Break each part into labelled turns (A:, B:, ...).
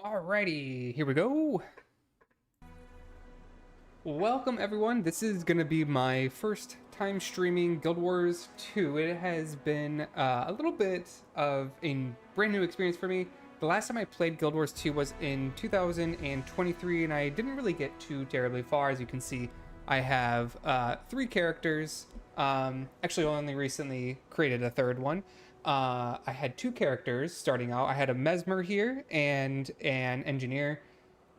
A: Alrighty, here we go. Welcome everyone. This is going to be my first time streaming Guild Wars 2. It has been a little bit of a brand new experience for me. The last time I played Guild Wars 2 was in 2023, and I didn't really get too terribly far. As you can see, I have 3 characters. Actually, only recently created a third one. I had 2 characters starting out. I had a Mesmer here and an Engineer.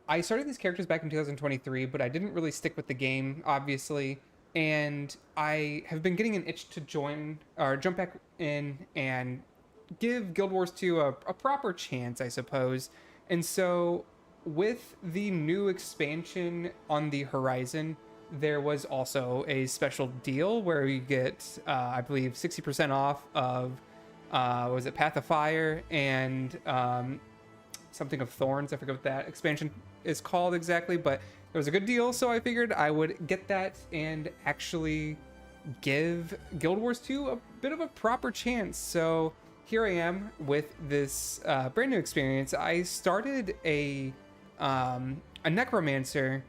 A: I started these characters back in 2023, but I didn't really stick with the game, obviously. And I have been getting an itch to join or jump back in and give Guild Wars 2 a proper chance, I suppose. And so, with the new expansion on the horizon, there was also a special deal where you get, I believe, 60% off of, was it Path of Fire and something of Thorns. I forget what that expansion is called exactly, but it was a good deal, so I figured I would get that and actually give Guild Wars 2 a bit of a proper chance. So here I am with this brand new experience. I started a Necromancer,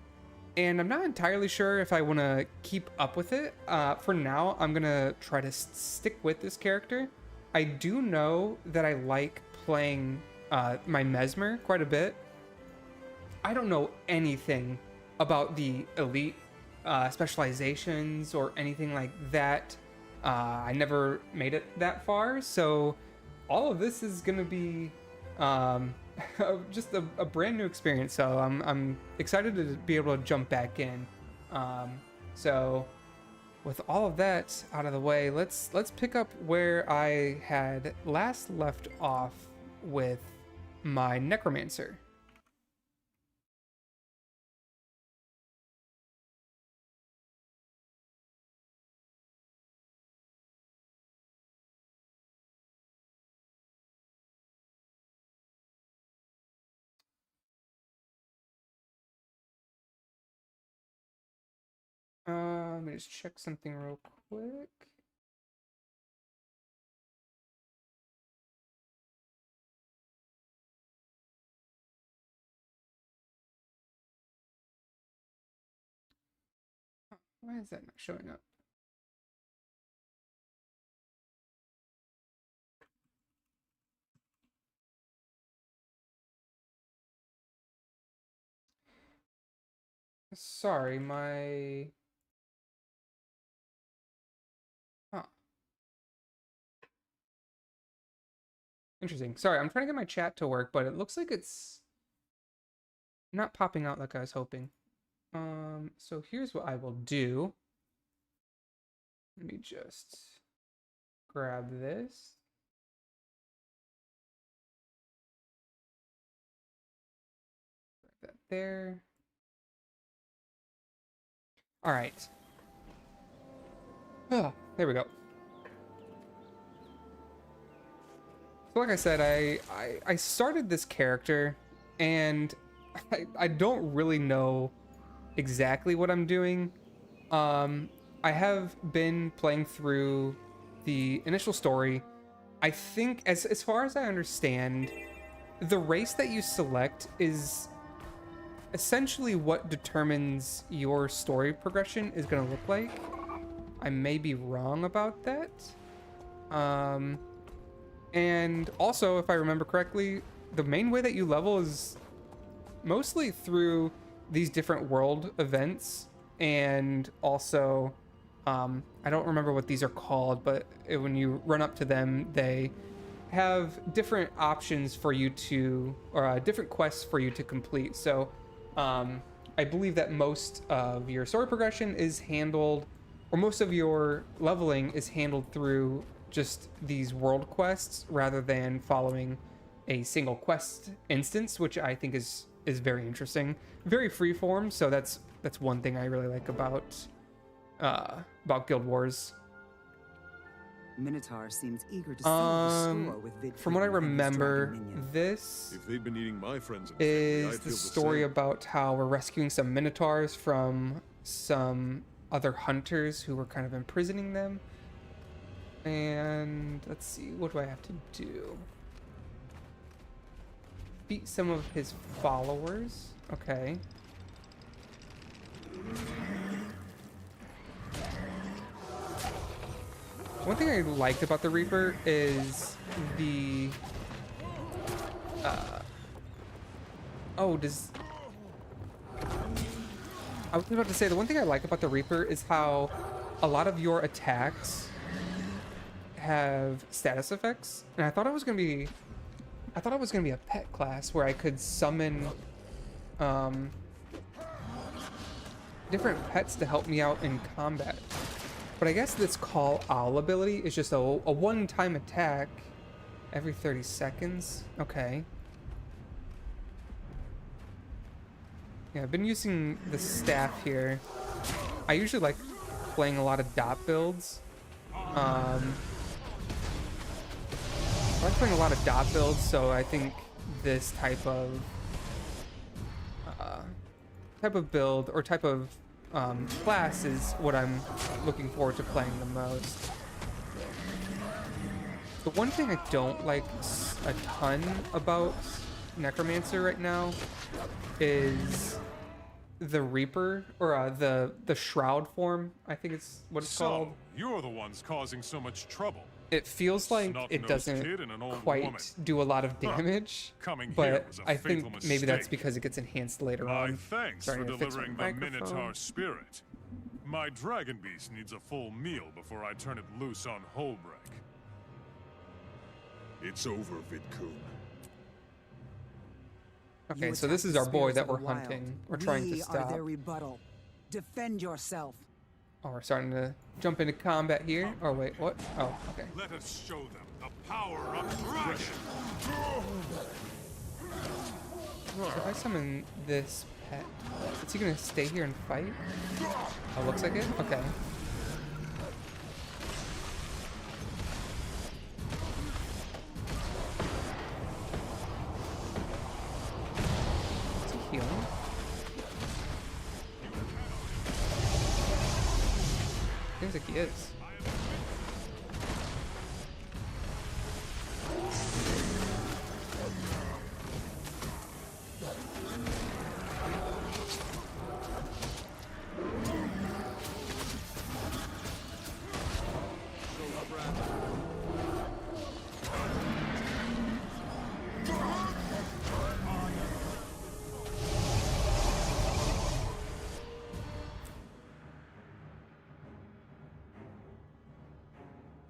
A: and I'm not entirely sure if I want to keep up with it. For now, I'm gonna try to stick with this character. I do know that I like playing my Mesmer quite a bit. I don't know anything about the elite specializations or anything like that. I never made it that far, so all of this is gonna be just a brand new experience. So I'm excited to be able to jump back in. So with all of that out of the way, let's pick up where I had last left off with my Necromancer. Let me just check something real quick. Why is that not showing up? Sorry, my... Huh. Interesting. Sorry, I'm trying to get my chat to work, but it looks like it's not popping out like I was hoping. So here's what I will do. Let me just grab this. Grab that there. All right. Oh, there we go. So like I said, I started this character, and I don't really know exactly what I'm doing. I have been playing through the initial story. I think, as far as I understand, the race that you select is essentially what determines your story progression is going to look like. I may be wrong about that. And also, if I remember correctly, the main way that you level is mostly through these different world events, and also I don't remember what these are called, but when you run up to them, they have different options for you to, or different quests for you to complete. So I believe that most of your story progression is handled, or most of your leveling is handled through just these world quests rather than following a single quest instance, which I think is very interesting, very freeform. So that's one thing I really like about Guild Wars.
B: Minotaur seems eager to settle the score with Vid.
A: From what I remember, this
C: if they've been eating my friends and family,
A: is the story about how we're rescuing some Minotaurs from some other hunters who were kind of imprisoning them. And let's see, what do I have to do? defeat some of his followers. Okay. One thing I liked about the Reaper is the... oh, does... I was about to say, the one thing I like about the Reaper is how a lot of your attacks have status effects. And I thought it was gonna be... I thought it was gonna be a pet class where I could summon different pets to help me out in combat. But I guess this Call Owl ability is just a one-time attack every 30 seconds. Okay. Yeah, I've been using the staff here. I usually like playing a lot of dot builds. I like playing a lot of dot builds, so I think this type of build or type of class is what I'm looking forward to playing the most. The one thing I don't like a ton about Necromancer right now is the Reaper, or the Shroud form, I think it's what it's called.
C: You're the ones causing so much trouble.
A: It feels like it doesn't quite do a lot of damage, but I think maybe that's because it gets enhanced later on.
C: Thanks for delivering the Minotaur spirit. My dragon beast needs a full meal before I turn it loose on Holbreak.
D: It's over, Vidkun.
A: Okay, so this is our boy that we're hunting. We're trying to stop.
B: We are their rebuttal. Defend yourself.
A: Oh, we're starting to jump into combat here. Oh, wait, what? Oh, okay.
C: Let us show them the power of dragon.
A: If I summon this pet, is he gonna stay here and fight? Oh, looks like it? Okay. Is he healing? Seems like he is.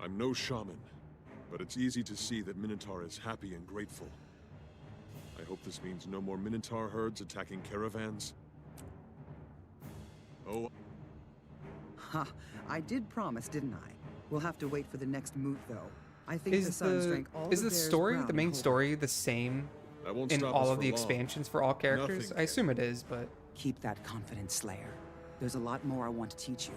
D: I'm no shaman, but it's easy to see that Minotaur is happy and grateful. I hope this means no more Minotaur herds attacking caravans. Oh.
B: Ha! I did promise, didn't I? We'll have to wait for the next moot, though. I think the sun drank all
A: is
B: the
A: the
B: bear's
A: story,
B: ground
A: the main
B: whole.
A: story, the same
D: That won't
A: in
D: stop
A: all
D: us
A: of
D: for
A: the
D: long.
A: expansions for all characters?
D: Nothing
A: I assume it is, but
B: Keep that confidence, Slayer. There's a lot more I want to teach you.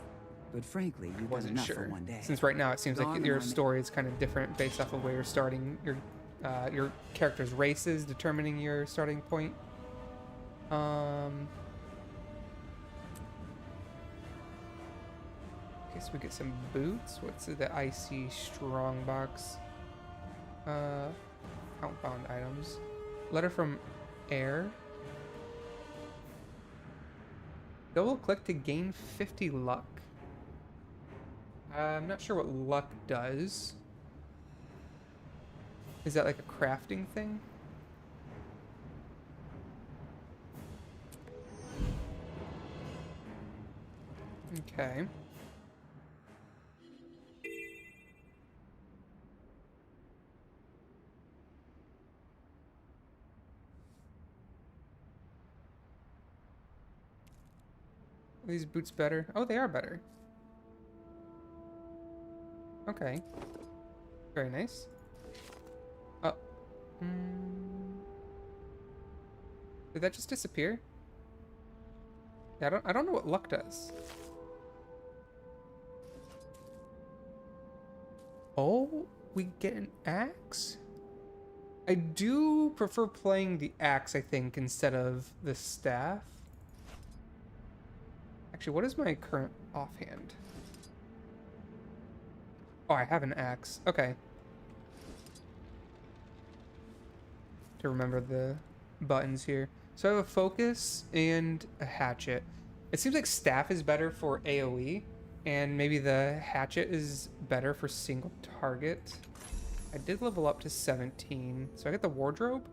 B: But frankly, you've done
A: wasn't
B: enough
A: sure.
B: for one day.
A: Since right now it seems like
B: Gone
A: your
B: are my-
A: story is kind of different based off of where you're starting. Your character's race is determining your starting point. Guess we get some boots. What's the icy strong box? Outbound items. Letter from Air. Double click to gain 50 luck. I'm not sure what luck does. Is that like a crafting thing? Okay. Are these boots better? Oh, they are better. Okay. Very nice. Oh. Did that just disappear? Yeah, I don't know what luck does. Oh, we get an axe? I do prefer playing the axe, I think, instead of the staff. Actually, what is my current offhand? Oh, I have an axe. Okay. To remember the buttons here. So I have a focus and a hatchet. It seems like staff is better for AoE, and maybe the hatchet is better for single target. I did level up to 17, so I got the wardrobe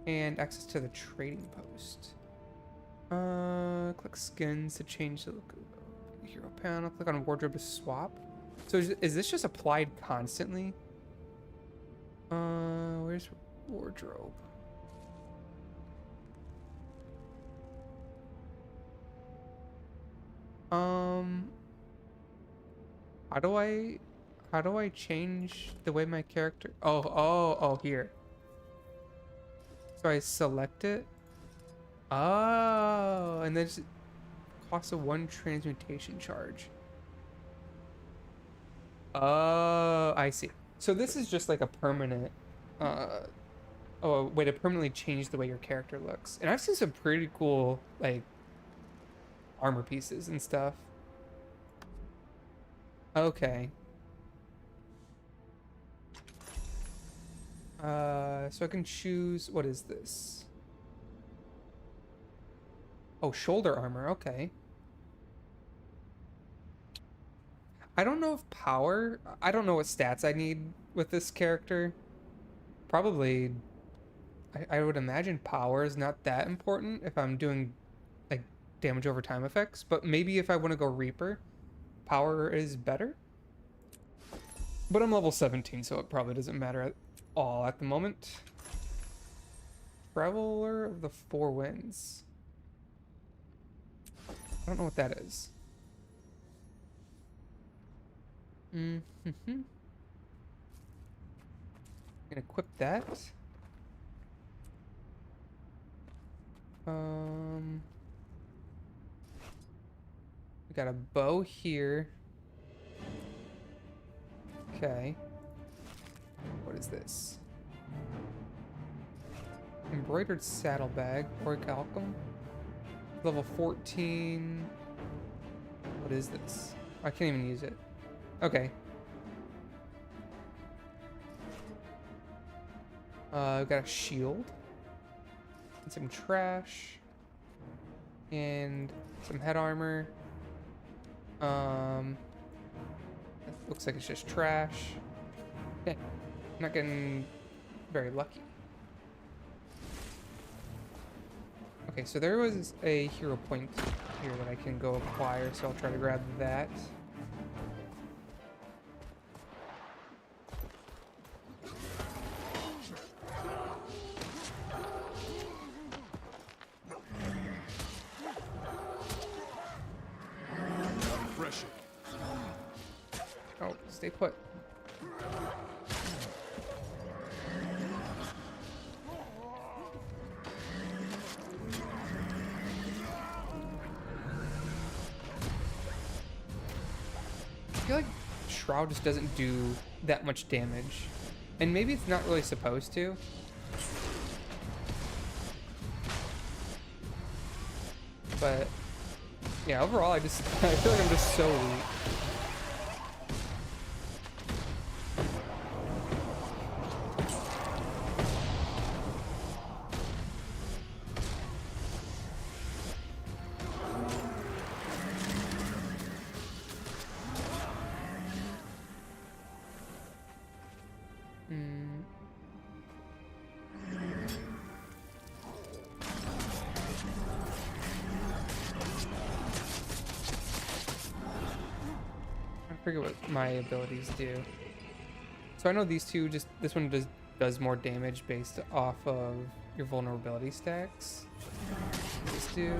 A: and access to the trading post. Click skins to change the look of the hero panel. Click on wardrobe to swap. So is this just applied constantly? Where's wardrobe? How do I change the way my character? Oh, here. So I select it. Oh, and then it costs a 1 transmutation charge. Oh, I see. So this is just like a permanent, a way to permanently change the way your character looks. And I've seen some pretty cool, like, armor pieces and stuff. Okay. So I can choose, what is this? Oh, shoulder armor, okay. I don't know if power, I don't know what stats I need with this character. Probably, I would imagine power is not that important if I'm doing, like, damage over time effects. But maybe if I want to go Reaper, power is better. But I'm level 17, so it probably doesn't matter at all at the moment. Traveler of the Four Winds. I don't know what that is. Mm-hmm. Gonna equip that. We got a bow here. Okay. What is this? Embroidered saddlebag, orichalcum. Level 14. What is this? I can't even use it. Okay. We've got a shield. And some trash. And some head armor. It looks like it's just trash. Okay. I'm not getting very lucky. Okay, so there was a hero point here that I can go acquire, so I'll try to grab that. Oh, stay put. I feel like Shroud just doesn't do that much damage. And maybe it's not really supposed to. But yeah, overall I feel like I'm just so weak. I forget what my abilities do. So I know these two, just this one does more damage based off of your vulnerability stacks. These do.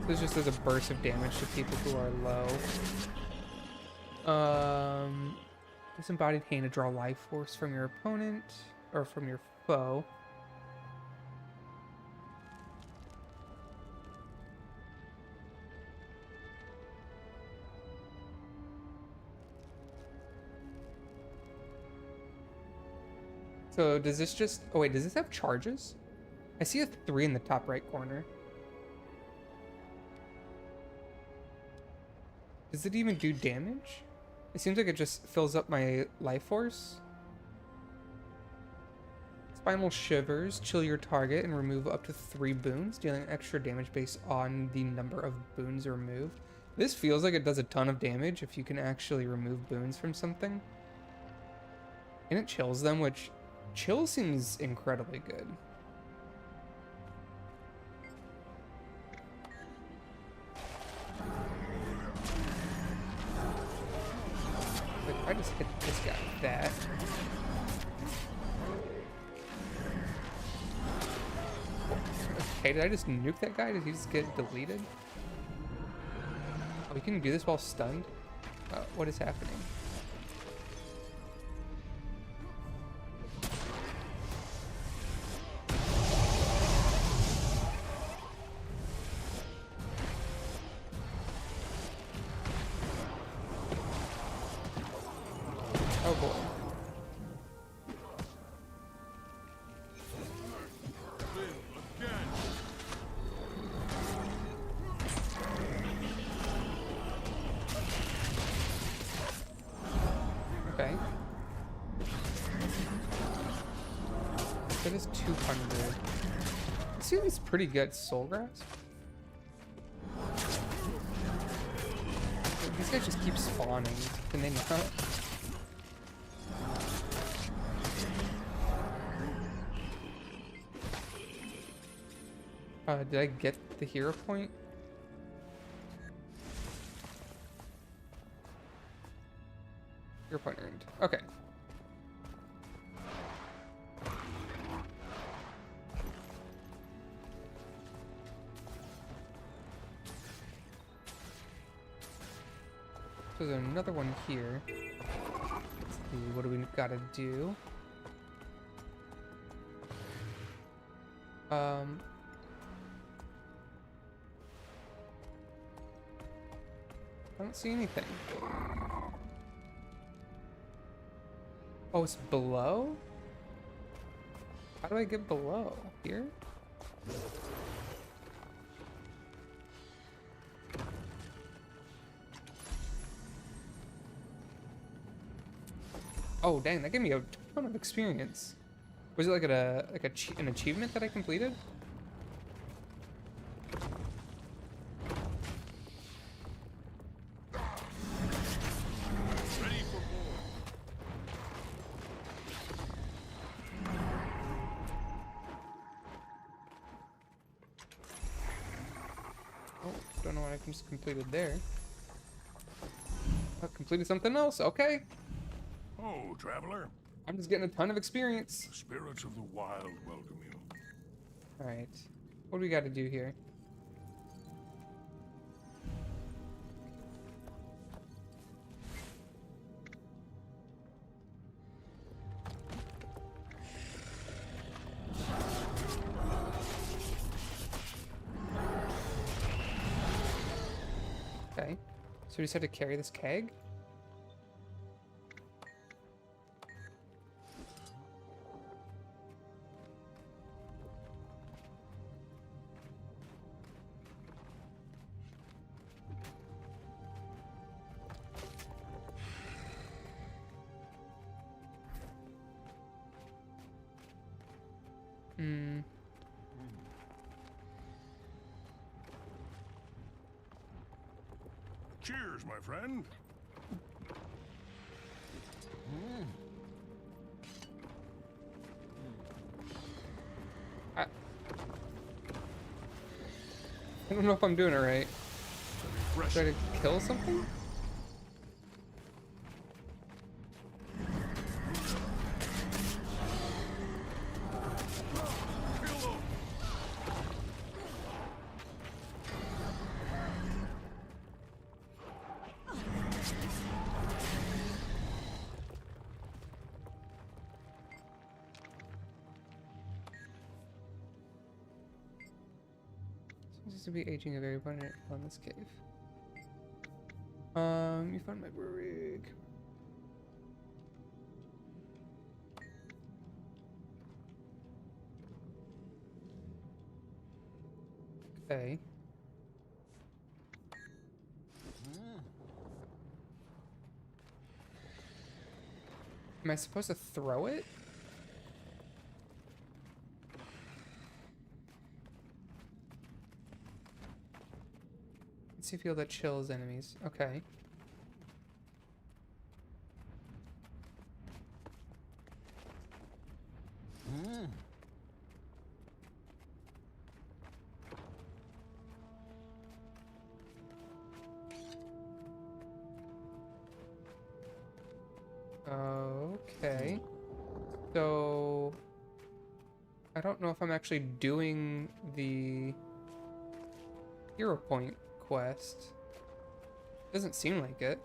A: This just does a burst of damage to people who are low. Disembodied pain to draw life force from your opponent or from your foe. So does this just... Oh wait, does this have charges? I see a 3 in the top right corner. Does it even do damage? It seems like it just fills up my life force. Spinal Shivers, chill your target and remove up to 3 boons, dealing extra damage based on the number of boons removed. This feels like it does a ton of damage if you can actually remove boons from something. And it chills them, which chill seems incredibly good. Like, I just hit this guy with that. Okay, did I just nuke that guy? Did he just get deleted? Oh, we can do this while stunned? What is happening? Oh boy. Okay. That is 200. This seems pretty good. Soul Grasp? These guys just keep spawning. Can they not? Did I get the hero point? Hero point earned. Okay. So there's another one here. Let's see, what do we gotta do? I don't see anything. Oh, it's below? How do I get below? Here? Oh, dang, that gave me a ton of experience. Was it like an achievement that I completed? Oh, don't know what I just completed there. I completed something else. Okay.
C: Oh, traveler.
A: I'm just getting a ton of experience.
C: The spirits of the wild welcome you.
A: Alright. What do we got to do here? Okay. So we just have to carry this keg? Hmm.
C: Cheers, my friend.
A: I don't know if I'm doing it right. Try to kill something? Seems to be aging a very abundant on this cave. You found my rig. Okay. Am I supposed to throw it? See field that chills enemies. Okay. Okay. So I don't know if I'm actually doing the hero point quest. Doesn't seem like it.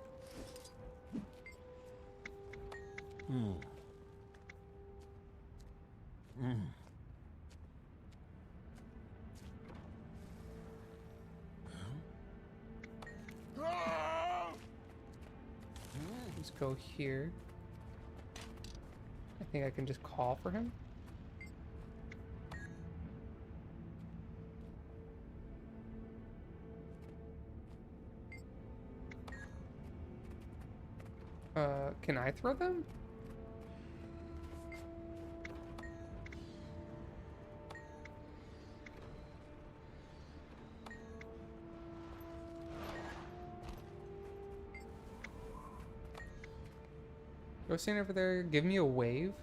A: Let's go here. I think I can just call for him. Can I throw them? Go stand over there, give me a wave.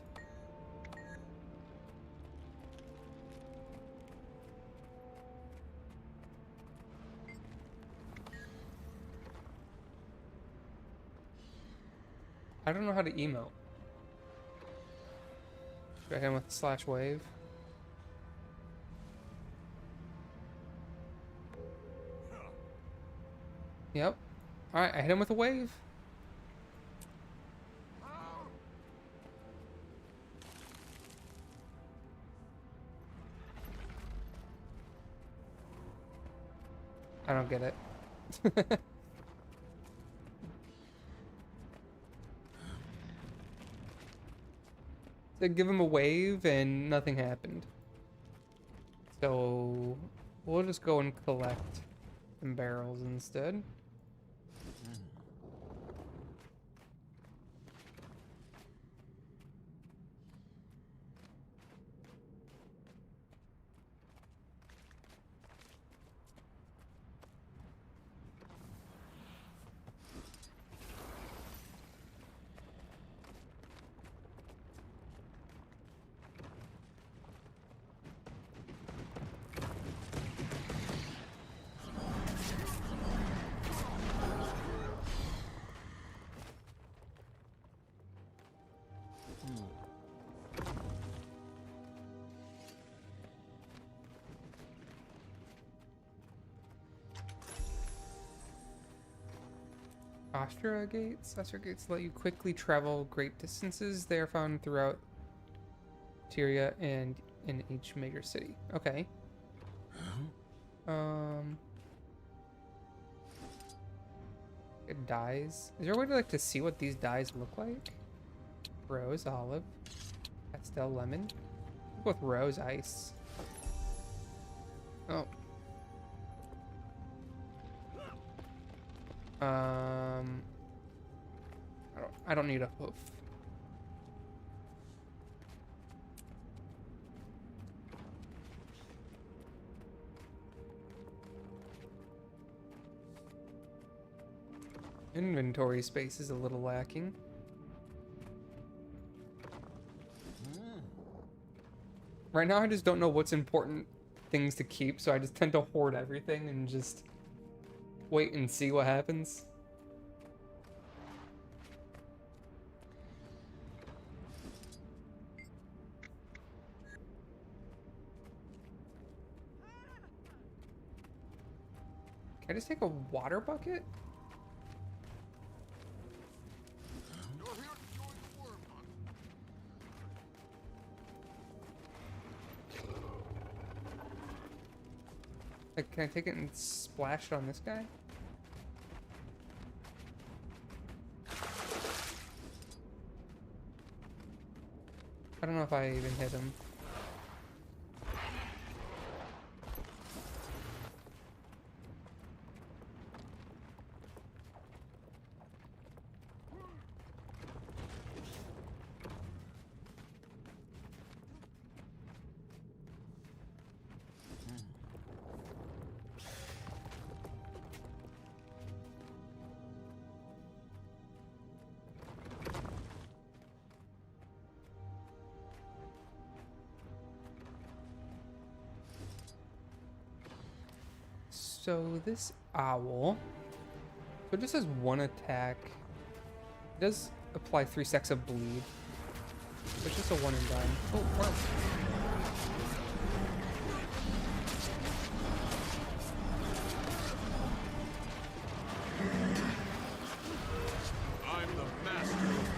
A: I don't know how to emote. Should I hit him with slash wave? Yep. Alright, I hit him with a wave. I don't get it. They give him a wave and nothing happened. So we'll just go and collect some barrels instead. Austria gates. Austria gates let you quickly travel great distances. They are found throughout Tyria and in each major city. Okay. It dies. Is there a way to to see what these dyes look like? Rose, olive, pastel, lemon. I'll go with rose ice. Oh. I don't need a hoof. Inventory space is a little lacking. Right now I just don't know what's important things to keep, so I just tend to hoard everything and just wait and see what happens. Can I just take a water bucket? Can I take it and splash it on this guy? I don't know if I even hit him. So this owl, so it just has one attack. It does apply 3 stacks of bleed. So it's just a one and done. Oh, wow.
C: I'm the master of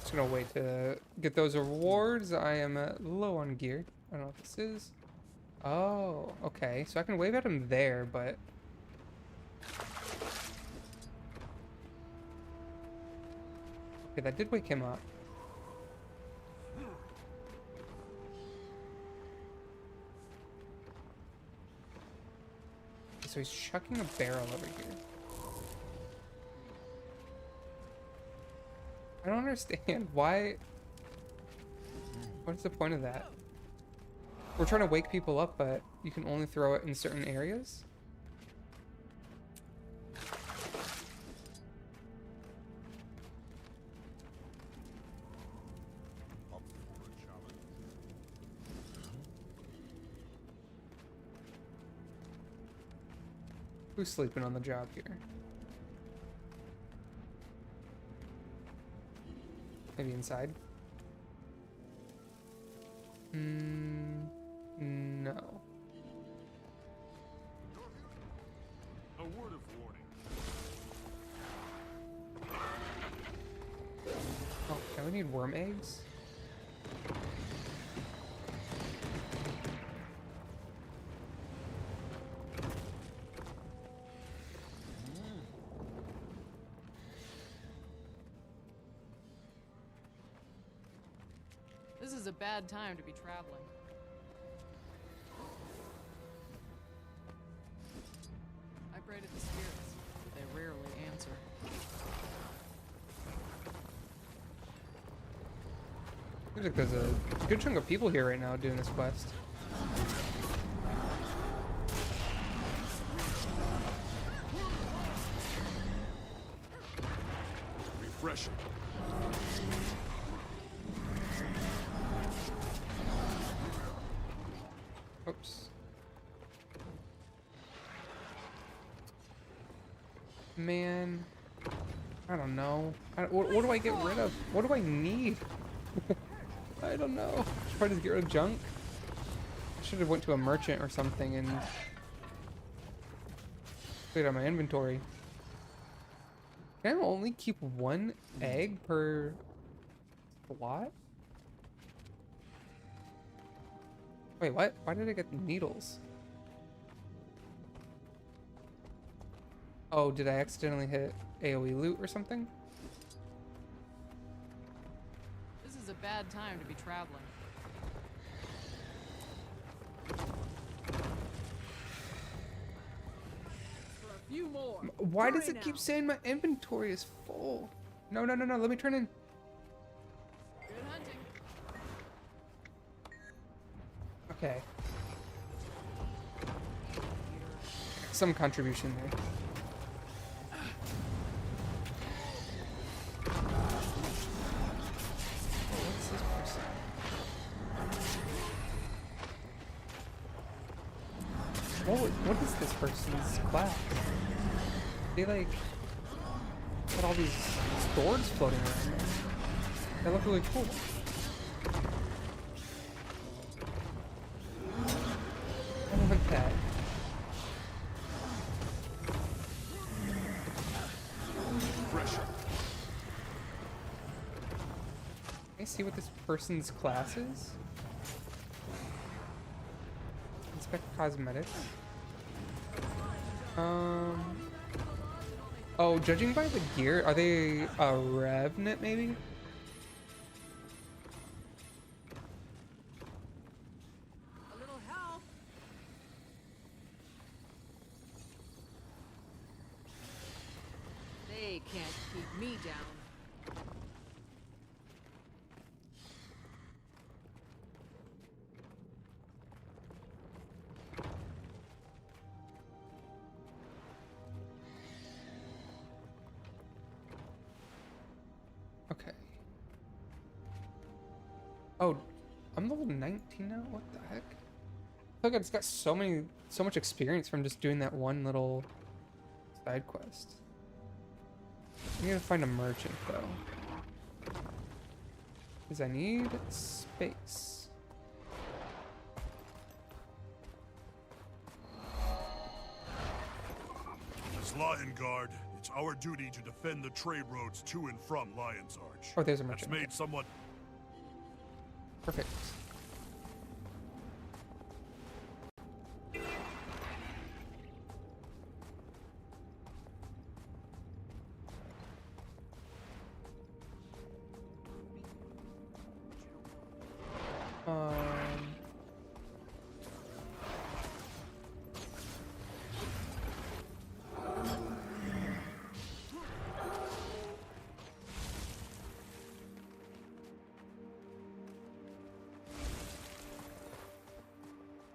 A: Just gonna wait to get those rewards. I am low on gear. I don't know what this is. Oh, okay. So I can wave at him there, but okay, that did wake him up. So he's chucking a barrel over here. I don't understand why. What's the point of that? We're trying to wake people up, but you can only throw it in certain areas. Who's sleeping on the job here? Maybe inside? No.
C: a word of warning.
A: Oh, now we need worm eggs?
E: This is a bad time to be traveling. I prayed to the spirits, but they rarely answer.
A: Seems like there's a good chunk of people here right now doing this quest.
C: Refreshing.
A: Oops. Man, I don't know. What do I get rid of? What do I need? I don't know. Try to get rid of junk. I should have went to a merchant or something and cleared out my inventory. Can I only keep one egg per slot? Wait, what? Why did I get the needles? Oh, did I accidentally hit AoE loot or something?
E: This is a bad time to be traveling. For a few more.
A: Why does
E: Hurry
A: it keep
E: now.
A: saying my inventory is full? No, no, no, no. Let me turn in.
E: Good hunting.
A: Okay. Some contribution there. What's this person? What is this person's class? They like got all these swords floating around. They look really cool. I don't want that.
C: Refreshing.
A: Can I see what this person's class is? Inspect cosmetics. Oh, judging by the gear, are they a revenant maybe?
E: A little help. They can't keep me down.
A: Okay. Oh, I'm level 19 now? What the heck? I feel like I just got so much experience from just doing that one little side quest. I need to find a merchant though. Because I need space.
F: As Lion Guard, it's our duty to defend the trade roads to and from Lion's Arch.
A: Oh, there's a merchant.
F: That's made somewhat...
A: Perfect.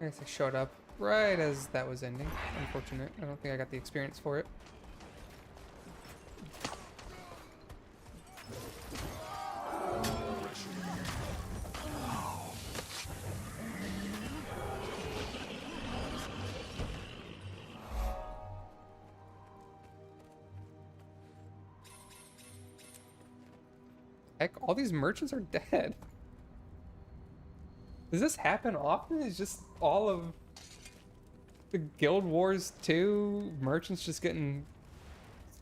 A: I guess I showed up right as that was ending. Unfortunate. I don't think I got the experience for it. Heck, all these merchants are dead. Does this happen often? Is just all of the Guild Wars 2 merchants just getting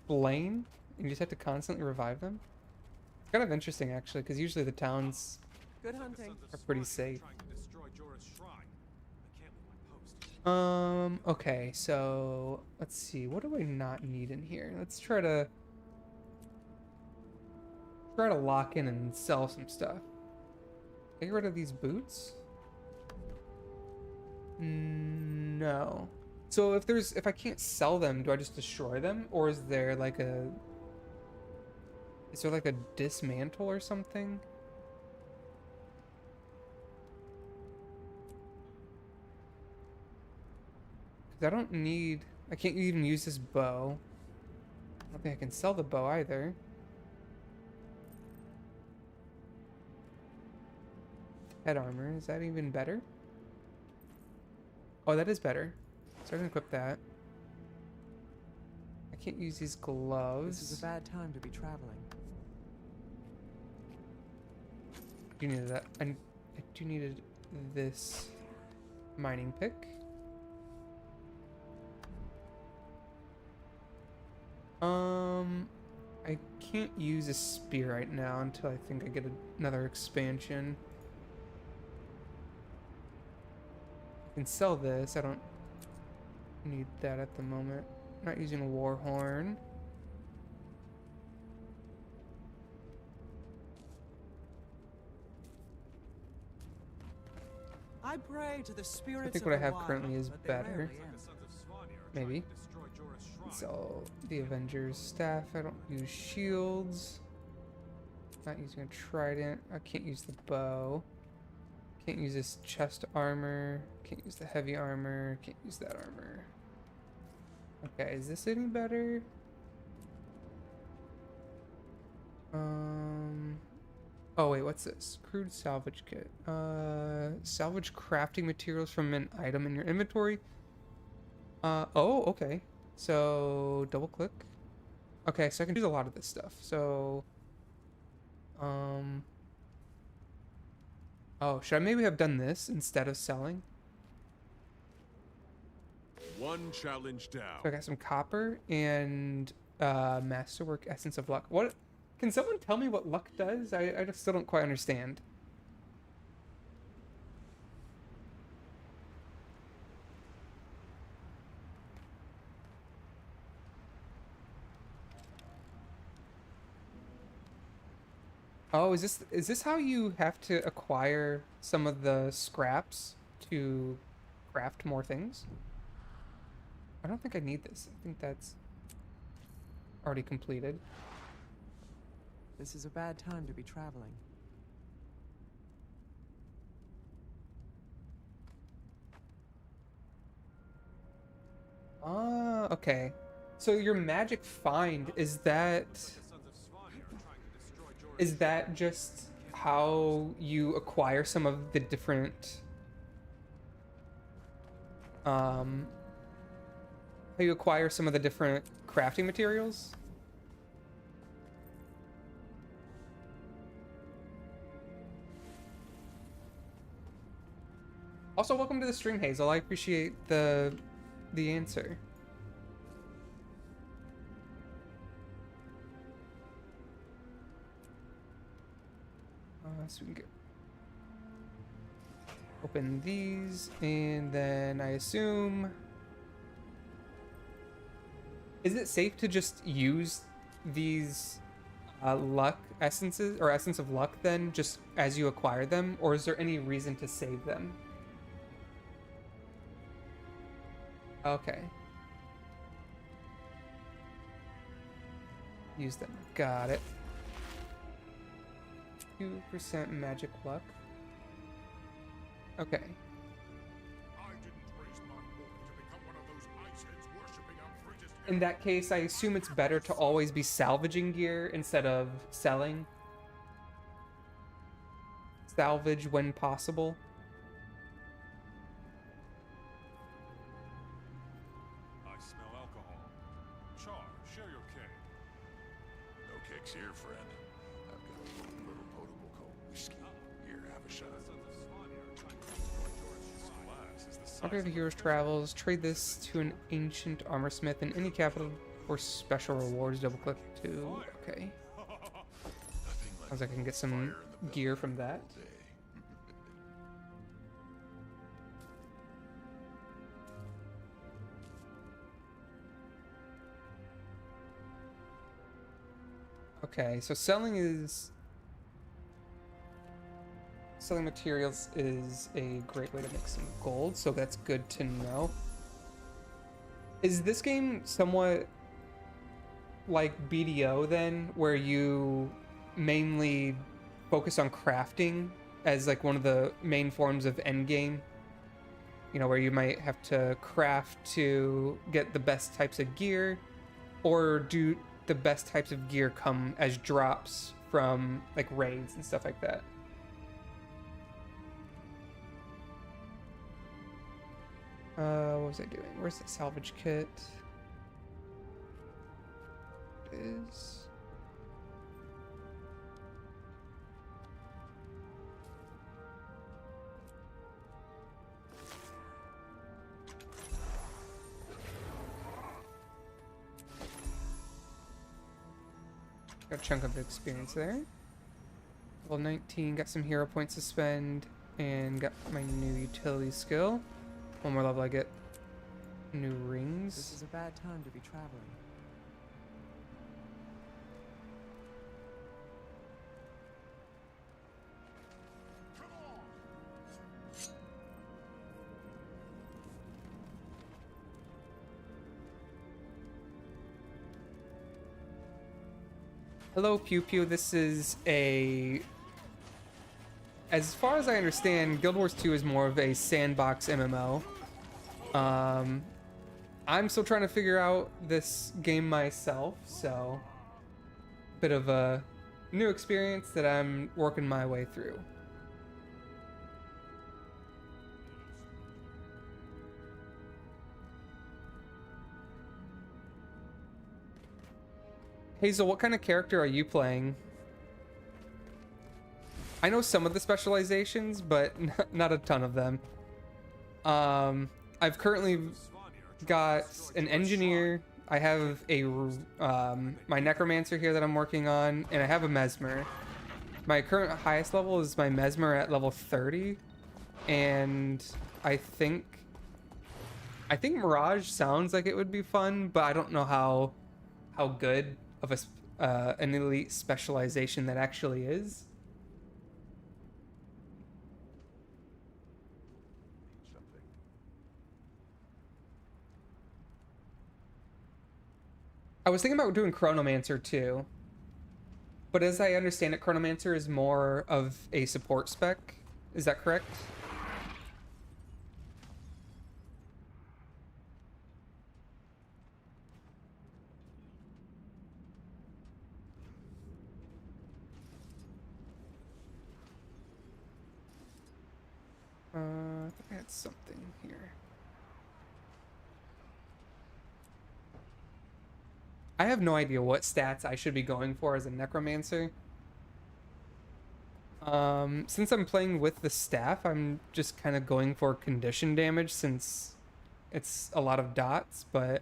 A: slain? And you just have to constantly revive them? It's kind of interesting, actually, because usually the towns
E: Good hunting.
A: are pretty safe. Okay, so let's see. What do I not need in here? Let's try to lock in and sell some stuff. Get rid of these boots? No. So if I can't sell them, do I just destroy them? Or is there like a dismantle or something? 'Cause I can't even use this bow. I don't think I can sell the bow either. Head armor, is that even better? Oh, that is better. So I can equip that. I can't use these gloves.
E: This is a bad time to be traveling.
A: I do need that. I do need this mining pick. I can't use a spear right now until I think I get another expansion. I can sell this. I don't need that at the moment. I'm not using a war horn.
E: I pray to the spirits.
A: I think
E: of
A: what I
E: the
A: have
E: wild,
A: currently is
E: but they
A: better.
E: rarely end.
A: Maybe. So the Avengers staff. I don't use shields. Not using a trident. I can't use the bow. Can't use this chest armor. Can't use the heavy armor. Can't use that armor. Okay, is this any better? Oh wait, what's this? Crude salvage kit. Salvage crafting materials from an item in your inventory. Oh, okay. So double click. Okay, so I can use a lot of this stuff. So, oh, should I maybe have done this instead of selling?
D: One challenge down.
A: So I got some copper and masterwork essence of luck. What? Can someone tell me what luck does? I just still don't quite understand. Oh, is this how you have to acquire some of the scraps to craft more things? I don't think I need this. I think that's already completed.
E: This is a bad time to be traveling.
A: Ah, okay. So your magic find, is that Is that just how you acquire some of the different how you acquire some of the different crafting materials? Also, welcome to the stream, Hazel. I appreciate the answer. So we can open these, and then I assume... Is it safe to just use these luck essences, or essence of luck then, just as you acquire them? Or is there any reason to save them? Okay. Use them. Got it. 2% magic luck. Okay. In that case, I assume it's better to always be salvaging gear instead of selling. Salvage when possible.
C: I smell alcohol. Char, share your keg.
G: No kicks here, friend. I've got a little potable cold whiskey. Here, have a shot.
A: After the hero's travels, trade this to an ancient armor smith in any capital for special rewards. Double click to... Okay. Sounds like I can get some gear from that. Okay, so selling materials is a great way to make some gold, so that's good to know. Is this game somewhat like BDO then, where you mainly focus on crafting as like one of the main forms of endgame? You know, where you might have to craft to get the best types of gear, or do the best types of gear come as drops from like raids and stuff like that? What was I doing? Where's the salvage kit? It is. Got a chunk of experience there. Level 19, got some hero points to spend, and got my new utility skill. One more level, I get new rings.
E: This is a bad time to be traveling.
A: Hello, Pew Pew. This is a... As far as I understand, Guild Wars 2 is more of a sandbox MMO. I'm still trying to figure out this game myself, so... Bit of a new experience that I'm working my way through. Hazel, what kind of character are you playing? I know some of the specializations, but not a ton of them. I've currently got an engineer. I have a my Necromancer here that I'm working on, and I have a Mesmer. My current highest level is my Mesmer at level 30, and I think Mirage sounds like it would be fun, but I don't know how good of an elite specialization that actually is. I was thinking about doing Chronomancer too, but as I understand it, Chronomancer is more of a support spec. Is that correct? add something here. I have no idea what stats I should be going for as a Necromancer. Since I'm playing with the staff, I'm just kind of going for condition damage since it's a lot of dots, but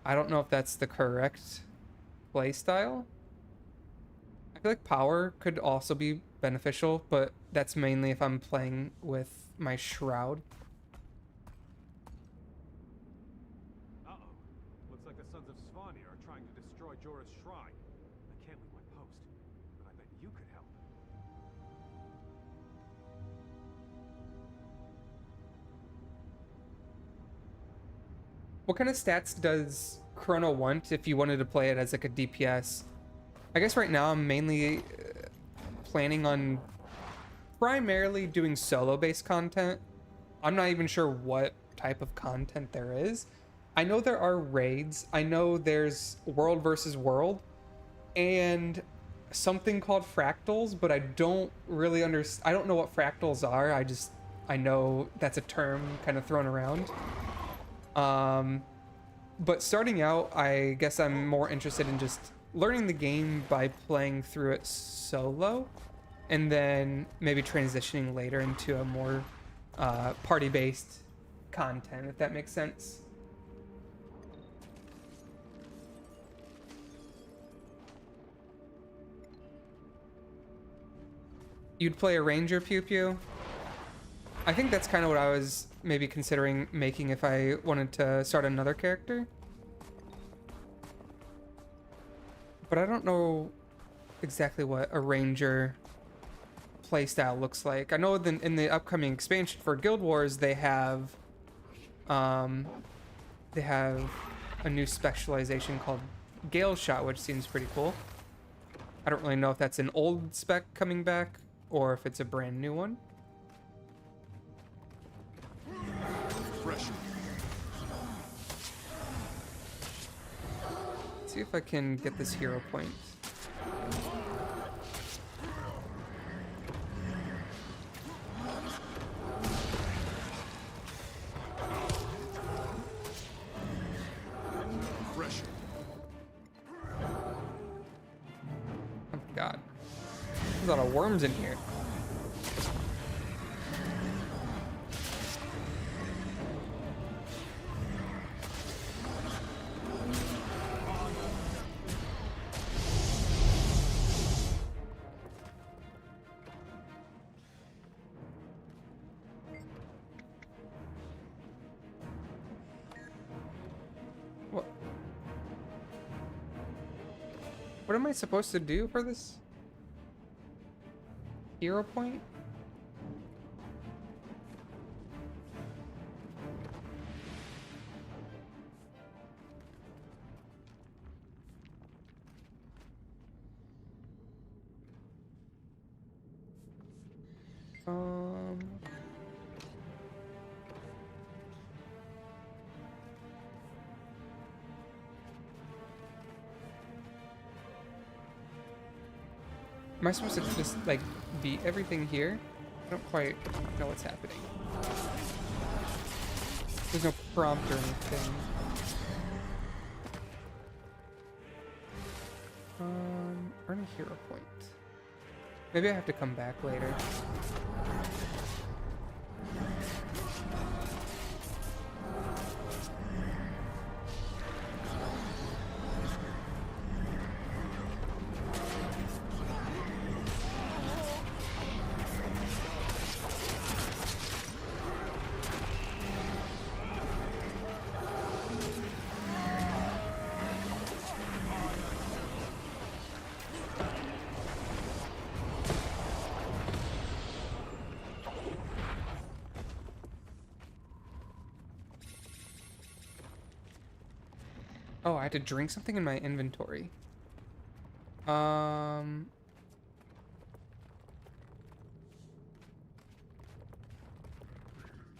A: I don't know if that's the correct play style. I feel like power could also be beneficial, but that's mainly if I'm playing with my shroud.
H: Uh-oh. Looks like the Sons of Svanir are trying to destroy Jorah's shrine. I can't leave my post, but I bet you could help.
A: What kind of stats does Chrono want if you wanted to play it as like a DPS? I guess right now I'm mainly planning on primarily doing solo-based content. I'm not even sure what type of content there is. I know there are raids. I know there's world versus world and something called fractals, but I don't really understand. I don't know what fractals are. I know that's a term kind of thrown around. But starting out, I guess I'm more interested in just learning the game by playing through it solo, and then maybe transitioning later into a more party-based content, if that makes sense. You'd play a ranger, Pew Pew? I think that's kind of what I was maybe considering making if I wanted to start another character. But I don't know exactly what a ranger playstyle looks like. I know in the upcoming expansion for Guild Wars they have a new specialization called Gale Shot, which seems pretty cool. I don't really know if that's an old spec coming back or if it's a brand new one. Let's see if I can get this hero point. Oh my god. There's a lot of worms in here. What am I supposed to do for this hero point? Am I supposed to just, like, beat everything here? I don't quite know what's happening. There's no prompt or anything. Earn a hero point. Maybe I have to come back later. Oh, I had to drink something in my inventory.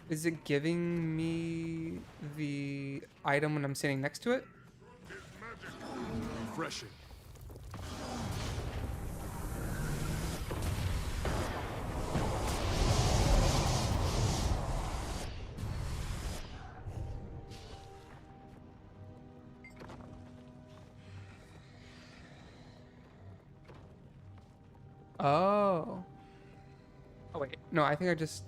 A: Is it giving me the item when I'm sitting next to it?
F: Refreshing.
A: Oh. Oh, wait. No, I think I just...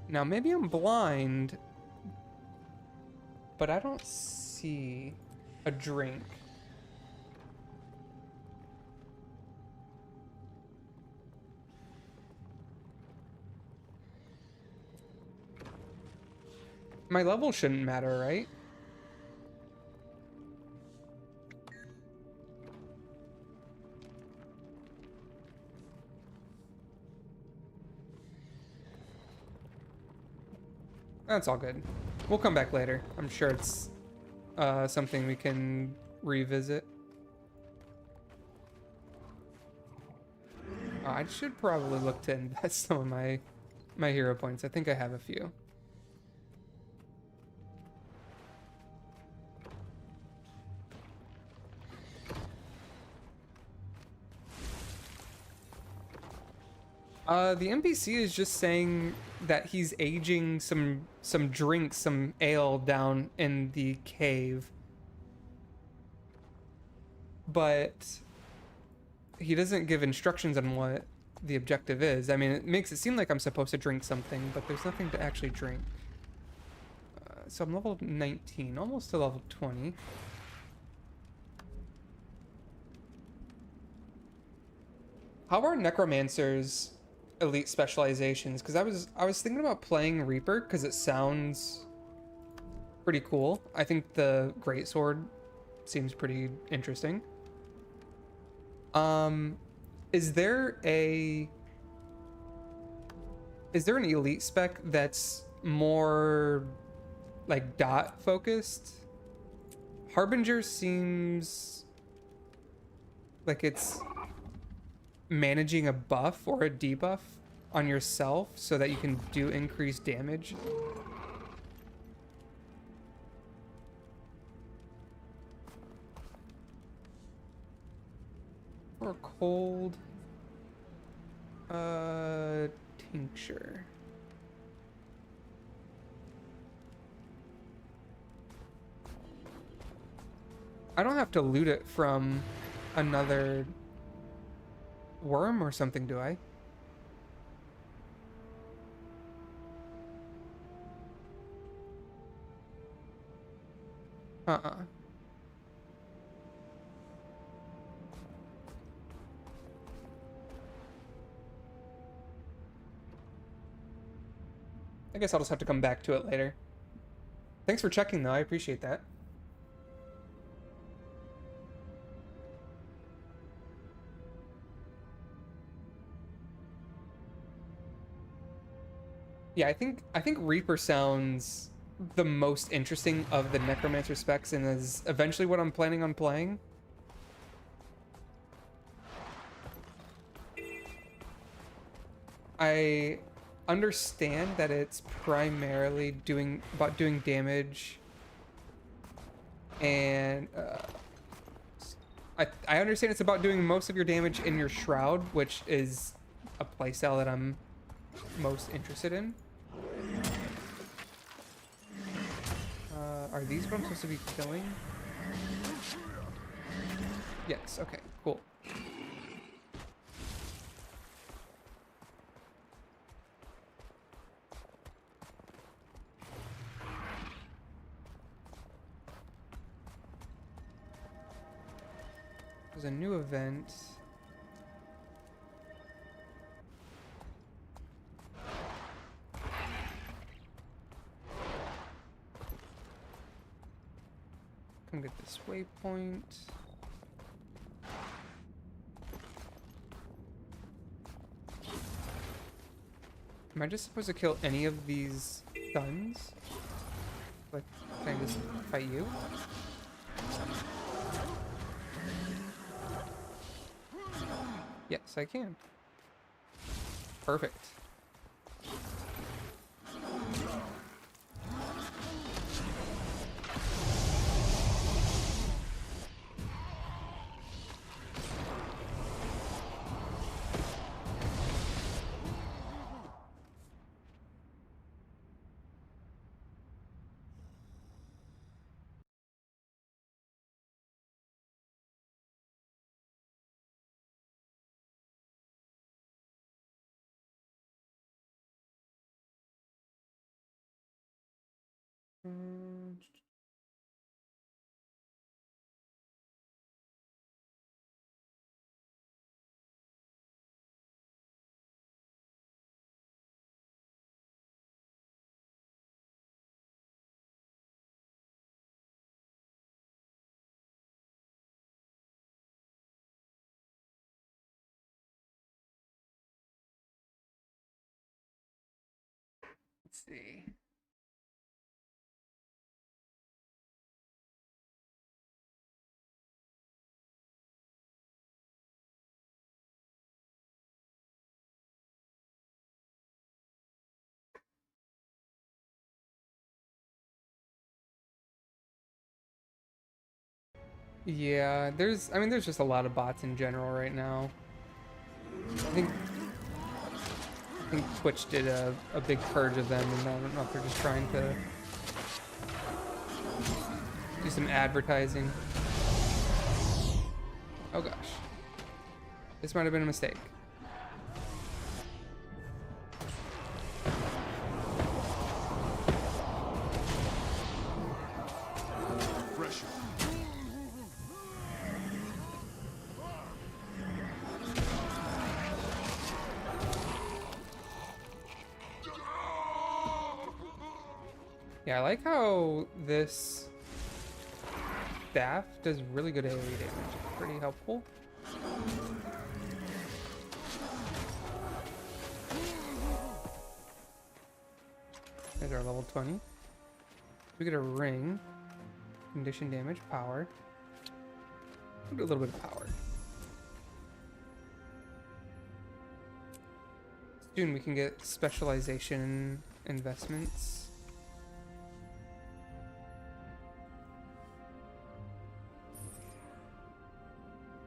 A: Now, maybe I'm blind, but I don't see a drink. My level shouldn't matter, right? That's all good. We'll come back later. I'm sure it's something we can revisit. I should probably look to invest some of my hero points. I think I have a few. The NPC is just saying that he's aging some drinks, some ale down in the cave. But he doesn't give instructions on what the objective is. I mean, it makes it seem like I'm supposed to drink something, but there's nothing to actually drink. So I'm level 19, almost to level 20. How are Necromancers elite specializations? Because I was thinking about playing Reaper because it sounds pretty cool. I think the Greatsword seems pretty interesting. Is there an elite spec that's more like dot focused? Harbinger seems like it's managing a buff or a debuff on yourself so that you can do increased damage. Or cold tincture. I don't have to loot it from another worm or something, do I? I guess I'll just have to come back to it later. Thanks for checking, though. I appreciate that. Yeah, I think Reaper sounds the most interesting of the Necromancer specs and is eventually what I'm planning on playing. I understand that it's primarily about doing damage, and I understand it's about doing most of your damage in your shroud, which is a playstyle that I'm most interested in. Are these what I'm supposed to be killing? Yes, okay, cool. There's a new event. Come get this waypoint. Am I just supposed to kill any of these guns? Like, can I just fight you? Yes, I can. Perfect. Let's see. Yeah, I mean, there's just a lot of bots in general right now. I think Twitch did a big purge of them, and I don't know if they're just trying to do some advertising. Oh gosh. This might have been a mistake. Yeah, I like how this staff does really good AoE damage. It's pretty helpful. There's our level 20. We get a ring. Condition damage, power. We'll do a little bit of power. Soon we can get specialization investments.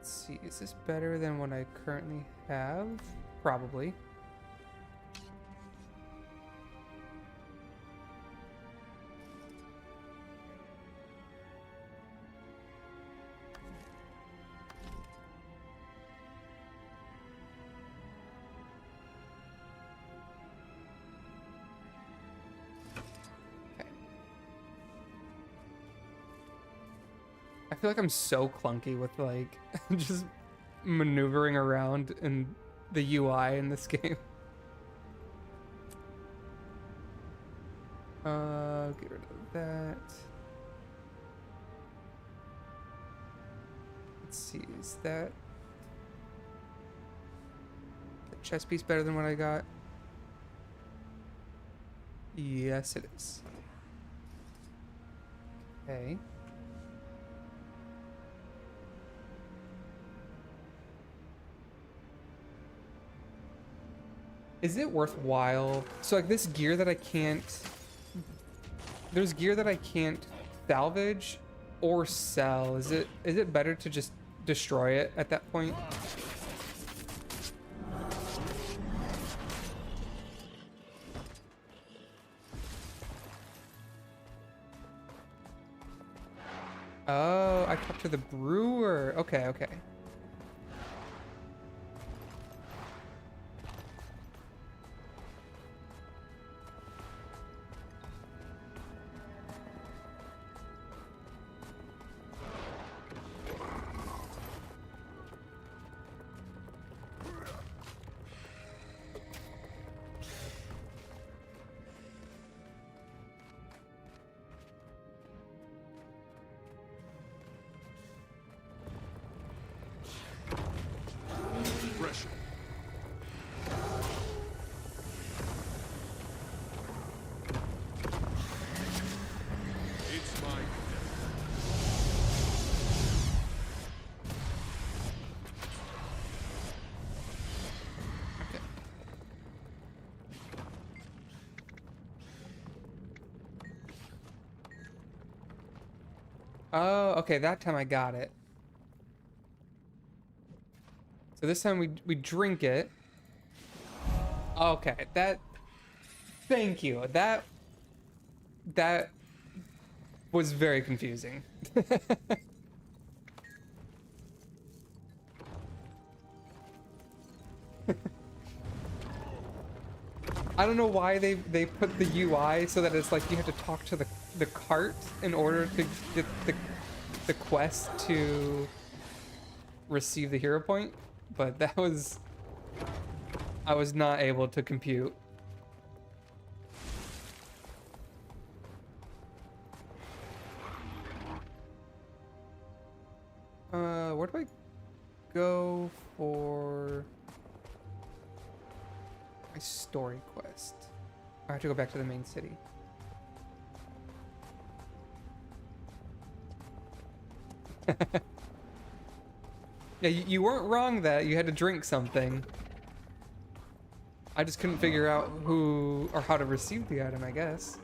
A: See, is this better than what I currently have? Probably. Okay. I feel like I'm so clunky with like just maneuvering around in the UI in this game. Get rid of that. Let's see, is that the chest piece better than what I got? Yes, it is. Okay. Is it worthwhile? So like this gear that I can't... There's gear that I can't salvage or sell. Is it better to just destroy it at that point? Oh, I talked to the brewer. Okay, okay. Oh, okay, that time I got it. So this time we drink it. Okay, that... Thank you. That was very confusing. I don't know why they put the UI so that it's like you have to talk to the cart in order to get the quest to receive the hero point, but I was not able to compute. Where do I go for my story quest? I have to go back to the main city. Yeah, you weren't wrong that you had to drink something. I just couldn't figure out who or how to receive the item, I guess.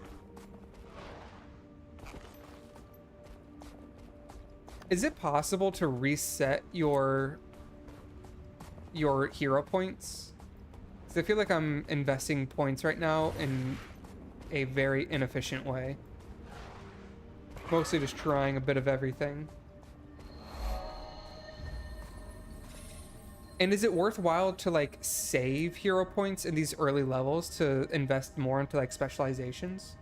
A: Is it possible to reset your hero points? Because I feel like I'm investing points right now in a very inefficient way. Mostly just trying a bit of everything. And is it worthwhile to like save hero points in these early levels to invest more into like specializations?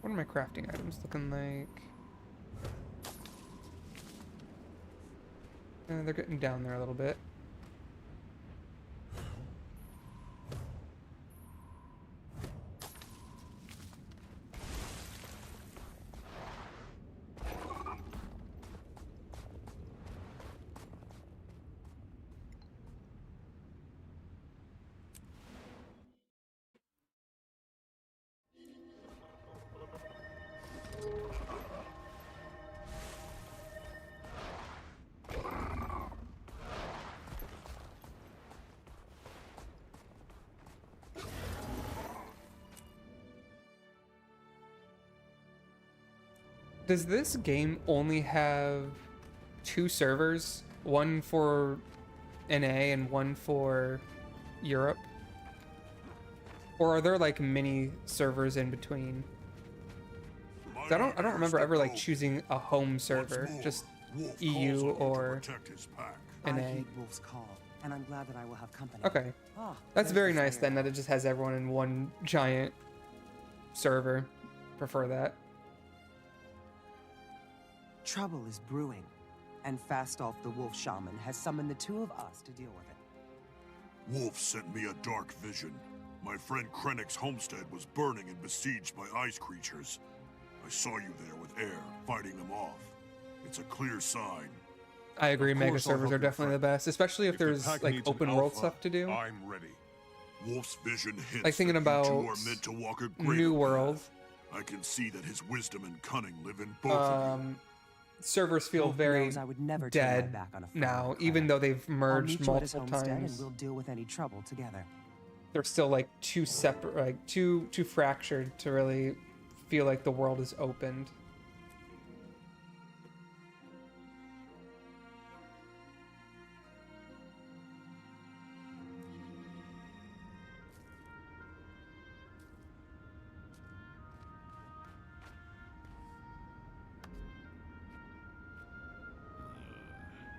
A: What are my crafting items looking like? They're getting down there a little bit. Does this game only have 2 servers? One for NA and one for Europe? Or are there like mini servers in between? 'Cause I don't remember ever like choosing a home server, just EU or
B: I
A: NA.
B: heed Wolf's call, and I'm glad that I will have company.
A: Okay.
B: Ah,
A: That's
B: there's
A: very
B: the
A: nice
B: Slayer.
A: then that it just has everyone in one giant server. Prefer that.
B: Trouble is brewing, and Fastolf the Wolf Shaman has summoned the 2 of us to deal with it.
F: Wolf sent me a dark vision. My friend Krennic's homestead was burning and besieged by ice creatures. I saw you there with air, fighting them off. It's a clear sign.
A: I agree,
C: Of
A: mega
C: course I'll
A: servers
C: help
A: are
C: your
A: definitely the
C: friend.
A: best, especially if
C: the
A: there's
C: pack
A: like
C: needs an
A: open world
C: alpha,
A: stuff to do.
C: I'm ready.
F: Wolf's vision hints
A: Like thinking
F: that
A: about
F: you 2 are meant to walk a greater
A: New World.
F: path. I can see that his wisdom and cunning live in both of you.
A: Servers feel
B: Wolf
A: very
B: knows I would never turn my
A: dead
B: back on a friend
A: now,
B: like
A: even
B: Krennic.
A: though they've
B: I'll
A: merged
B: meet you at his
A: multiple
B: homestead,
A: times.
B: and we'll deal with any trouble together.
A: They're still like too separate, like too fractured to really feel like the world is opened.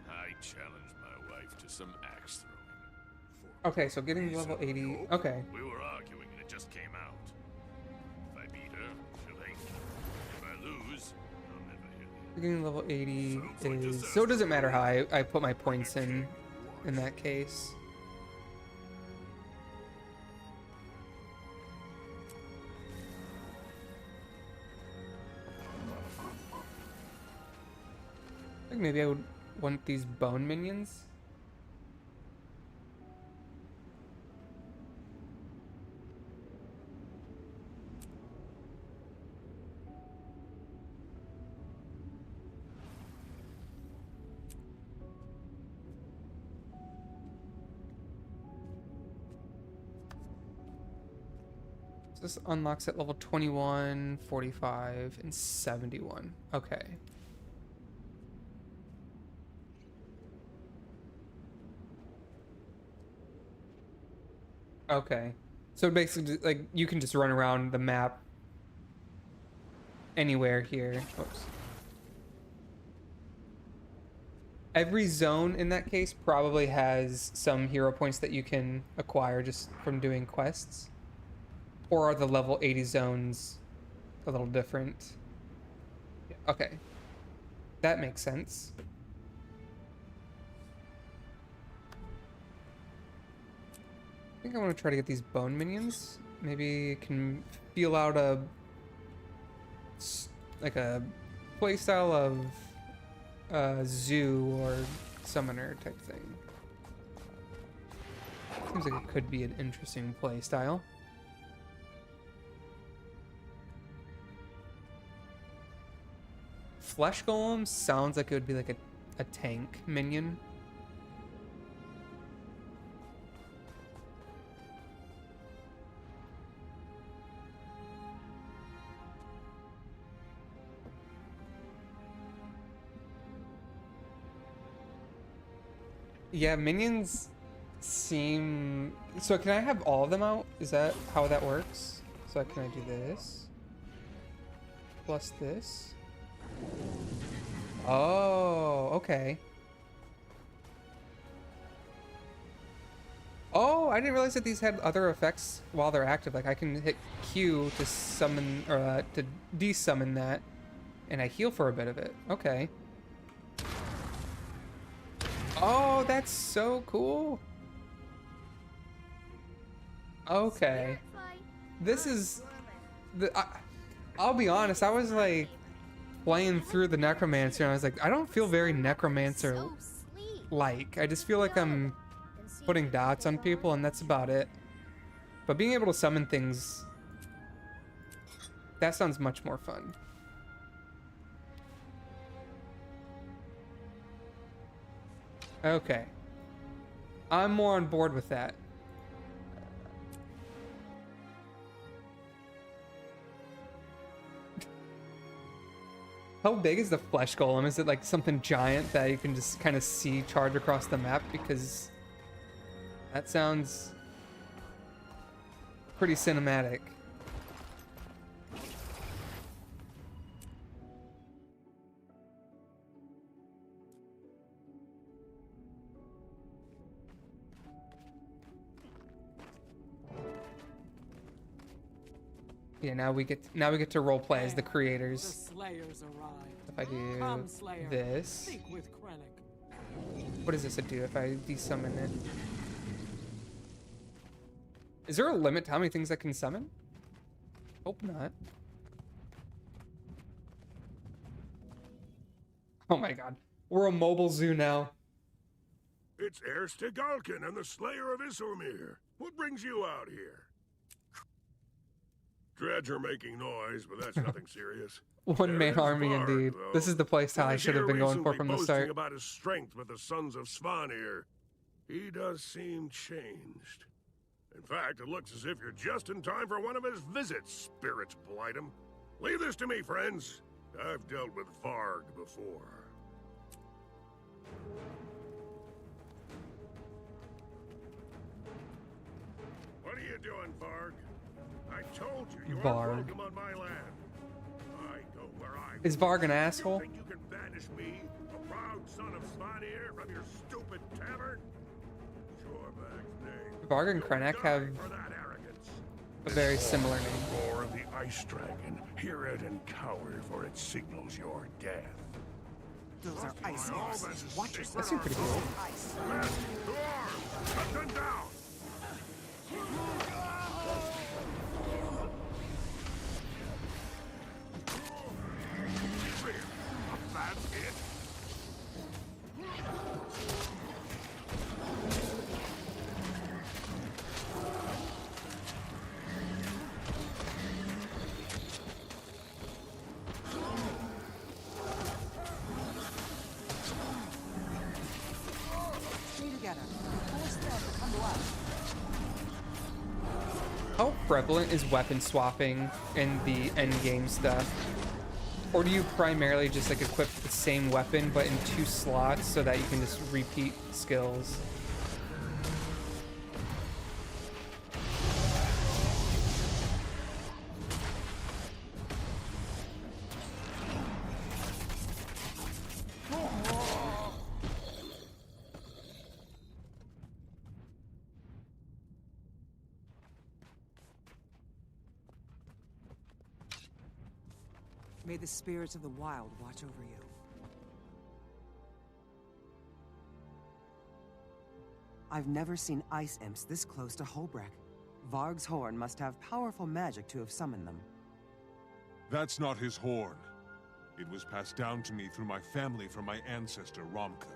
G: I challenged my wife to some axe throwing.
A: Okay, so getting level 80. Okay.
G: We were arguing and it just came out. If I beat her, she'll hate me. If I lose, I'll never hear the
A: Getting level 80 is... So it doesn't matter how I put my points in that case. I think maybe I would want these bone minions. So this unlocks at level 21, 45, and 71. Okay. Okay. So basically, like, you can just run around the map anywhere here. Whoops. Every zone in that case probably has some hero points that you can acquire just from doing quests. Or are the level 80 zones a little different? Yeah, okay. That makes sense. I think I want to try to get these bone minions. Maybe can feel out a playstyle of zoo or summoner type thing. Seems like it could be an interesting playstyle. Flesh Golem sounds like it would be like a tank minion. Yeah, minions seem... So can I have all of them out? Is that how that works? So can I do this? Plus this? Oh, okay. Oh, I didn't realize that these had other effects while they're active. Like I can hit Q to summon, or to de-summon that, and I heal for a bit of it. Okay. Oh, that's so cool. Okay. This is... I'll be honest, I was like playing through the Necromancer and I was like, I don't feel very Necromancer-like. I just feel like I'm putting dots on people and that's about it. But being able to summon things, that sounds much more fun. Okay. I'm more on board with that. How big is the Flesh Golem? Is it like something giant that you can just kind of see charge across the map? Because that sounds pretty cinematic. Yeah, now we get to roleplay as the creators.
E: The Slayers arrived.
A: If I do
E: Come, Slayer.
A: this,
E: Speak with Krennic.
A: what does this do if I desummon it? Is there a limit to how many things I can summon? Hope not. Oh my god, we're a mobile zoo now.
F: It's Heir Stigalkin and the Slayer of Isomir. What brings you out here? Dreads are making noise, but that's nothing serious.
A: One-man army
F: Varg,
A: indeed.
F: though.
A: This is the playstyle I should have been going for from the start.
F: Boasting about his strength with the Sons of Svanir. He does seem changed. In fact, it looks as if you're just in time for one of his visits, Spirit Blightum. Leave this to me, friends. I've dealt with Varg before. What are you doing, Varg? I told you, you
A: Varg.
F: aren't welcome on my land. I go where I
A: Is Varg an asshole?
F: You think you can banish me, a proud son of Svanir, from your stupid tavern? Shorebag's name.
A: Varg and Krennic have
F: For that arrogance.
A: a very similar name.
F: Roar of the Ice Dragon. Hear it and cower, for it signals your death.
B: Those are ice hairs. Watch yourself.
A: That seems pretty cool.
B: Ice.
F: Men, to arms! Cut them down! That's it.
B: Stay together. Force them to come to us.
A: How prevalent is weapon swapping in the end game stuff? Or do you primarily just like equip the same weapon but in 2 slots so that you can just repeat skills?
B: May the spirits of the wild watch over you. I've never seen ice imps this close to Holbreck. Varg's horn must have powerful magic to have summoned them.
D: That's not his horn. It was passed down to me through my family from my ancestor, Romka.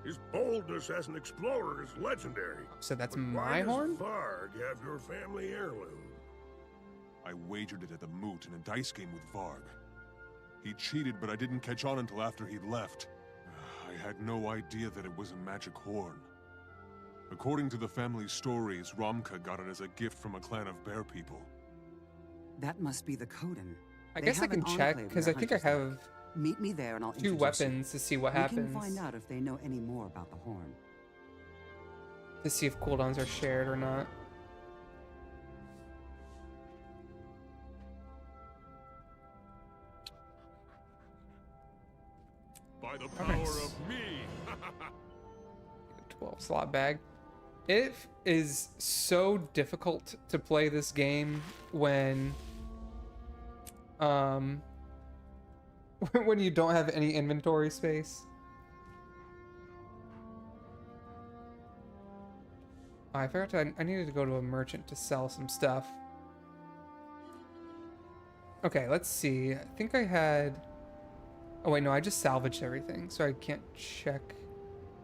F: His boldness as an explorer is legendary.
A: So that's
F: But
A: my horn?
F: why does Varg have your family heirloom?
D: I wagered it at the moot in a dice game with Varg. He cheated, but I didn't catch on until after he'd left. I had no idea that it was a magic horn. According to the family stories, Romka got it as a gift from a clan of bear people.
B: That must be the Coden.
A: I
B: They
A: guess I
B: have an
A: can check,
B: enclave
A: because I
B: near
A: think I
B: Hunter's
A: have
B: Lake. Meet me there and I'll
A: 2
B: introduce you.
A: weapons to see what
B: We
A: happens.
B: can find out if they know any more about the horn.
A: To see if cooldowns are shared or not.
C: By the
A: Oh,
C: power
A: nice.
C: of me!
A: 12 slot bag. It is so difficult to play this game when when you don't have any inventory space. Oh, I forgot I needed to go to a merchant to sell some stuff. Okay, let's see. I think I had... Oh wait, no, I just salvaged everything, so I can't check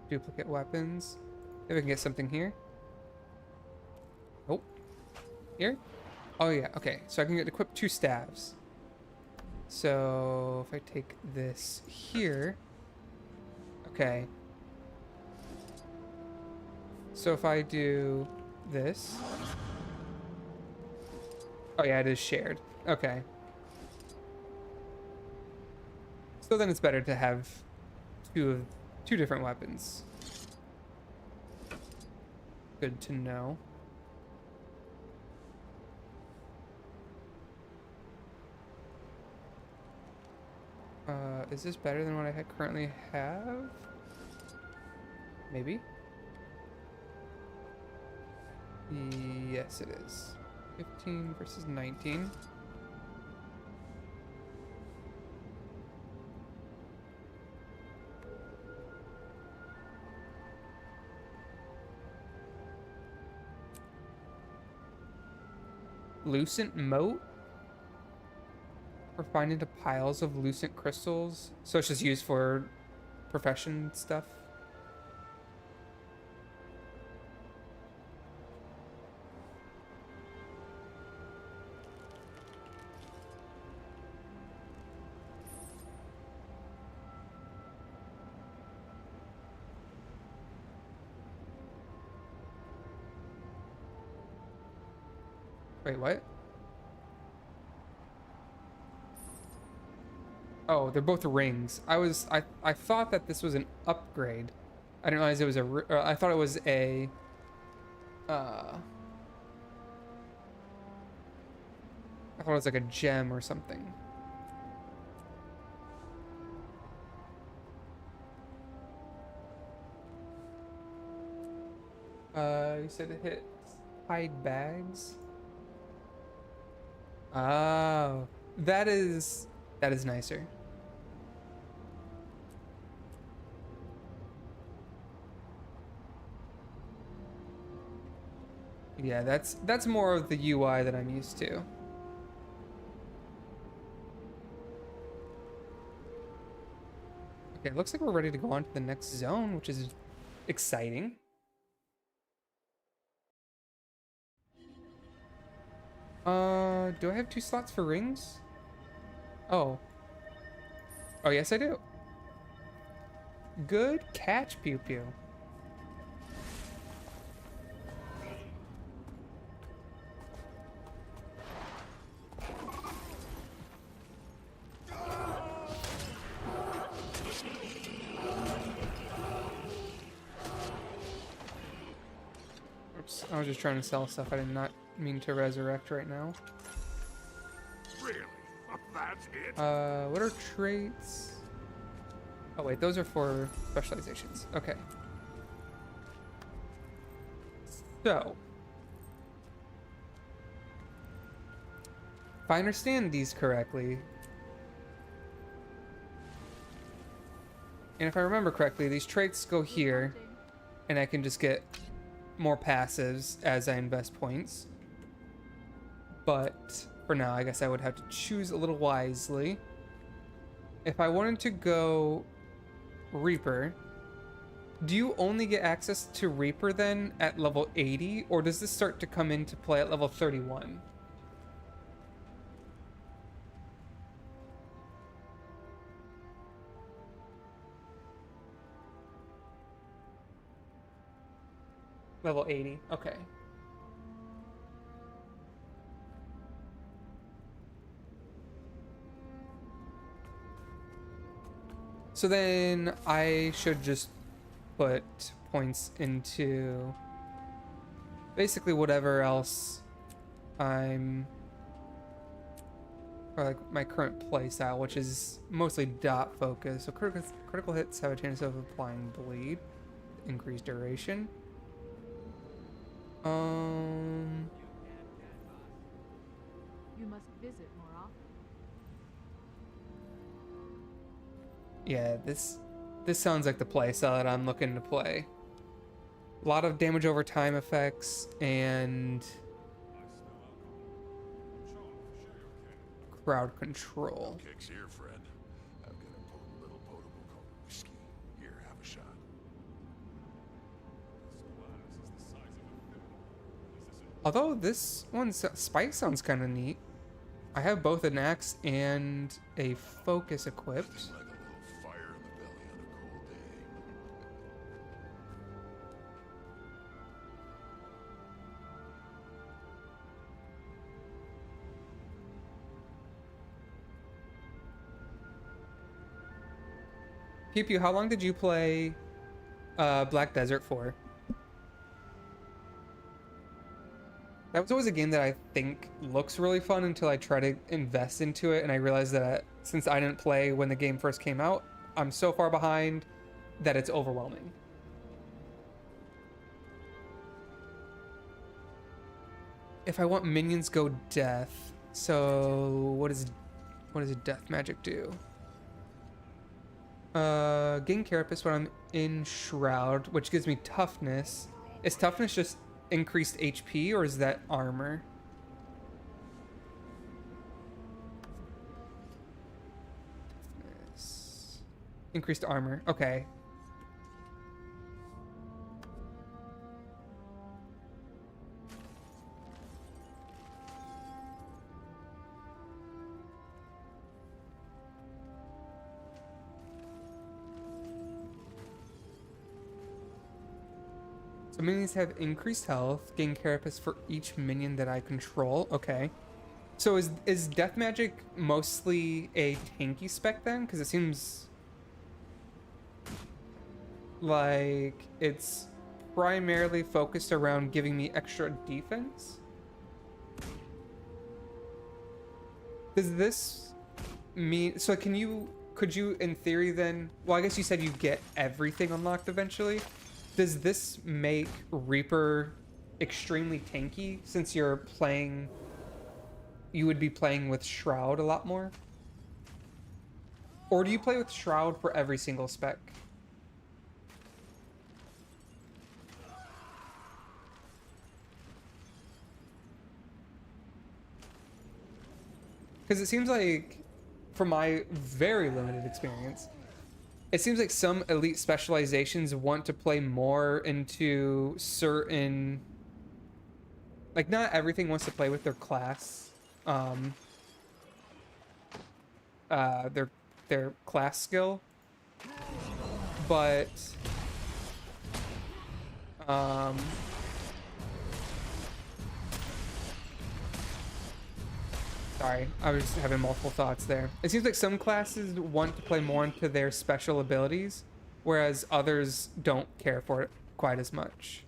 A: duplicate weapons. Maybe I can get something here. Oh. Here? Oh yeah, okay. So I can equip 2 staves. So if I take this here. Okay. So if I do this. Oh yeah, it is shared. Okay. So then it's better to have two different weapons. Good to know. Is this better than what I currently have? Maybe? Yes, it is. 15 versus 19. Lucent moat? For finding the piles of lucent crystals. So it's just used for profession stuff. Wait, what? Oh, they're both rings. I thought that this was an upgrade. I didn't realize it was I thought it was a I thought it was like a gem or something. You said it hit hide bags. Oh, that is nicer. Yeah, that's more of the UI that I'm used to. Okay, it looks like we're ready to go on to the next zone, which is exciting. Do I have 2 slots for rings? Oh. Oh, yes, I do. Good catch, Pew Pew. Oops, I was just trying to sell stuff. I did not mean to resurrect right now.
F: Really? That's it?
A: What are traits? Oh wait, those are for specializations. Okay. So, if I understand these correctly, And if I remember correctly, these traits go here, and I can just get more passives as I invest points. But for now, I guess I would have to choose a little wisely. If I wanted to go Reaper, do you only get access to Reaper then at level 80, or does this start to come into play at level 31? Level 80, okay. So then I should just put points into basically whatever else I'm, or like my current playstyle, which is mostly dot focus. So critical hits have a chance of applying bleed, increased duration.
E: You must visit more often.
A: Yeah, this sounds like the playstyle that I'm looking to play. A lot of damage over time effects and crowd control.
F: Kicks here, friend. I've got a little potable called whiskey. Here, have a shot.
A: Although this one's spike sounds kind of neat. I have both an axe and a focus equipped.
F: Like a little fire in the belly on a cold day.
A: Pew Pew, how long did you play Black Desert for? That was always a game that I think looks really fun until I try to invest into it, and I realized that since I didn't play when the game first came out, I'm so far behind that it's overwhelming. If I want minions, go death. So what does death magic do? Gain carapace when I'm in Shroud, which gives me toughness. Is toughness just increased HP, or is that armor? Toughness. Increased armor. Okay. So minions have increased health, gain carapace for each minion that I control. Okay. So is death magic mostly a tanky spec then? Because it seems like it's primarily focused around giving me extra defense. Does this mean, so could you in theory then, well, I guess you said you get everything unlocked eventually. Does this make Reaper extremely tanky since you would be playing with Shroud a lot more? Or do you play with Shroud for every single spec? Because it seems like, from my very limited experience, it seems like some elite specializations want to play more into certain... Like, not everything wants to play with their class. Their class skill. But... Sorry, I was just having multiple thoughts there. It seems like some classes want to play more into their special abilities, whereas others don't care for it quite as much.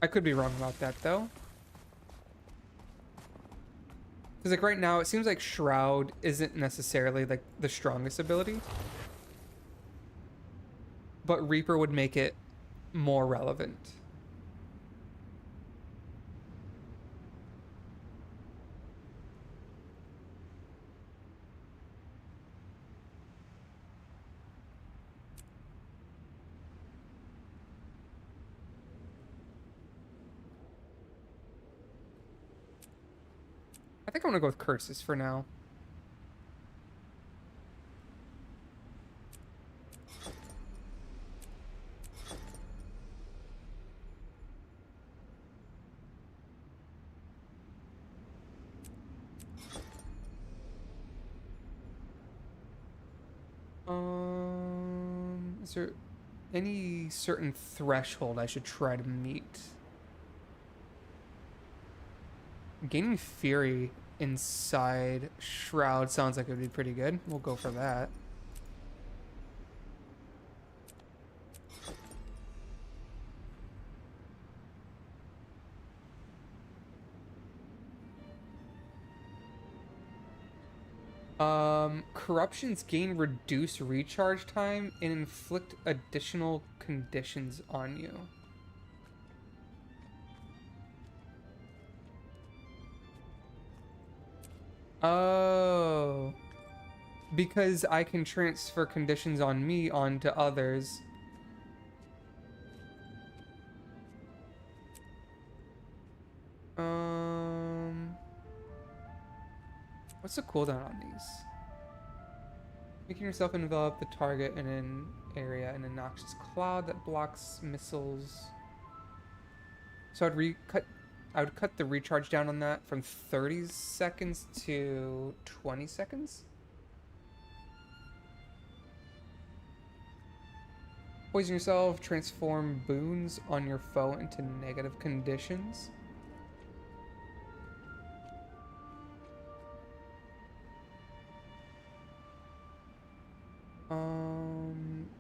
A: I could be wrong about that, though. Because like right now, it seems like Shroud isn't necessarily like the strongest ability, but Reaper would make it more relevant. I think I'm gonna go with curses for now. Is there any certain threshold I should try to meet? Gaining Fury inside Shroud sounds like it would be pretty good. We'll go for that. Corruptions gain reduced recharge time and inflict additional conditions on you. Oh. Because I can transfer conditions on me onto others. What's the cooldown on these? Making yourself envelop the target in an area in a noxious cloud that blocks missiles. So I would cut the recharge down on that from 30 seconds to 20 seconds. Poison yourself, transform boons on your foe into negative conditions.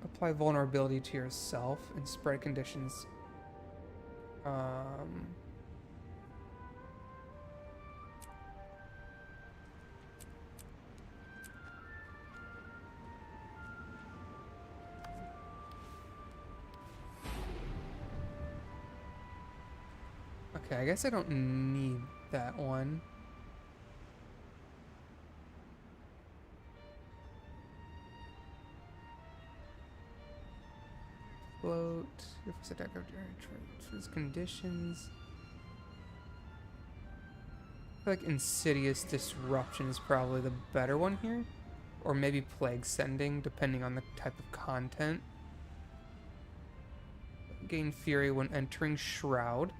A: Apply vulnerability to yourself and spread conditions. Okay, I guess I don't need that one. Float. Your first attack of transfers conditions. I feel like Insidious Disruption is probably the better one here. Or maybe Plague Sending, depending on the type of content. Gain Fury when entering Shroud.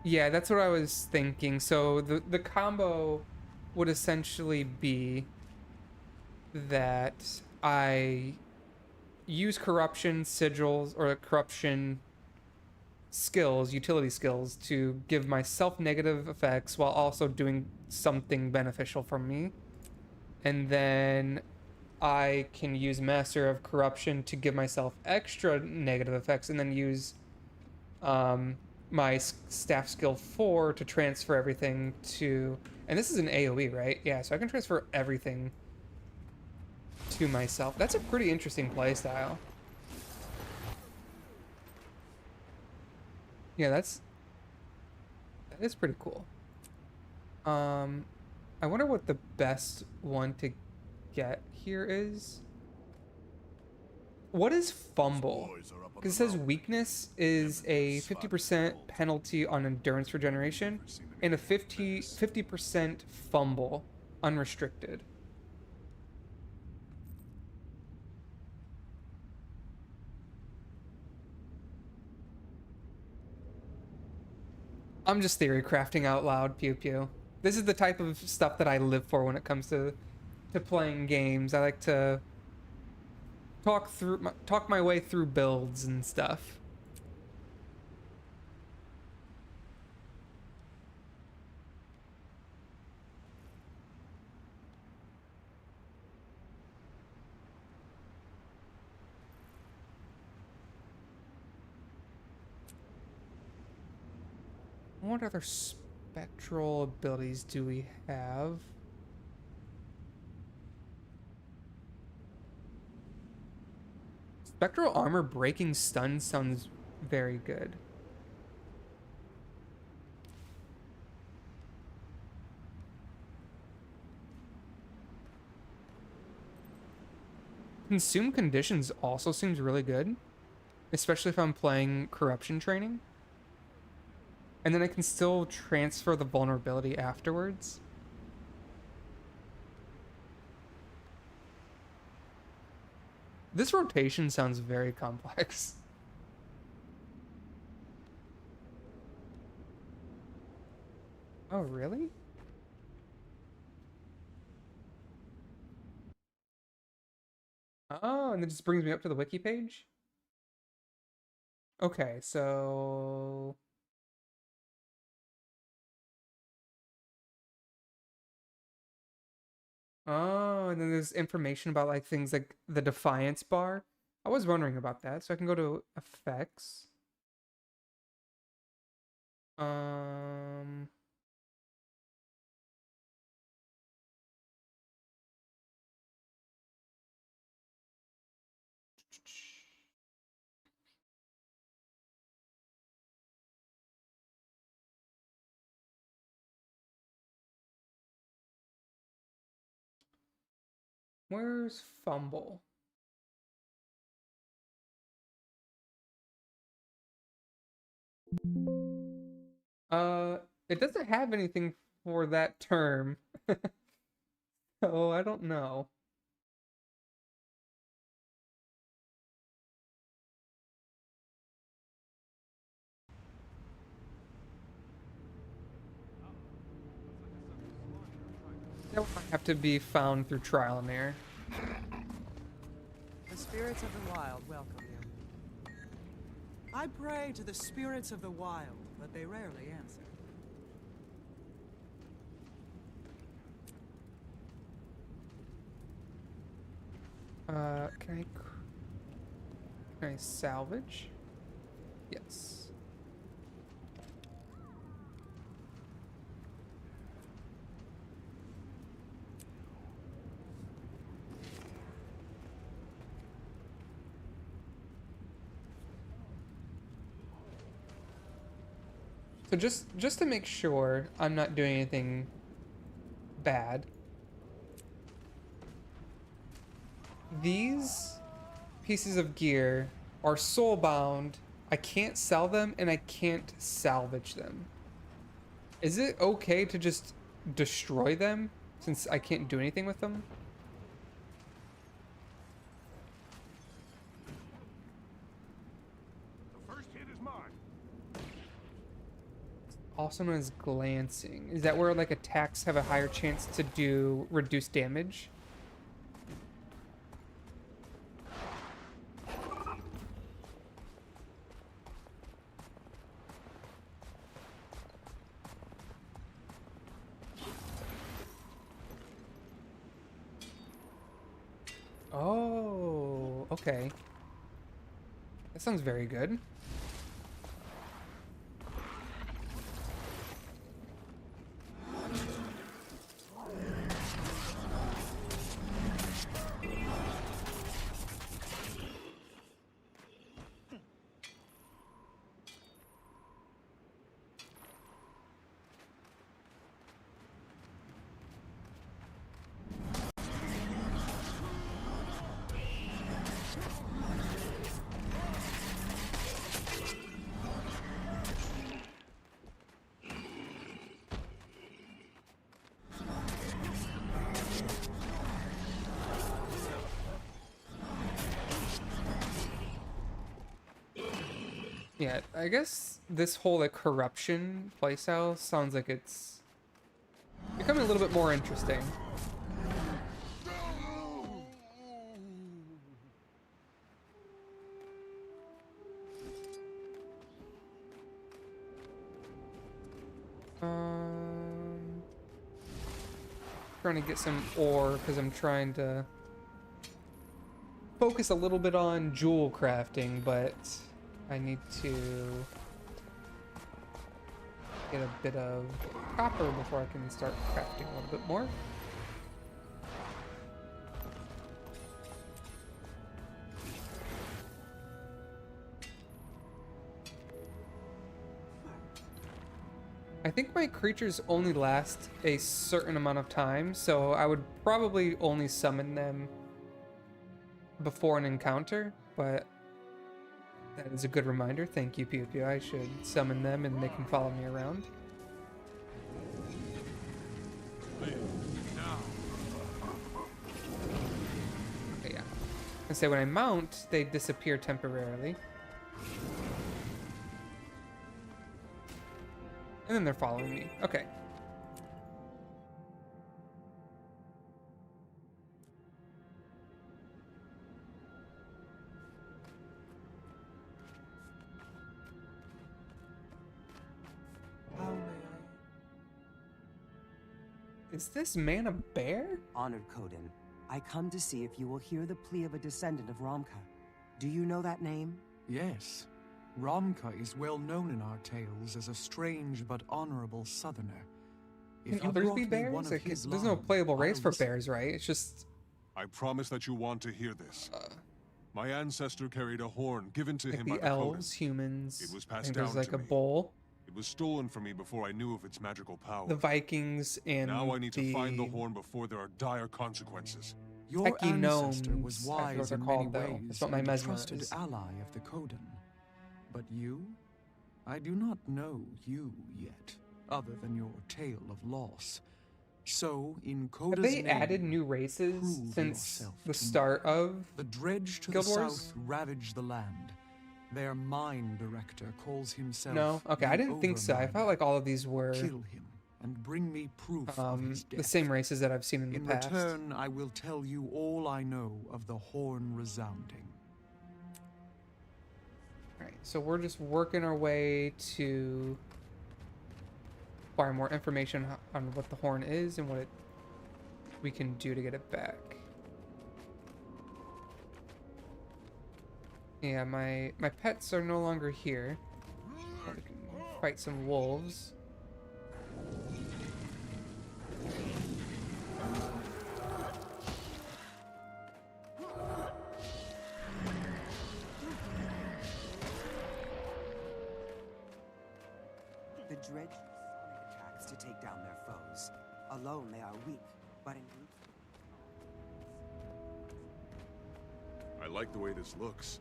A: Yeah, that's what I was thinking. So the combo would essentially be that I use corruption sigils or corruption skills, utility skills, to give myself negative effects while also doing something beneficial for me. And then I can use Master of Corruption to give myself extra negative effects, and then use my staff skill 4 to transfer everything to, and this is an AoE, right? Yeah, so I can transfer everything to myself. That's a pretty interesting playstyle. Yeah, that is pretty cool. I wonder what the best one to get here is. What is Fumble? Because it says weakness is a 50% penalty on endurance regeneration and a 50% fumble unrestricted. I'm just theory crafting out loud, pew pew. This is the type of stuff that I live for when it comes to playing games. I like to talk my way through builds and stuff. What other spectral abilities do we have? Spectral armor breaking stun sounds very good. Consume conditions also seems really good. especially if I'm playing corruption training. And then I can still transfer the vulnerability afterwards. This rotation sounds very complex. Oh, really? Oh, and it just brings me up to the wiki page? Okay, so... Oh, and then there's information about like things like the Defiance bar. I was wondering about that, so I can go to effects. Um... Where's Fumble? Uh, it doesn't have anything for that term. So I don't know. That would have to be found through trial and error.
I: The spirits of the wild welcome you. I pray to the spirits of the wild, but they rarely answer.
A: Can I salvage? Yes. So just to make sure I'm not doing anything bad, these pieces of gear are soul-bound. I can't sell them and I can't salvage them. Is it okay to just destroy them since I can't do anything with them?
F: The first hit is mine.
A: Also known as glancing. Is that where like attacks have a higher chance to do reduced damage? Oh, okay. That sounds very good. Yeah, I guess this whole like corruption playstyle sounds like it's becoming a little bit more interesting. Trying to get some ore because I'm trying to focus a little bit on jewel crafting, but I need to get a bit of copper before I can start crafting a little bit more. I think my creatures only last a certain amount of time, so I would probably only summon them before an encounter, but That is a good reminder. Thank you, Pew Pew. I should summon them and they can follow me around. Okay, yeah. I say when I mount, they disappear temporarily. And then they're following me. Okay.
I: How may I?
A: Is this man a bear?
J: Honored Coden, I come to see if you will hear the plea of a descendant of Romka. Do you know that name?
K: Yes. Romka is well known in our tales as a strange but honorable southerner.
A: Can others be bears? Like, there's no playable race for bears, right? It's just...
D: I promise that you want to hear this. My ancestor carried a horn given to
A: like
D: him by
A: the
D: the
A: elves,
D: Coden.
A: humans.
D: It was
A: I
D: passed
A: think
D: down
A: there's like
D: to
A: a
D: me.
A: bowl.
D: It was stolen from me before I knew of its magical power.
A: The Vikings and
D: now I need to find the horn before there are dire consequences.
K: Your
A: Techie
K: ancestor
A: gnomes,
K: was
A: I forget what
K: wise
A: they're
K: in
A: called,
K: many
A: though.
K: ways
A: That's what my
K: and a
A: mesmer
K: trusted
A: is.
K: ally of the Coden. But you? I do not know you yet, other than your tale of loss. So, in Coda's
A: Have they
K: name,
A: added new races
K: prove
A: since
K: yourself
A: the
K: to
A: start
K: me.
A: of
K: The dredge to
A: Guild
K: the
A: Wars?
K: south ravage the land. Their mine director calls himself
A: No? Okay, I
K: the
A: didn't think so. I
K: Overminer.
A: felt like all of these were
K: Kill him and bring me proof of his death.
A: the same races that I've seen in the
K: In
A: past.
K: return, I will tell you all I know of the horn resounding.
A: Alright, so we're just working our way to acquire more information on what the horn is and what we can do to get it back. Yeah, my pets are no longer here. So we can fight some wolves.
J: The dredge use sonic attacks to take down their foes. Alone they are weak, but in groups...
D: I like the way this looks.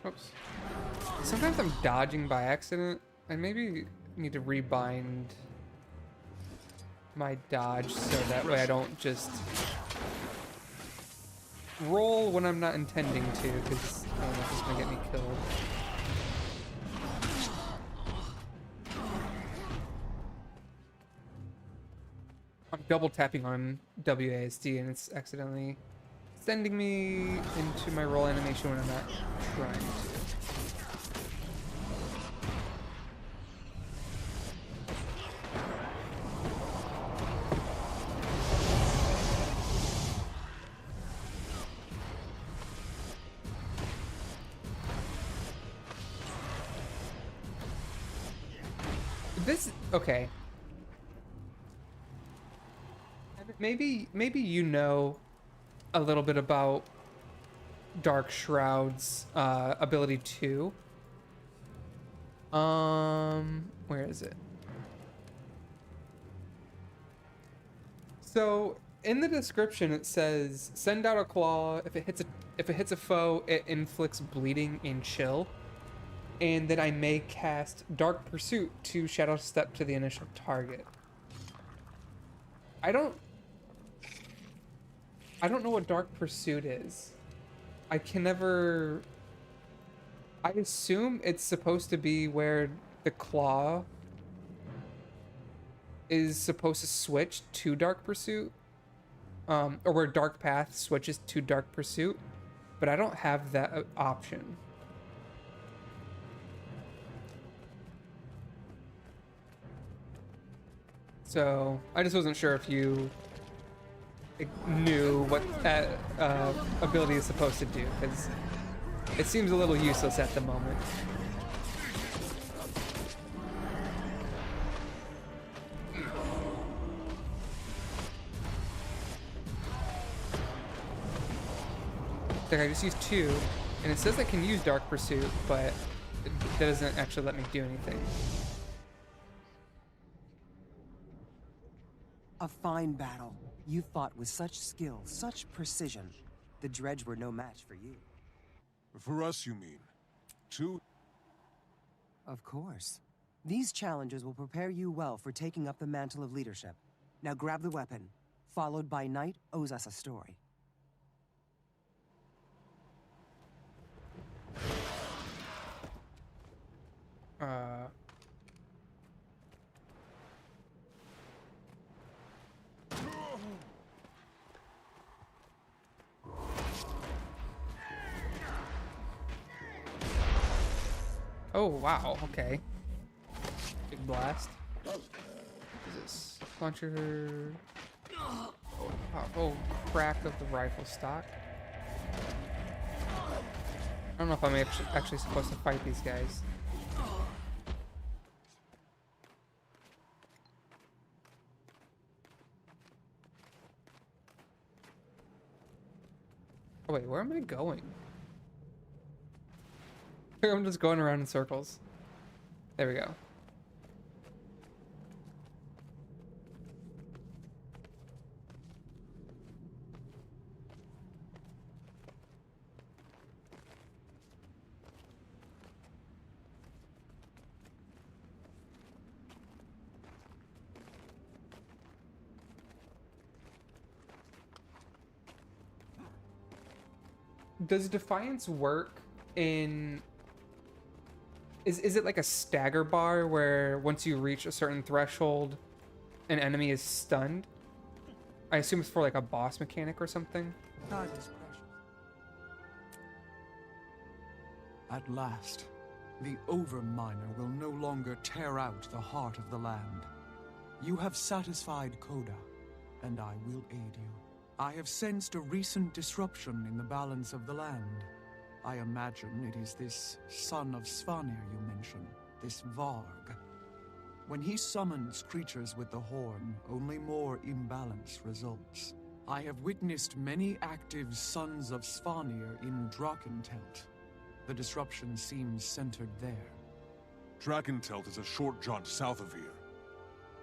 A: Oops. Sometimes I'm dodging by accident. I maybe need to rebind my dodge so that way I don't just roll when I'm not intending to, because I don't know if it's gonna get me killed. I'm double tapping on WASD and it's accidentally sending me into my roll animation when I'm not trying to. This, okay. Maybe you know a little bit about Dark Shroud's ability 2. Where is it? So in the description it says send out a claw. If it hits a foe, it inflicts bleeding and chill. And then I may cast Dark Pursuit to Shadow Step to the initial target. I don't know what Dark Pursuit is. I can never... I assume it's supposed to be where the claw is supposed to switch to Dark Pursuit. Or where Dark Path switches to Dark Pursuit. But I don't have that option. So I just wasn't sure if you knew what that ability is supposed to do, because it seems a little useless at the moment. Like I just used 2, and it says I can use Dark Pursuit, but that doesn't actually let me do anything.
J: A fine battle. You fought with such skill, such precision. The dredge were no match for you.
D: For us, you mean? Two?
J: Of course. These challenges will prepare you well for taking up the mantle of leadership. Now grab the weapon. Followed by Knight owes us a story.
A: Oh, wow, okay. Big blast. What is this? Launcher. Oh, crack of the rifle stock. I don't know if I'm actually supposed to fight these guys. Oh wait, where am I going? I'm just going around in circles. There we go. Does Defiance work in... Is it like a stagger bar where once you reach a certain threshold, an enemy is stunned? I assume it's for like a boss mechanic or something.
K: That is precious. At last, the Overminer will no longer tear out the heart of the land. You have satisfied Coda, and I will aid you. I have sensed a recent disruption in the balance of the land. I imagine it is this son of Svanir you mention, this Varg. When he summons creatures with the horn, only more imbalance results. I have witnessed many active sons of Svanir in Drakentelt. The disruption seems centered there.
D: Drakentelt is a short jaunt south of here.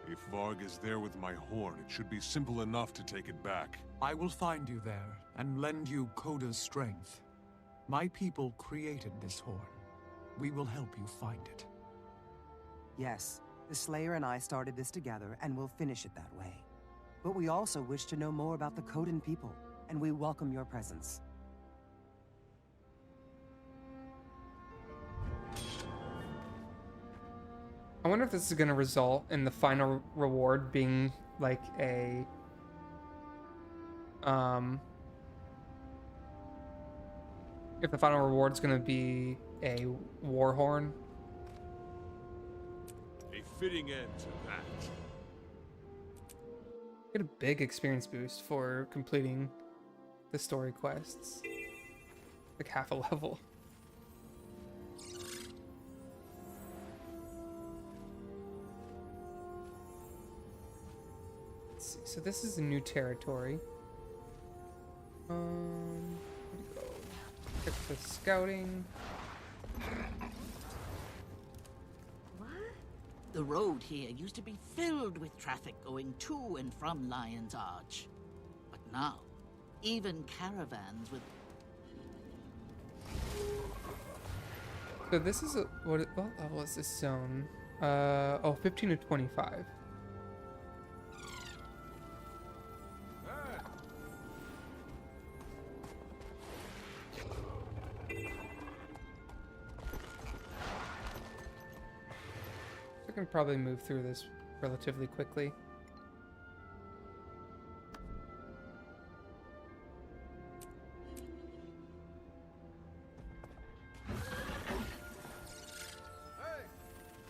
D: If Varg is there with my horn, it should be simple enough to take it back.
K: I will find you there and lend you Coda's strength. My people created this horn. We will help you find it.
J: Yes, the Slayer and I started this together, and we'll finish it that way. But we also wish to know more about the Codan people, and we welcome your presence.
A: I wonder if this is going to result in the final reward being like a... if the final reward's going to be a war horn.
C: A fitting end to that.
A: Get a big experience boost for completing the story quests. Like half a level. Let's see. So this is a new territory. Where'd it go? Check the scouting.
L: What? The road here used to be filled with traffic going to and from Lion's Arch. But now, even caravans with...
A: So this is a... what level is this zone? Oh, 15 to 25. I can probably move through this relatively quickly.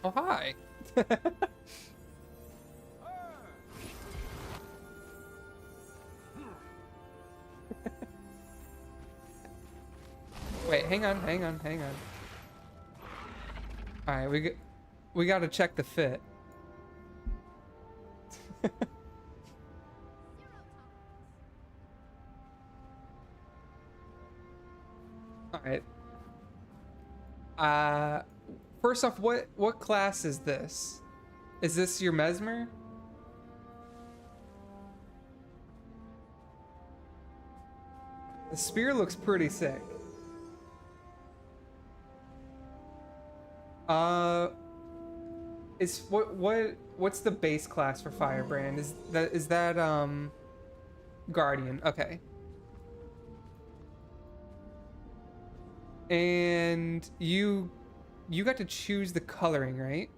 A: Oh, hi. Wait, hang on. All right, we got to check the fit. All right. First off, what class is this? Is this your Mesmer? The spear looks pretty sick. What's the base class for Firebrand? Is that Guardian? Okay. And you got to choose the coloring, right?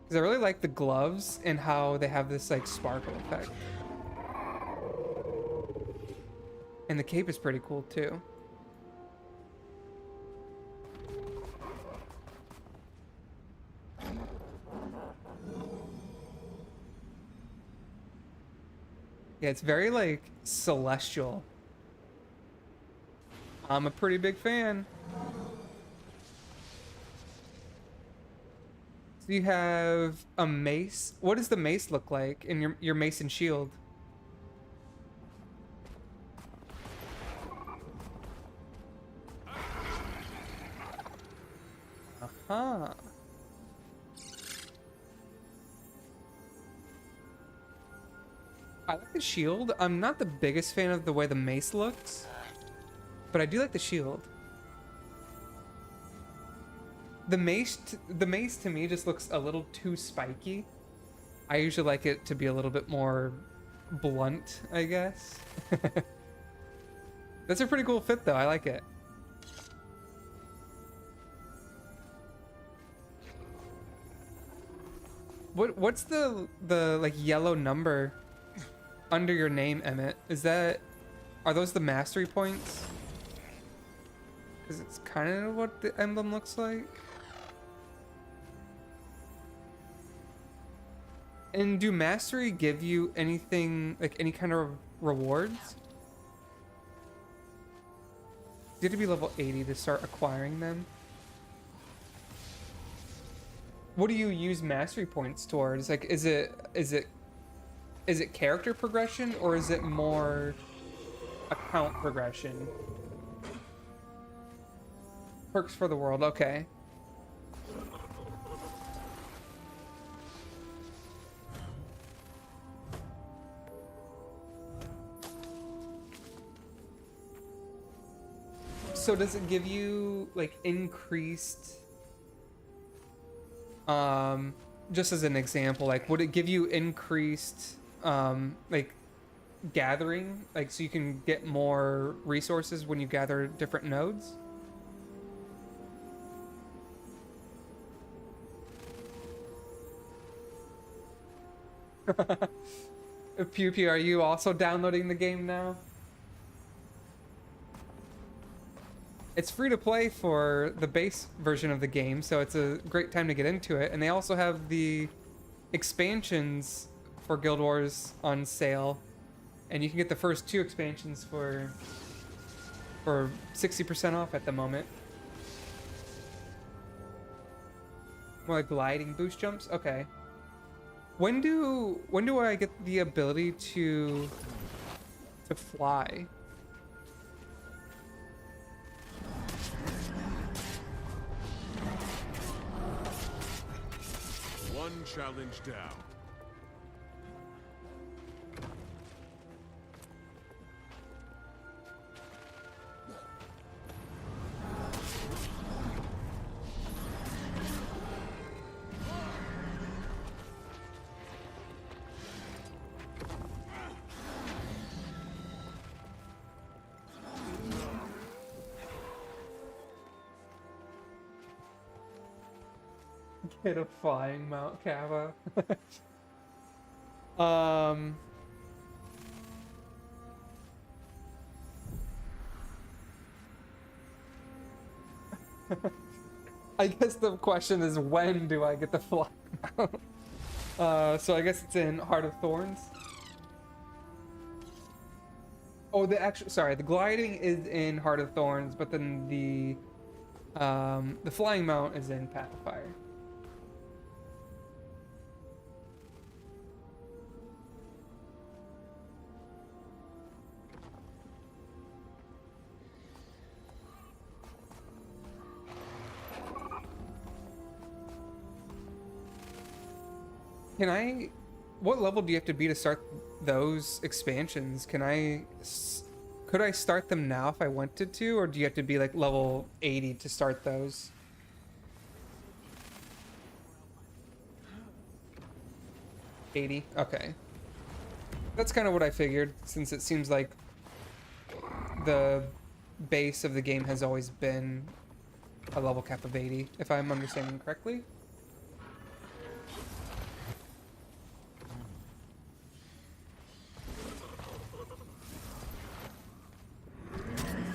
A: Because I really like the gloves and how they have this like sparkle effect. And the cape is pretty cool too. Yeah, it's very like celestial. I'm a pretty big fan. So you have a mace. What does the mace look like in your mace and shield? Uh-huh. I like the shield. I'm not the biggest fan of the way the mace looks, but I do like the shield. The mace to me just looks a little too spiky. I usually like it to be a little bit more blunt, I guess. That's a pretty cool fit though. I like it. What's the like yellow number under your name, Emmett? Are those the mastery points? Because it's kind of what the emblem looks like. And do mastery give you anything, like any kind of rewards? You have to be level 80 to start acquiring them. What do you use mastery points towards? Like, is it character progression or is it more account progression? Perks for the world, okay. So does it give you like increased, just as an example, like would it give you increased like gathering, like so you can get more resources when you gather different nodes? Pew Pew, are you also downloading the game now? It's free to play for the base version of the game, so it's a great time to get into it. And they also have the expansions for Guild Wars on sale, and you can get the first 2 expansions for 60% off at the moment. More like gliding boost jumps? Okay. When do I get the ability to fly?
D: One challenge down.
A: Get a flying Mount Cava. I guess the question is, when do I get the flying mount? So I guess it's in Heart of Thorns. Oh, the gliding is in Heart of Thorns, but then the flying mount is in Path of Fire. What level do you have to be to start those expansions? Can I Could I start them now if I wanted to, or do you have to be like level 80 to start those? Okay. That's kind of what I figured, since it seems like the base of the game has always been a level cap of 80, if I'm understanding correctly.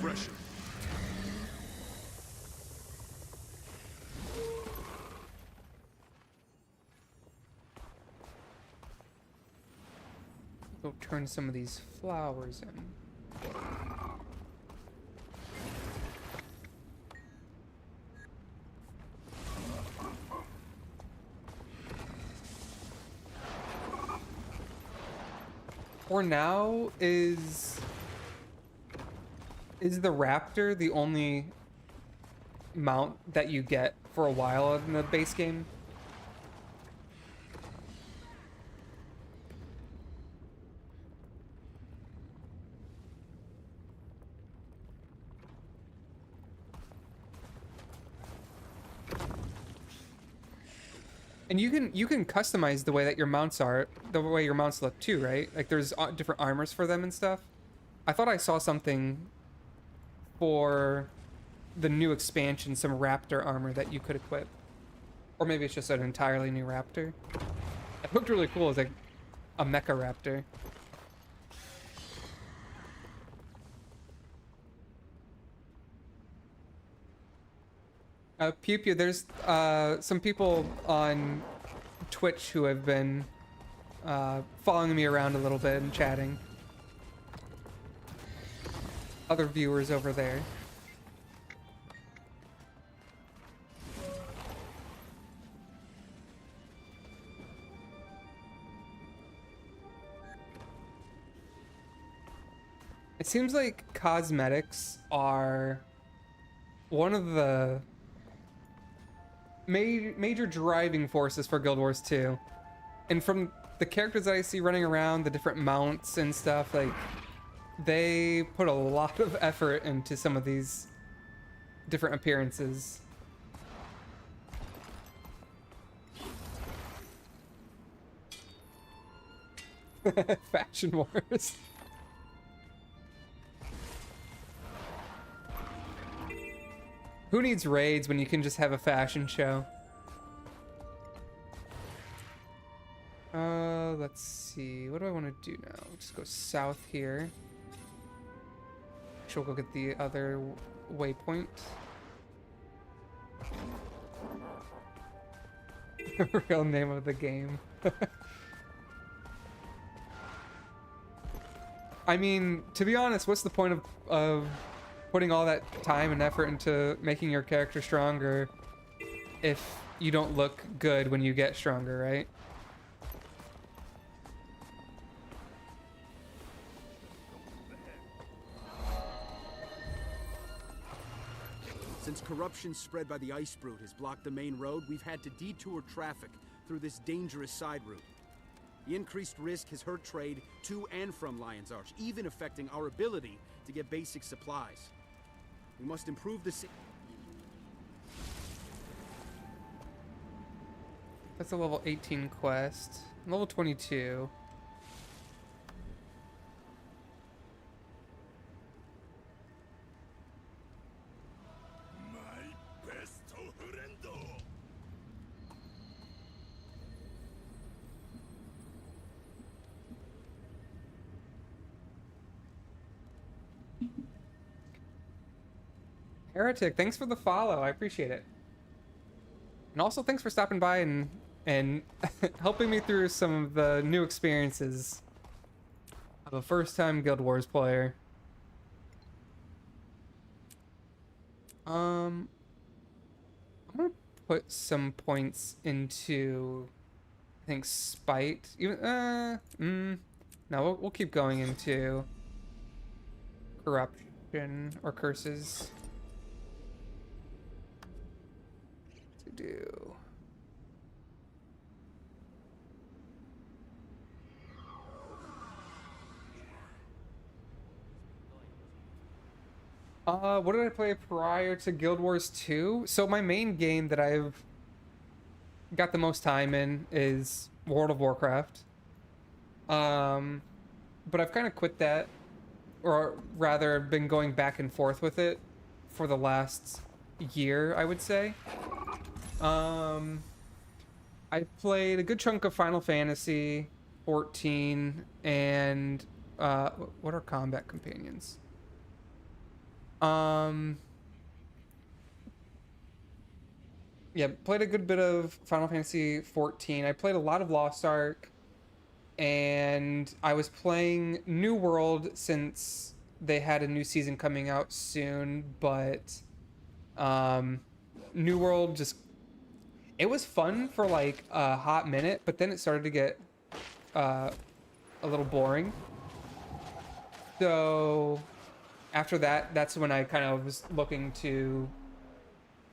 D: Refreshing.
A: Go turn some of these flowers in. For now, is the raptor the only mount that you get for a while in the base game? And you can customize the way that your mounts are, the way your mounts look too, right? Like there's different armors for them and stuff. I thought I saw something for the new expansion, some raptor armor that you could equip. Or maybe it's just an entirely new raptor. It looked really cool as like a mecha raptor. Pew Pew, there's some people on Twitch who have been following me around a little bit and chatting. Other viewers over there. It seems like cosmetics are one of the major driving forces for Guild Wars 2. And from the characters that I see running around, the different mounts and stuff, like, they put a lot of effort into some of these different appearances. Fashion Wars. Who needs raids when you can just have a fashion show? Let's see. What do I want to do now? Just go south here. Actually, we'll go get the other waypoint. Real name of the game. I mean, to be honest, what's the point of putting all that time and effort into making your character stronger if you don't look good when you get stronger, right?
M: Since corruption spread by the Ice Brute has blocked the main road, we've had to detour traffic through this dangerous side route. The increased risk has hurt trade to and from Lion's Arch, even affecting our ability to get basic supplies. We must improve the...
A: That's a level 18 quest. Level 22. Heretic, thanks for the follow. I appreciate it. And also thanks for stopping by and helping me through some of the new experiences of a first-time Guild Wars player. I'm gonna put some points into, I think, spite. Even no, we'll keep going into corruption or curses. Do What did I play prior to Guild Wars 2? So my main game that I've got the most time in is World of Warcraft. But I've kind of quit that, or rather been going back and forth with it for the last year, I would say. I played a good chunk of Final Fantasy 14 and what are combat companions? Yeah, played a good bit of Final Fantasy 14. I played a lot of Lost Ark, and I was playing New World since they had a new season coming out soon, but New World just, it was fun for like a hot minute, but then it started to get a little boring. So after that, that's when I kind of was looking to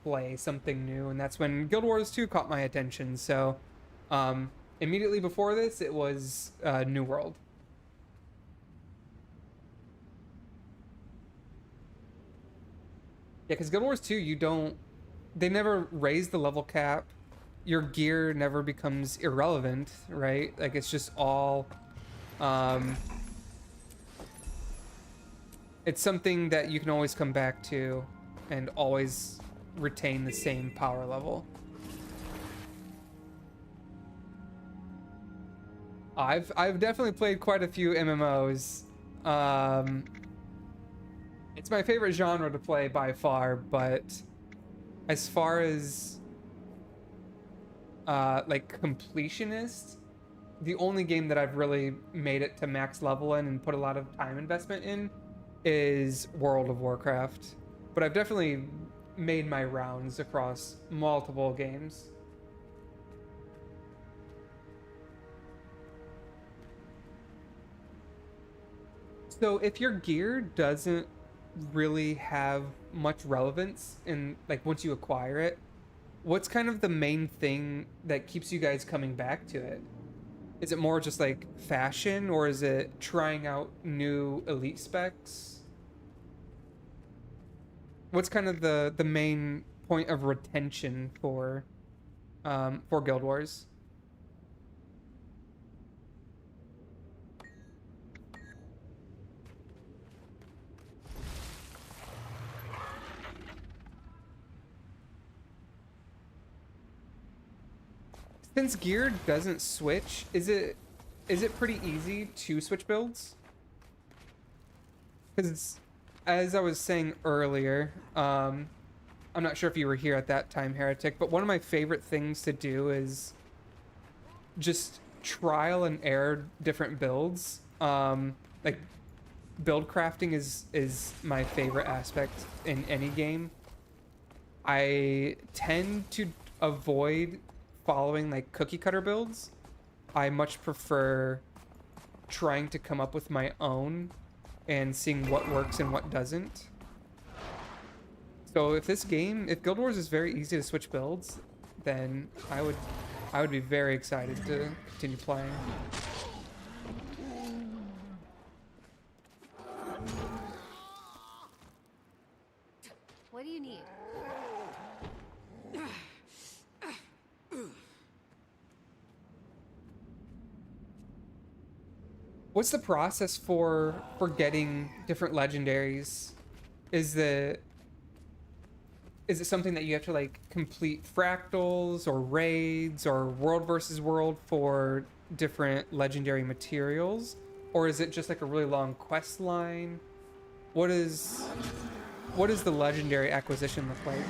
A: play something new, and that's when Guild Wars 2 caught my attention. So immediately before this, it was New World. Yeah, because Guild Wars 2, they never raise the level cap. Your gear never becomes irrelevant, right? Like, it's just all, it's something that you can always come back to and always retain the same power level. I've definitely played quite a few MMOs. It's my favorite genre to play by far, but as far as like completionist, the only game that I've really made it to max level in and put a lot of time investment in is World of Warcraft. But I've definitely made my rounds across multiple games. So if your gear doesn't really have much relevance in, like, once you acquire it, what's kind of the main thing that keeps you guys coming back to it? Is it more just like fashion, or is it trying out new elite specs? What's kind of the main point of retention for Guild Wars? Since gear doesn't switch, is it pretty easy to switch builds? Because as I was saying earlier, I'm not sure if you were here at that time, Heretic, but one of my favorite things to do is just trial and error different builds. Like, build crafting is my favorite aspect in any game. I tend to avoid following like cookie cutter builds. I much prefer trying to come up with my own and seeing what works and what doesn't. So if Guild Wars is very easy to switch builds, then I would be very excited to continue playing.
N: What do you need?
A: What's the process for getting different legendaries? Is it something that you have to like complete fractals or raids or world versus world for different legendary materials? Or is it just like a really long quest line? What does the legendary acquisition look like?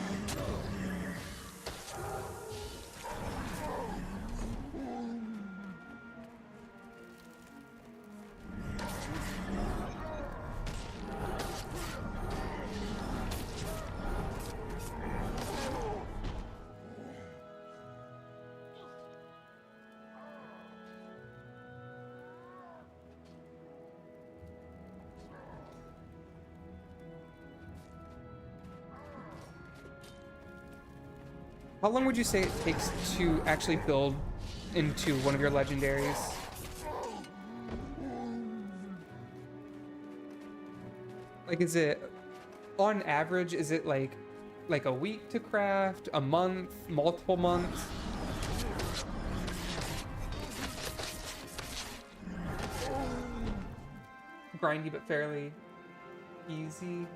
A: How long would you say it takes to actually build into one of your legendaries? Like, is it on average, is it like a week to craft, a month, multiple months? Grindy but fairly easy.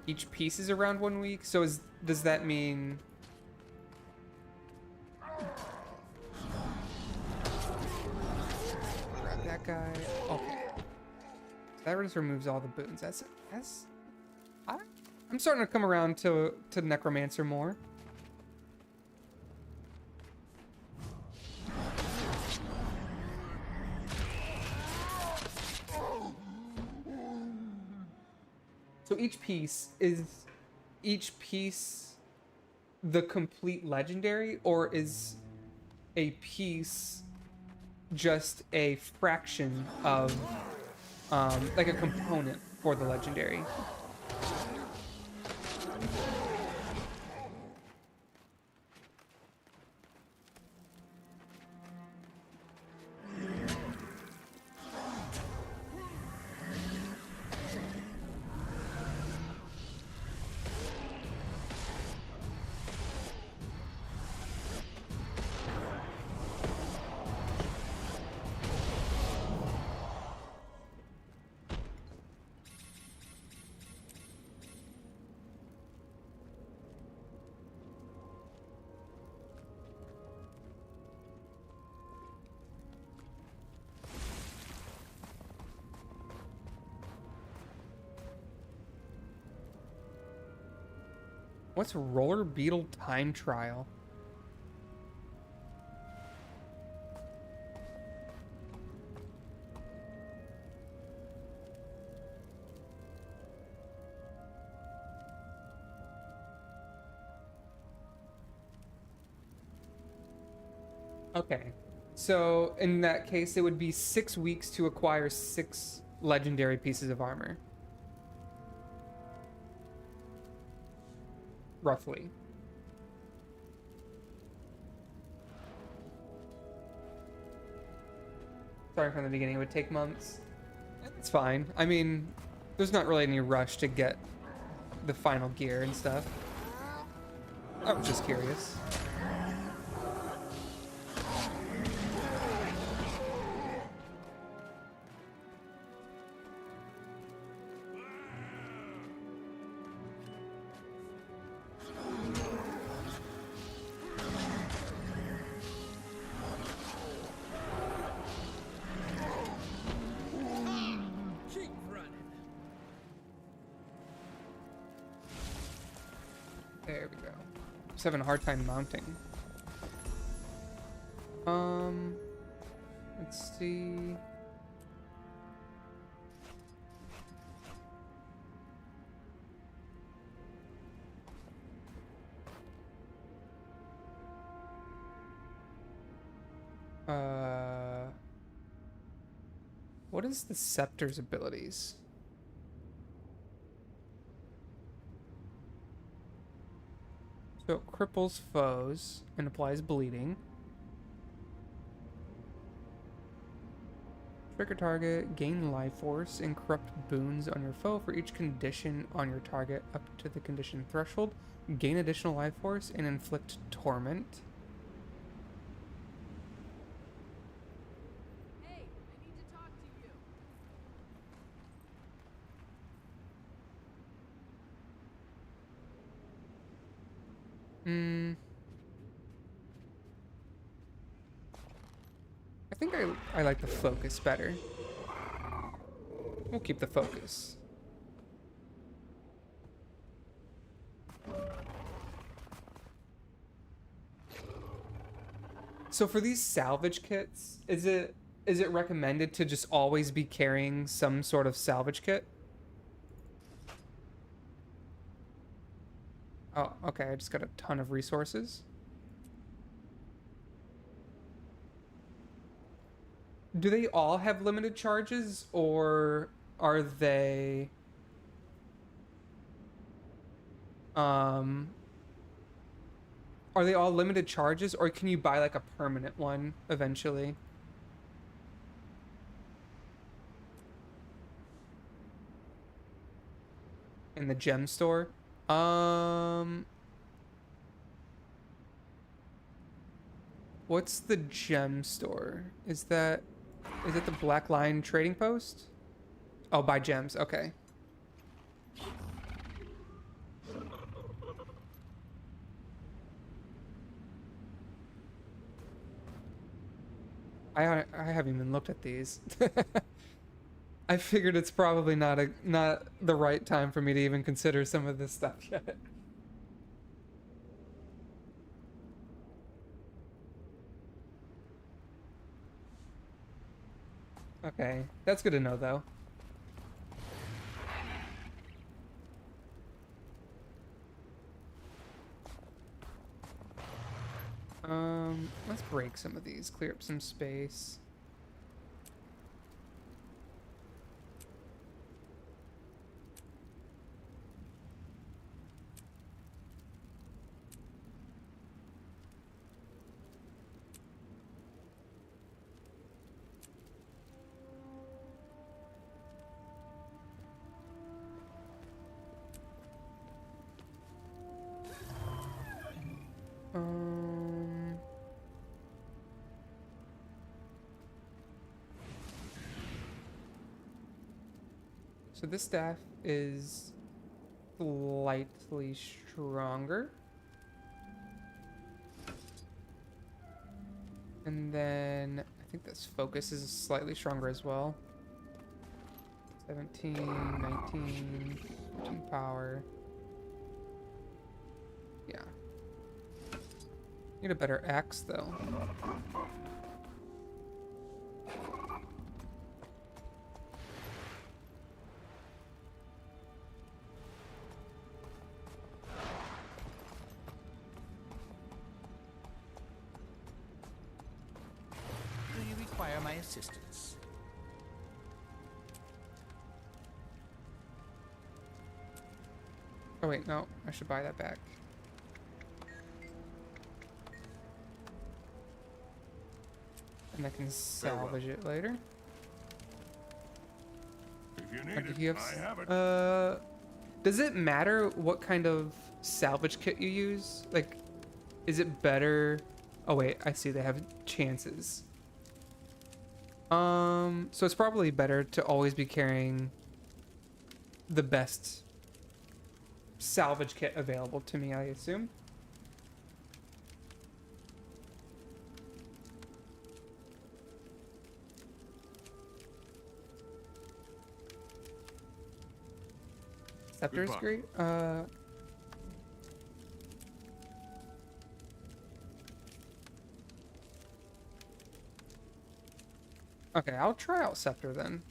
A: Each piece is around 1 week, so does that mean... Grab that guy. Okay. So that just removes all the boons. I'm starting to come around to Necromancer more. So each piece the complete legendary, or is a piece just a fraction of like a component for the legendary? What's Roller Beetle Time Trial? Okay, so in that case, it would be 6 weeks to acquire 6 legendary pieces of armor. Roughly. Starting from the beginning, it would take months. It's fine. I mean, there's not really any rush to get the final gear and stuff. I was just curious. There we go. Just having a hard time mounting. Let's see. What is the Scepter's abilities? So it cripples foes and applies bleeding. Trigger target, gain life force, and corrupt boons on your foe for each condition on your target up to the condition threshold. Gain additional life force and inflict torment.
E: Hey, I need to talk to you.
A: I think I like the focus better. We'll keep the focus. So for these salvage kits, is it recommended to just always be carrying some sort of salvage kit? Oh, okay, I just got a ton of resources. Do they all have limited charges, or are they... Are they all limited charges, or can you buy like a permanent one eventually? In the gem store? What's the gem store? Is it the Black Line trading post? Oh, buy gems. Okay. I haven't even looked at these. I figured it's probably not the right time for me to even consider some of this stuff yet. Okay, that's good to know though. Let's break some of these, clear up some space. So this staff is slightly stronger. And then I think this focus is slightly stronger as well. 17, 19, 14 power. Yeah. Need a better axe though.
L: My assistance.
A: Oh wait, no, I should buy that back. And I can salvage it later.
F: If you need it, I have it.
A: Does it matter what kind of salvage kit you use? Like, is it better? Oh wait, I see they have chances. So it's probably better to always be carrying the best salvage kit available to me, I assume. Scepter is great. Okay, I'll try out Scepter then.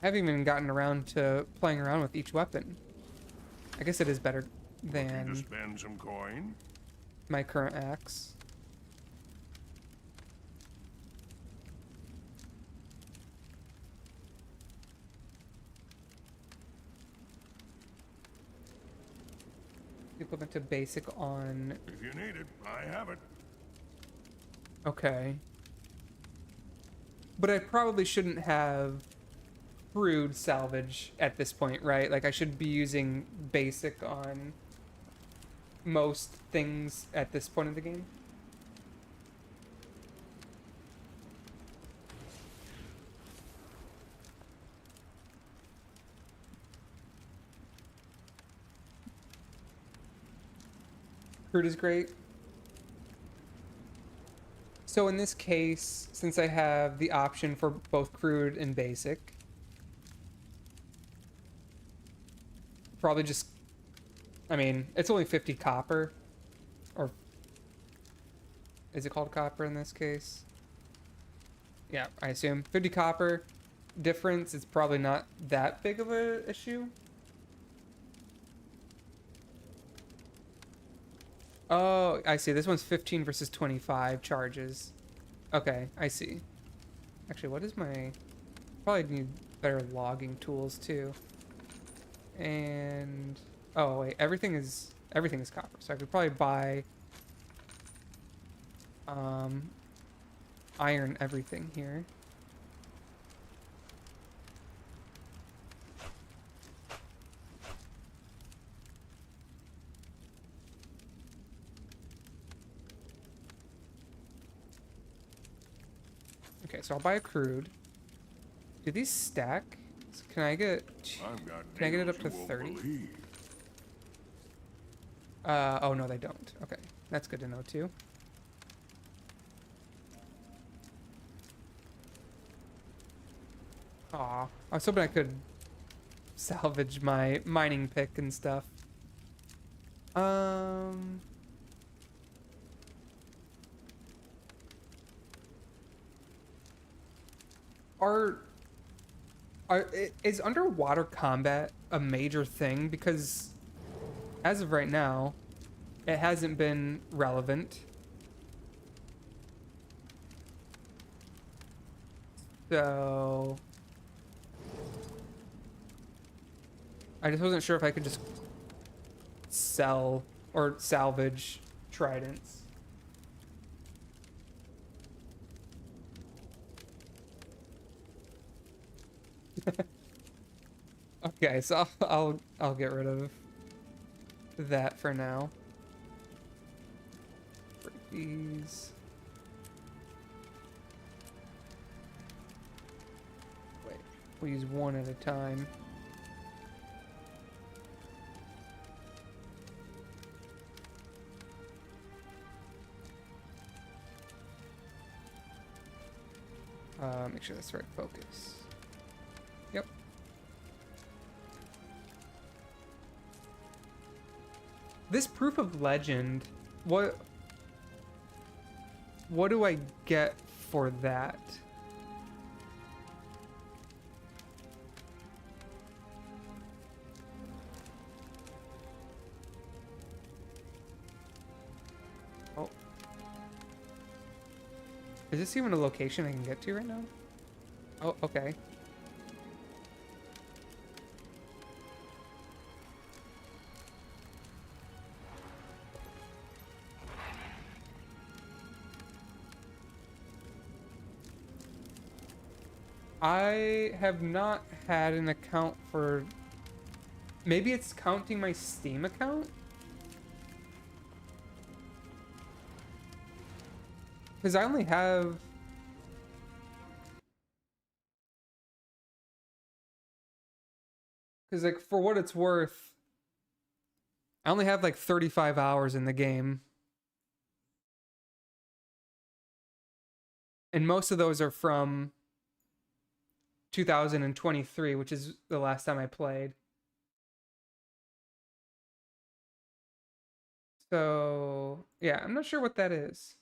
A: I haven't even gotten around to playing around with each weapon. I guess it is better than
F: to spend some coin.
A: My current axe. Equipment to basic on.
F: If you need it, I have it.
A: Okay. But I probably shouldn't have crude salvage at this point, right? Like I should be using basic on most things at this point of the game. Crude is great. So in this case, since I have the option for both crude and basic, probably just, I mean, it's only 50 copper, or is it called copper in this case? Yeah, I assume 50 copper difference is probably not that big of a issue. Oh, I see. This one's 15 versus 25 charges. Okay, I see. Actually, what is my... Probably need better logging tools, too. And oh wait, everything is copper. So I could probably buy iron everything here. Okay, so I'll buy a crude. Do these stack? Can I get it up to 30? Oh no, they don't. Okay, that's good to know too. Aw, I was hoping I could salvage my mining pick and stuff. Is underwater combat a major thing? Because as of right now, it hasn't been relevant. So I just wasn't sure if I could just sell or salvage tridents. Okay, so I'll get rid of that for now. Break these. Wait, we'll use one at a time. Make sure that's the right focus. Yep. This proof of legend, what do I get for that? Oh. Is this even a location I can get to right now? Oh, okay. I have not had an account for... Maybe it's counting my Steam account? Because I only have... Because, like, for what it's worth, I only have, like, 35 hours in the game. And most of those are from 2023, which is the last time I played. So, yeah, I'm not sure what that is.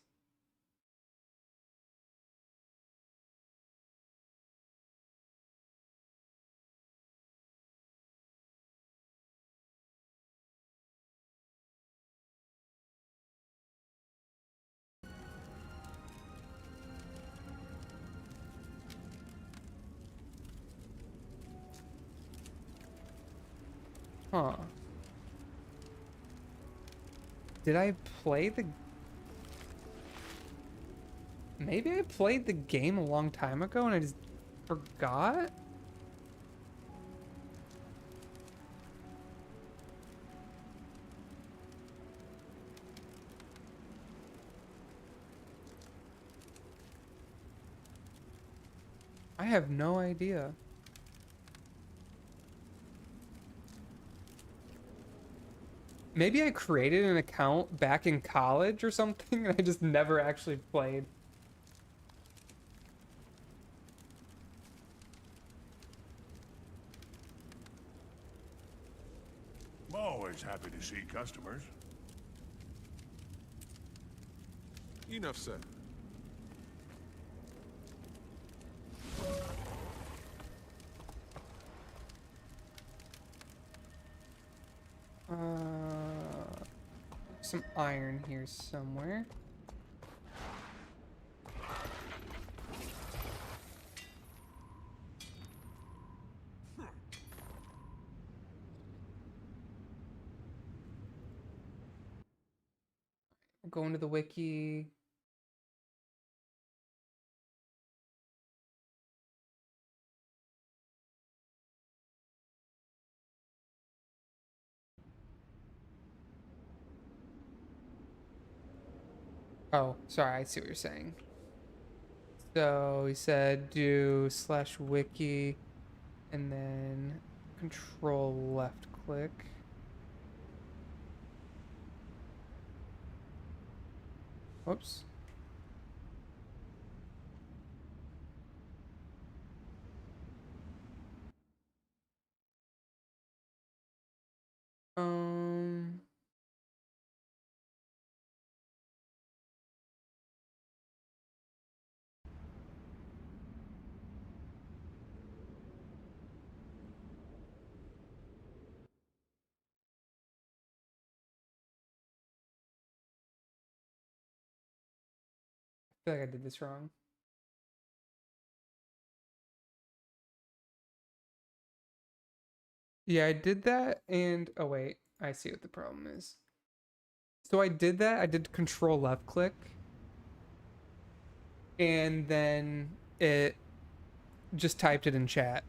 A: Huh. Did I play the... Maybe I played the game a long time ago and I just forgot? I have no idea. Maybe I created an account back in college or something and I just never actually played.
F: I'm always happy to see customers.
D: Enough said.
A: Some iron here somewhere. Going to the wiki. Oh, sorry, I see what you're saying. So he said do /wiki and then control left click. Whoops. Um, I feel like I did this wrong. Yeah, I did that and oh wait, I see what the problem is. So I did that, I did control left click and then it just typed it in chat.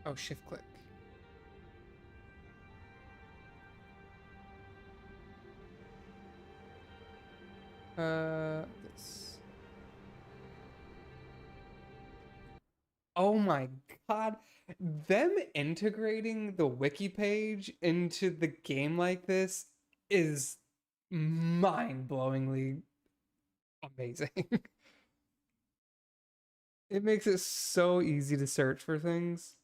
A: Oh, shift click. This. Oh my god. Them integrating the wiki page into the game like this is mind-blowingly amazing. It makes it so easy to search for things.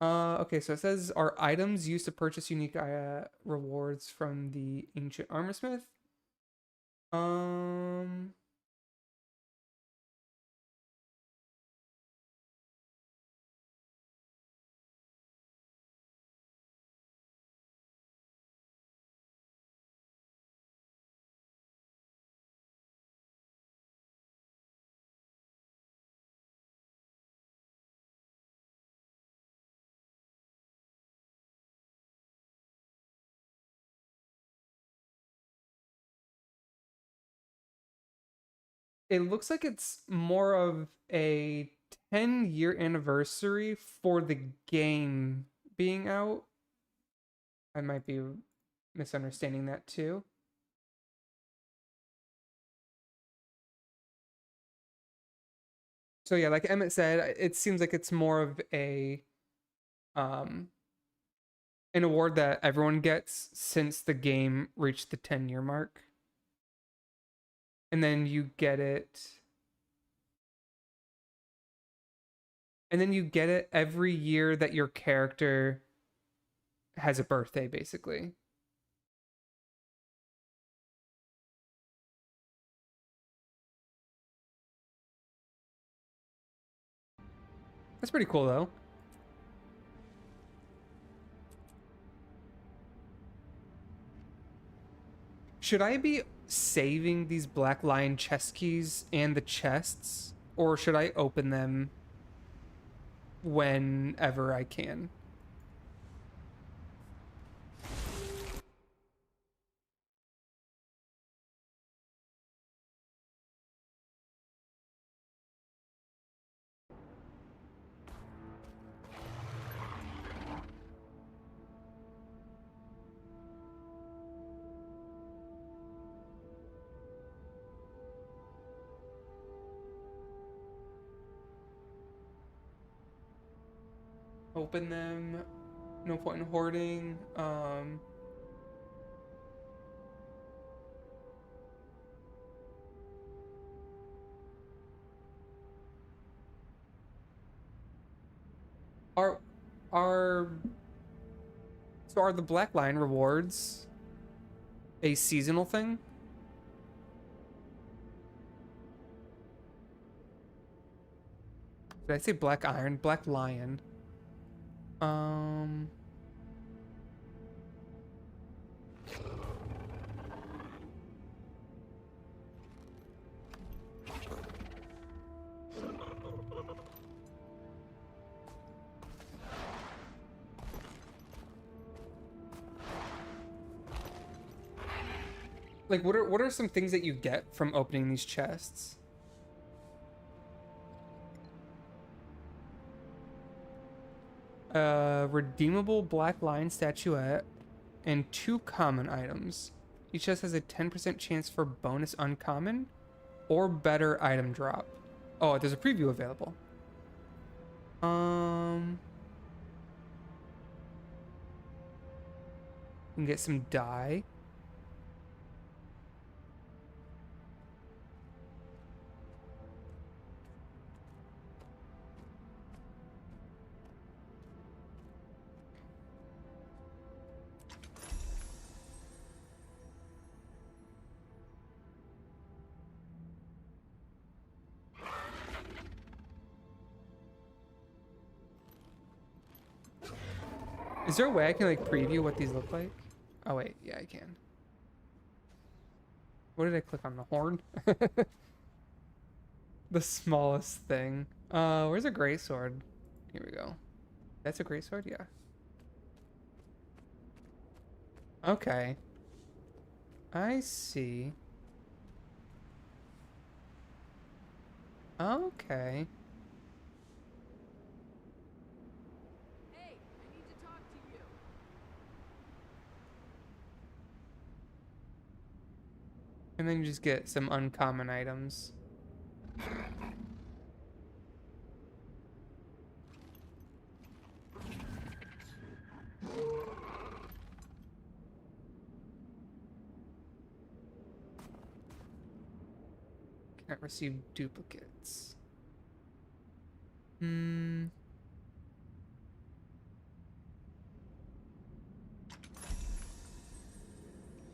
A: Okay, so it says are items used to purchase unique rewards from the ancient armorsmith. Um, it looks like it's more of a 10-year anniversary for the game being out. I might be misunderstanding that too. So yeah, like Emmett said, it seems like it's more of a um an award that everyone gets since the game reached the 10-year mark. And then you get it every year that your character has a birthday, basically. That's pretty cool though. Should I be saving these Black Lion chest keys and the chests, or should I open them whenever I can? Open them. No point in hoarding. Are are the Black Lion rewards a seasonal thing? Did I say Black Iron? Black Lion. Like, what are some things that you get from opening these chests? Redeemable Black Lion statuette and 2 common items. Each chest has a 10% chance for bonus uncommon or better item drop. Oh, there's a preview available. You can get some dye. Is there a way I can like preview what these look like? Oh wait, yeah, I can. What did I click on? The horn? The smallest thing. Where's a gray sword? Here we go. That's a gray sword? Yeah. Okay. I see. Okay. And then you just get some uncommon items. Cannot receive duplicates.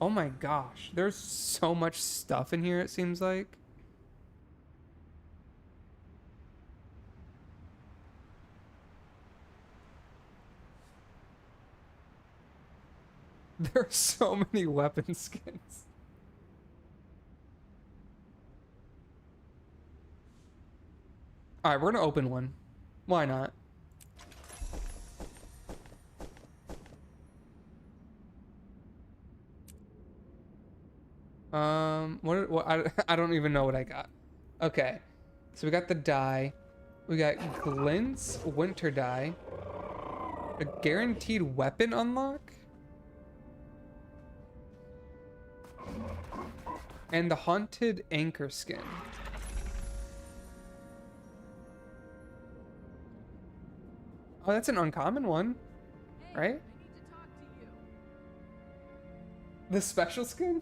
A: Oh my gosh, there's so much stuff in here, it seems like. There are so many weapon skins. Alright, we're gonna open one. Why not? What I don't even know what I got. Okay. So we got the dye. We got Glint's winter dye. A guaranteed weapon unlock. And the haunted anchor skin. Oh, that's an uncommon one, right? The special skin?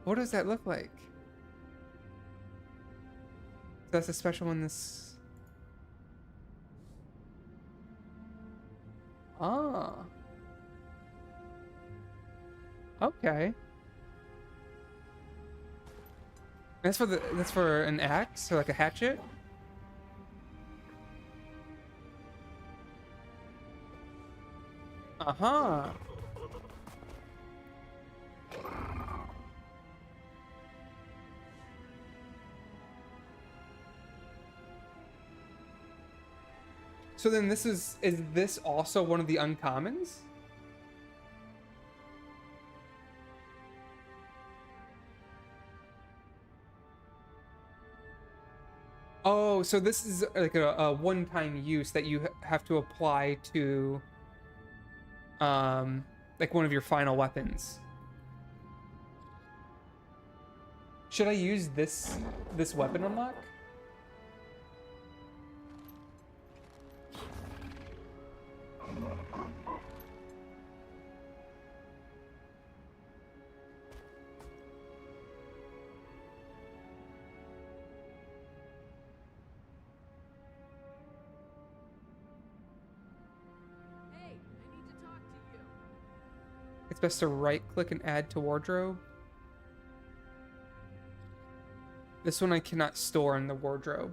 A: What does that look like? That's a special one. This. Ah. Okay. That's for an axe, so like a hatchet. Uh-huh. So then this is this also one of the uncommons? Oh, so this is like a one-time use that you have to apply to like one of your final weapons. Should I use this weapon unlock? It's best to right click and add to wardrobe. This one I cannot store in the wardrobe.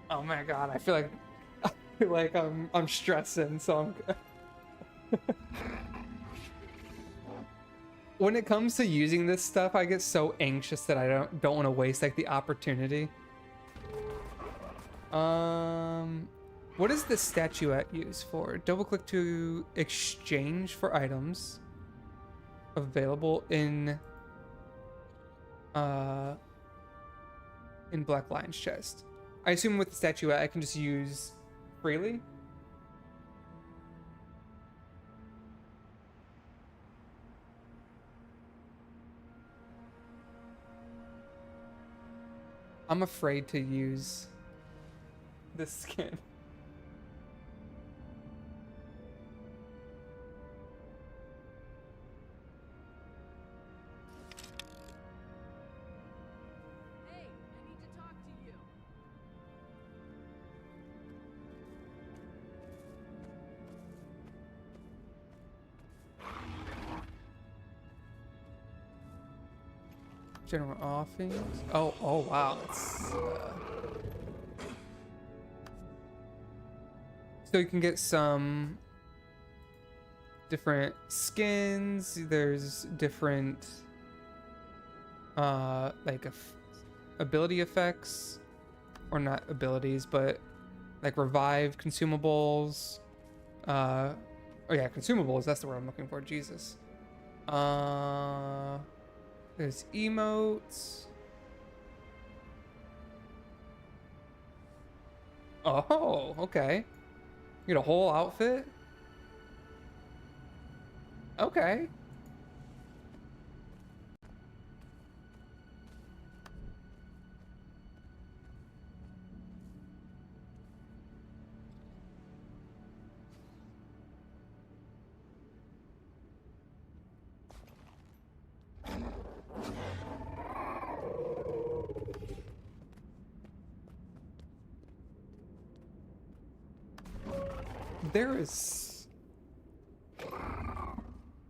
A: Oh my god, I feel like I'm stressing, so I'm when it comes to using this stuff, I get so anxious that I don't want to waste like the opportunity. What is the statuette used for? Double click to exchange for items available in Black Lion's chest. I assume with the statuette I can just use freely. I'm afraid to use this skin.
E: Hey, I need to talk to you.
A: General offings. Oh wow. It's, so you can get some different skins. There's different like ability effects, or not abilities, but like revived consumables. Oh yeah, consumables. That's the word I'm looking for. Jesus. There's emotes. Oh, okay. You get a whole outfit? Okay.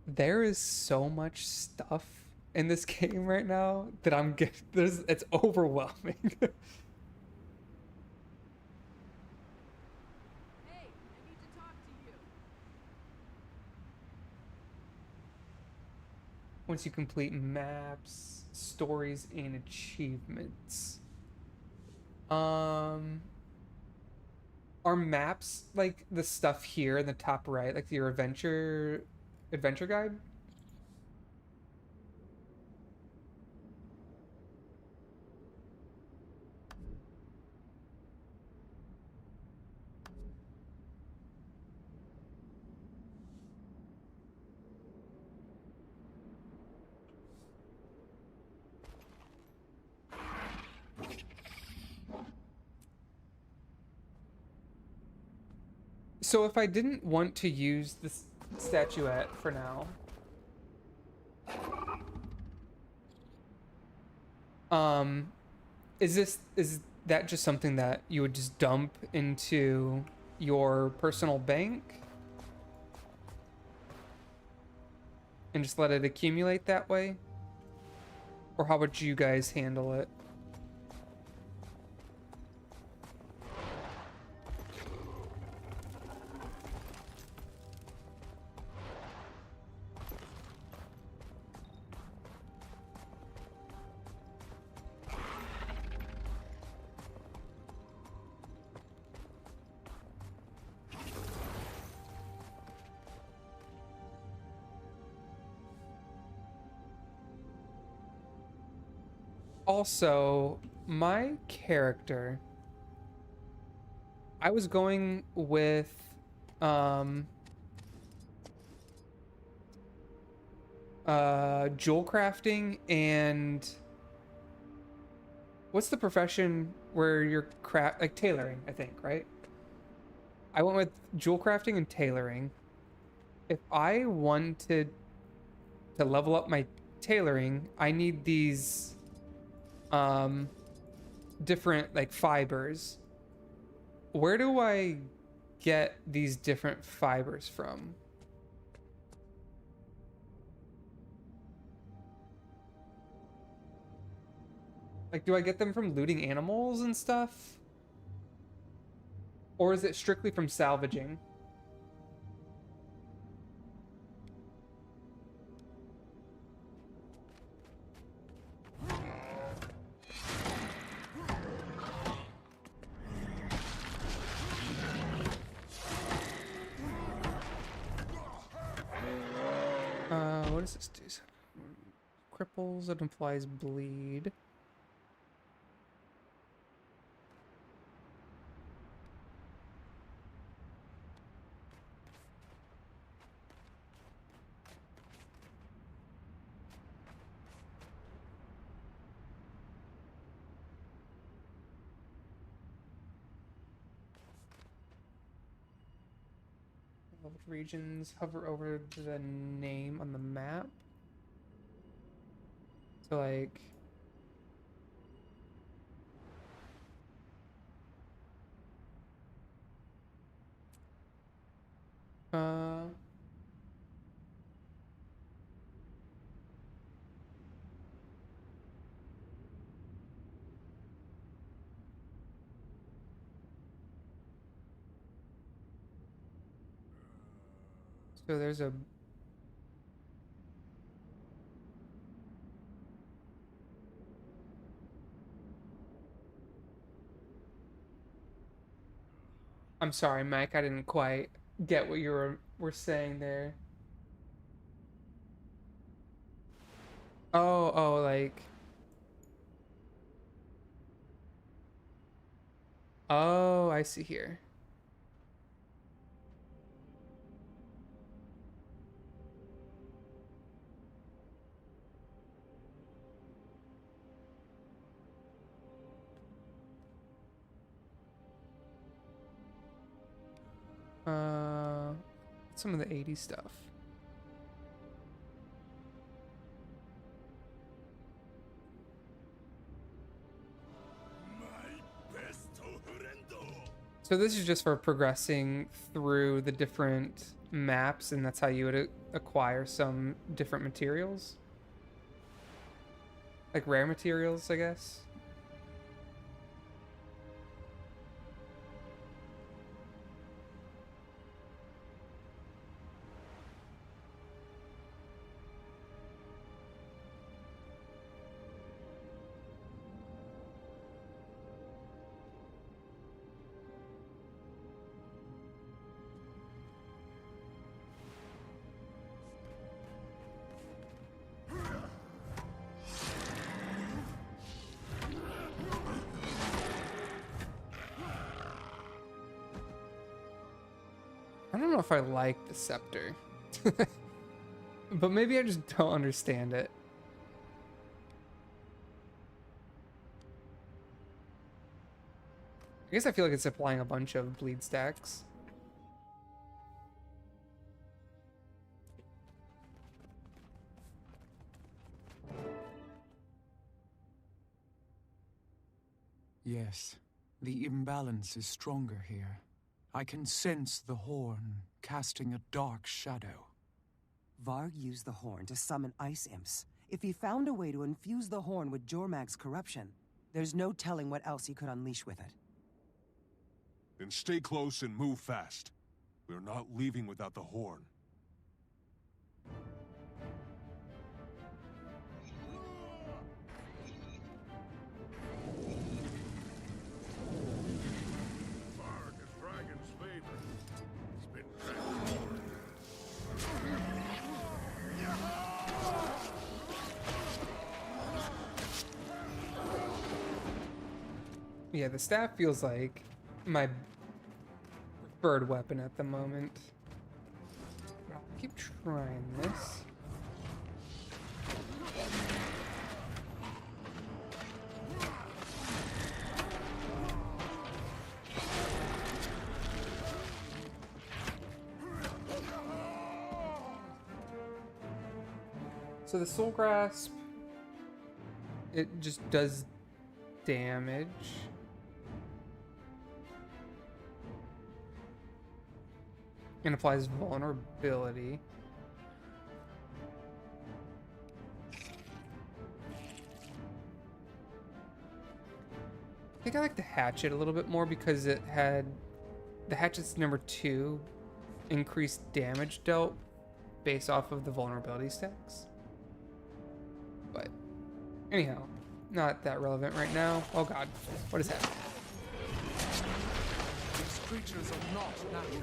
A: There is so much stuff in this game right now that it's overwhelming.
E: Hey, I need to talk to you.
A: Once you complete maps, stories, and achievements. Are maps like the stuff here in the top right, like your adventure guide? So if I didn't want to use this statuette for now, is that just something that you would just dump into your personal bank and just let it accumulate that way? Or how would you guys handle it? Also, my character, I was going with jewel crafting and what's the profession where you're like tailoring, I think, right? I went with jewel crafting and tailoring. If I wanted to level up my tailoring, I need these different like fibers. Where do I get these different fibers from? Like, do I get them from looting animals and stuff? Or is it strictly from salvaging? What does this do? Cripples, it implies bleed. Regions, hover over the name on the map. So like so there's a I'm sorry, Mike, I didn't quite get what you were saying there. Oh, like oh, I see here. Some of the 80s stuff. So this is just for progressing through the different maps, and that's how you would acquire some different materials. Like rare materials, I guess. I don't know if I like the scepter. But maybe I just don't understand it. I guess I feel like it's applying a bunch of bleed stacks.
K: Yes, the imbalance is stronger here. I can sense the horn casting a dark shadow.
J: Varg used the horn to summon ice imps. If he found a way to infuse the horn with Jormag's corruption, there's no telling what else he could unleash with it.
D: Then stay close and move fast. We're not leaving without the horn.
A: Yeah, the staff feels like my preferred weapon at the moment. I'll keep trying this. So the Soul Grasp, it just does damage. And applies vulnerability. I think I like the hatchet a little bit more because it had the hatchet's number 2 increased damage dealt based off of the vulnerability stacks. But anyhow, not that relevant right now. Oh god, what is happening?
K: These creatures are not natural.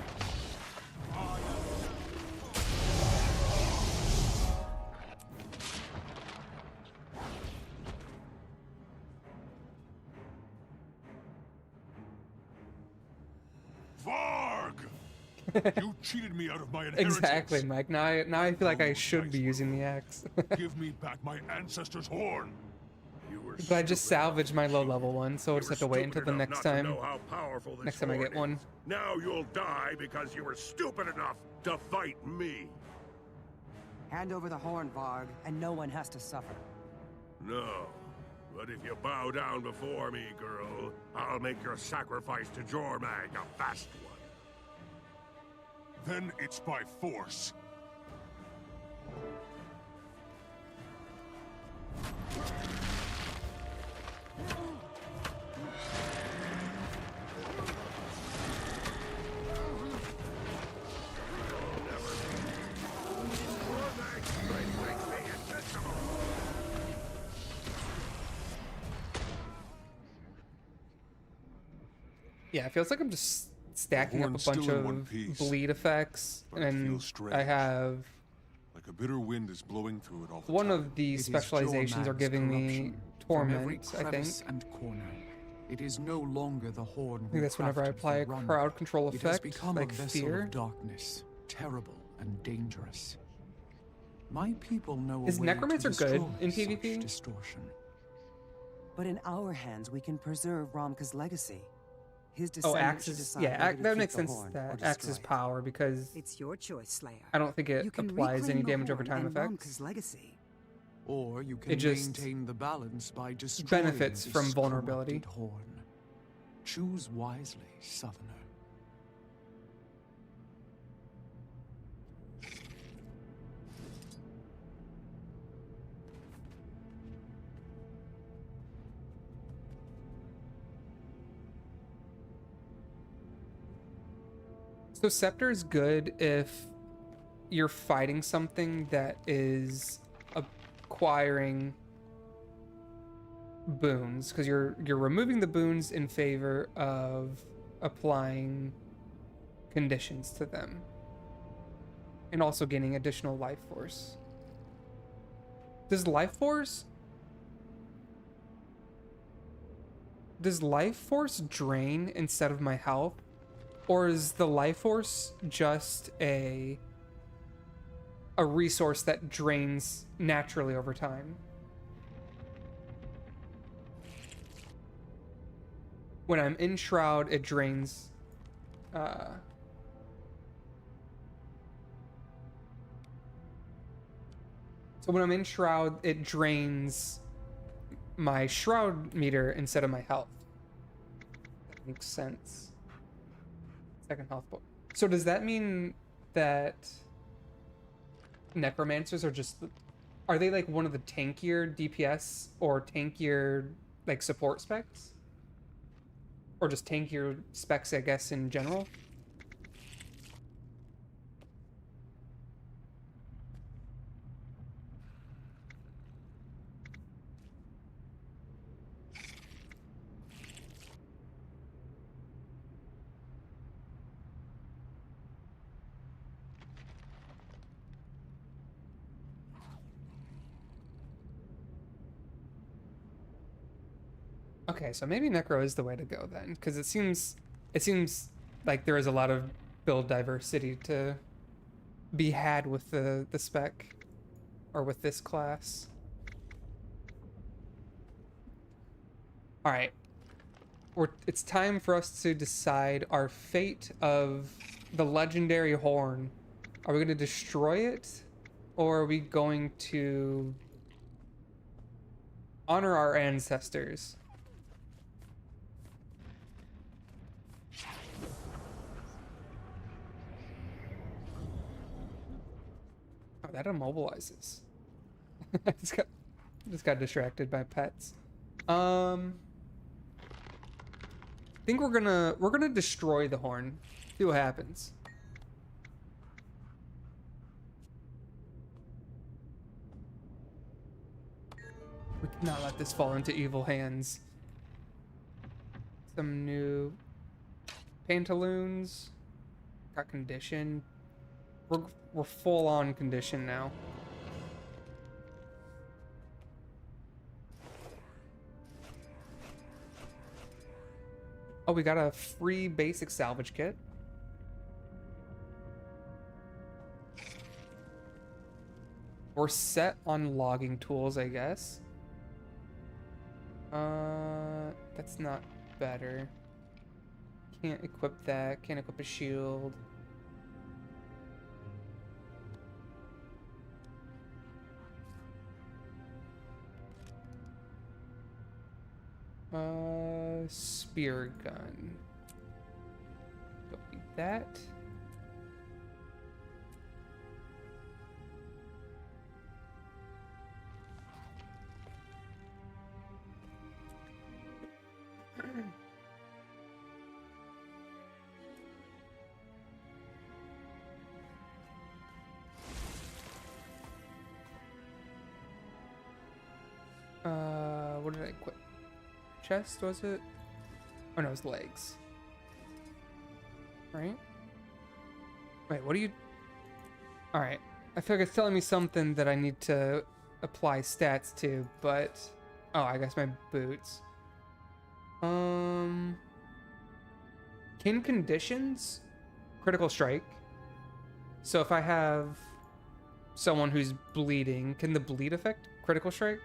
D: Varg! You cheated me out of my inheritance.
A: Exactly, Mike. Now I feel like I should be using the axe.
D: Give me back my ancestor's horn.
A: But I just salvaged my low level one, so I'll just have to wait until the next time. Next time I get one.
F: Now you'll die because you were stupid enough to fight me.
J: Hand over the horn, Varg, and no one has to suffer.
F: No. But if you bow down before me, girl, I'll make your sacrifice to Jormag a fast one.
D: Then it's by force.
A: Yeah, it feels like I'm just stacking up a bunch of bleed effects, and I have
D: like a bitter wind is blowing through it all the
A: one
D: time.
A: of these specializations are giving me torment, I think.
K: And corner. It is no longer the horn.
A: I think that's whenever I apply a crowd control
K: It has
A: effect,
K: become
A: like
K: a vessel
A: fear.
K: of darkness, terrible and dangerous. My people know
A: Is
K: a way
A: Necromancer
K: to
A: good
K: destroy
A: in
K: such
A: PvP?
K: distortion.
J: But in our hands, we can preserve Romka's legacy. His
A: Oh,
J: descendants should
A: Axe's,
J: decide
A: yeah,
J: whether to
A: that
J: keep
A: makes
J: the
A: sense.
J: horn or
A: That
J: destroy
A: Axe's
J: it.
A: power, because
B: It's your choice, Slayer.
A: I don't think it
B: You can
A: applies
B: reclaim
A: any
B: the
A: damage over
B: horn
A: time
B: and
A: effects.
B: Romka's legacy.
K: Or you can
A: It just
K: maintain the balance by destroying
A: benefits
K: this
A: from vulnerability.
K: corrupted horn. Choose wisely, Southerner.
A: So Scepter is good if you're fighting something that is acquiring boons, because you're removing the boons in favor of applying conditions to them, and also gaining additional life force. Does life force drain instead of my health? Or is the life force just a resource that drains naturally over time? When I'm in Shroud, it drains. So when I'm in Shroud, it drains my Shroud meter instead of my health. That makes sense. Second health point. So does that mean that Necromancers are they like one of the tankier DPS or tankier like support specs? Or just tankier specs, I guess, in general? Okay, so maybe Necro is the way to go then, because it seems like there is a lot of build diversity to be had with the spec, or with this class. All right, it's time for us to decide our fate of the legendary horn. Are we going to destroy it, Or are we going to honor our ancestors? Oh, that immobilizes. I just got distracted by pets. I think we're gonna destroy the horn. See what happens. We cannot let this fall into evil hands. Some new pantaloons. Got condition. We're full on condition now. Oh, we got a free basic salvage kit. We're set on logging tools, I guess. That's not better. Can't equip that. Can't equip a shield. Spear gun. Don't need that. What did I equip? Chest, was it? Oh no, it was legs. Right? Wait, what do you... Alright. I feel like it's telling me something that I need to apply stats to, but... Oh, I guess my boots. Can conditions critical strike? So if I have someone who's bleeding, can the bleed affect critical strike?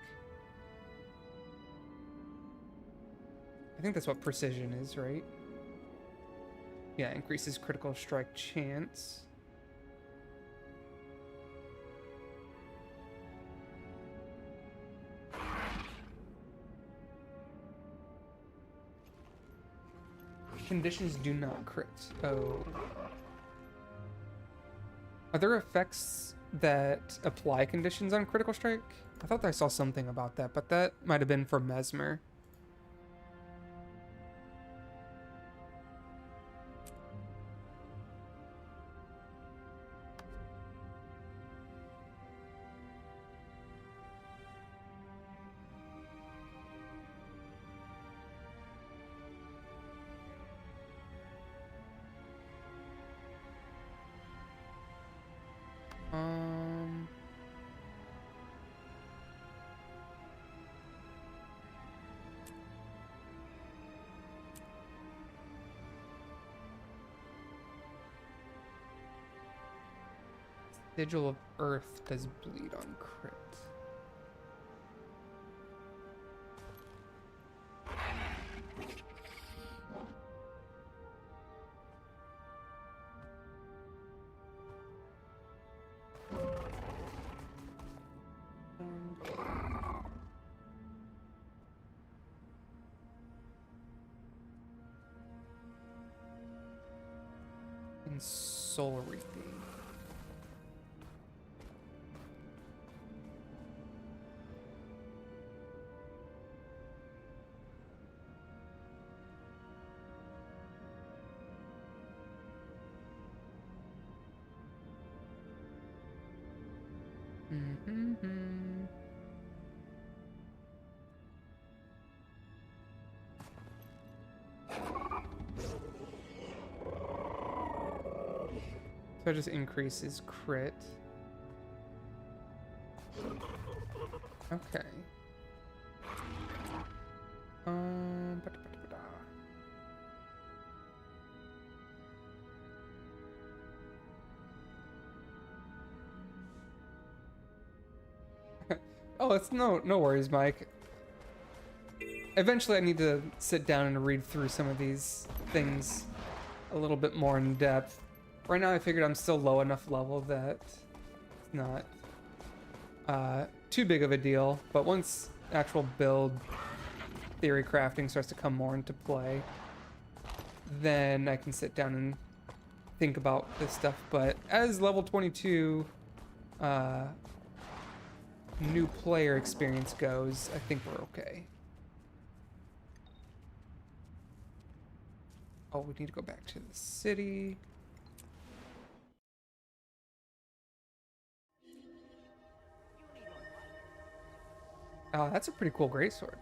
A: I think that's what precision is, right? Yeah, increases critical strike chance. Conditions do not crit. Oh. Are there effects that apply conditions on critical strike? I thought I saw something about that, but that might have been for Mesmer. Sigil of Earth does bleed on crit. And soul reaping. So it just increases crit. Okay. Oh, it's no worries, Mike. Eventually I need to sit down and read through some of these things a little bit more in depth. Right now I figured I'm still low enough level that it's not too big of a deal, but once actual build theory crafting starts to come more into play, then I can sit down and think about this stuff. But as level 22 new player experience goes, I think we're okay. Oh, we need to go back to the city. Oh, that's a pretty cool greatsword.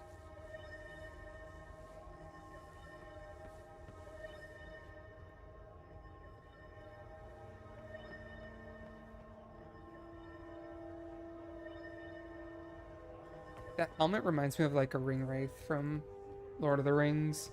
A: That helmet reminds me of like a ring wraith from Lord of the Rings.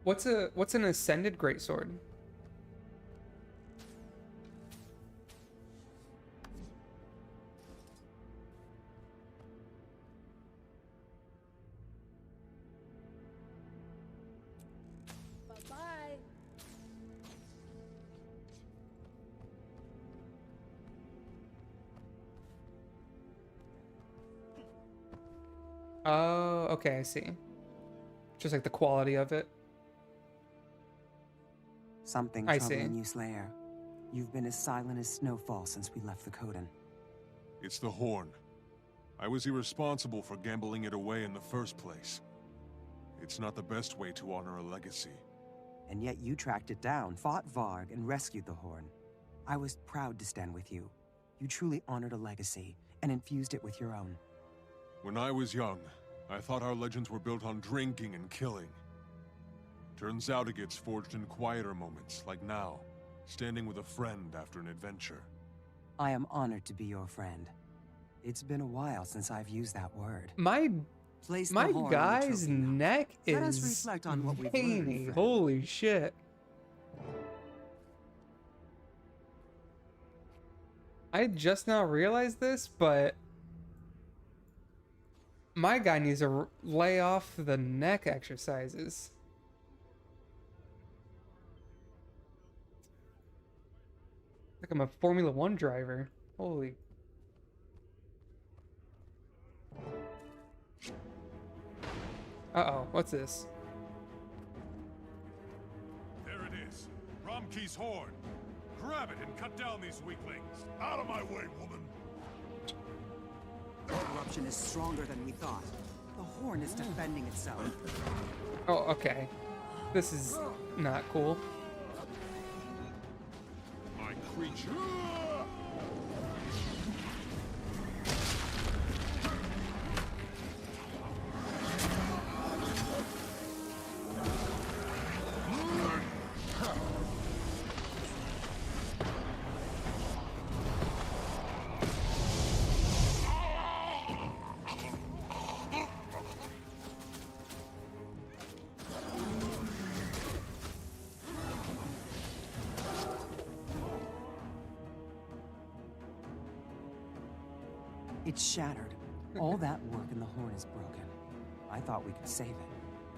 A: What's an ascended greatsword?
O: Bye-bye.
A: Oh, okay, I see. Just like the quality of it.
J: Something
A: I
J: troubling
A: see.
J: you, Slayer. You've been as silent as snowfall since we left the Coden.
D: It's the horn. I was irresponsible for gambling it away in the first place. It's not the best way to honor a legacy.
J: And yet you tracked it down, fought Varg, and rescued the horn. I was proud to stand with you. You truly honored a legacy and infused it with your own.
D: When I was young, I thought our legends were built on drinking and killing. Turns out it gets forged in quieter moments, like now, standing with a friend after an adventure.
J: I am honored to be your friend. It's been a while since I've used that word.
A: My
J: Place the
A: my
J: horn on the
A: guy's
J: trophy mount.
A: neck
J: Let us
A: is
J: reflect on what we've
A: veiny.
J: learned, friend.
A: Holy shit. I just now realized this, but my guy needs to lay off the neck exercises. Like I'm a Formula 1 driver. Holy. Uh-oh, what's this?
C: There it is. Romkey's horn. Grab it and cut down these weaklings. Out of my way, woman.
B: Corruption is stronger than we thought. The horn is defending itself.
A: Oh, okay. This is not cool.
C: My creature.
J: It's shattered. All that work and the horn is broken. I thought we could save it.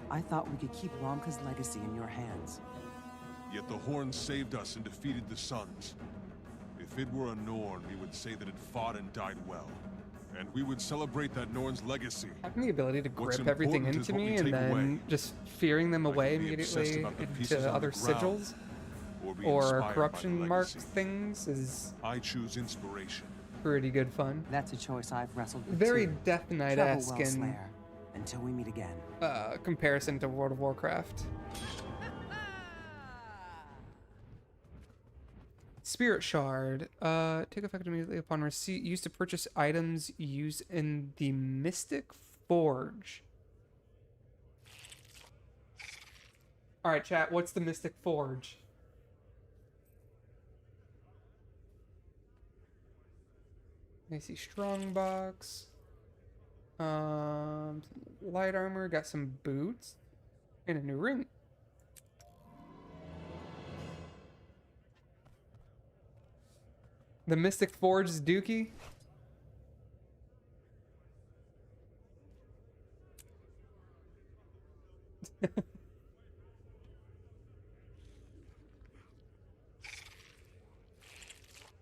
J: I thought we could keep Romka's legacy in your hands.
D: Yet the horn saved us and defeated the Suns. If it were a Norn, we would say that it fought and died well. And we would celebrate that Norn's legacy.
A: Having the ability to
D: What's
A: grip everything
D: important is
A: into
D: what we
A: me and
D: take
A: then
D: away.
A: just fearing them away
D: be obsessed
A: immediately
D: about the pieces
A: into
D: on
A: other
D: the ground,
A: sigils
D: or be
A: or
D: inspired by the
A: corruption marked
D: legacy.
A: things is
D: I choose inspiration.
A: pretty good fun.
J: That's a choice I've wrestled with
A: Very
J: too.
A: Death
J: Travel
A: Knight-esque
J: well,
A: in
J: Slayer. Until we meet again.
A: comparison to World of Warcraft. Spirit Shard. Take effect immediately upon receipt. Used to purchase items used in the Mystic Forge. Alright, chat. What's the Mystic Forge? I see Strongbox. Some light armor. Got some boots. And a new ring. The Mystic Forge's Dookie.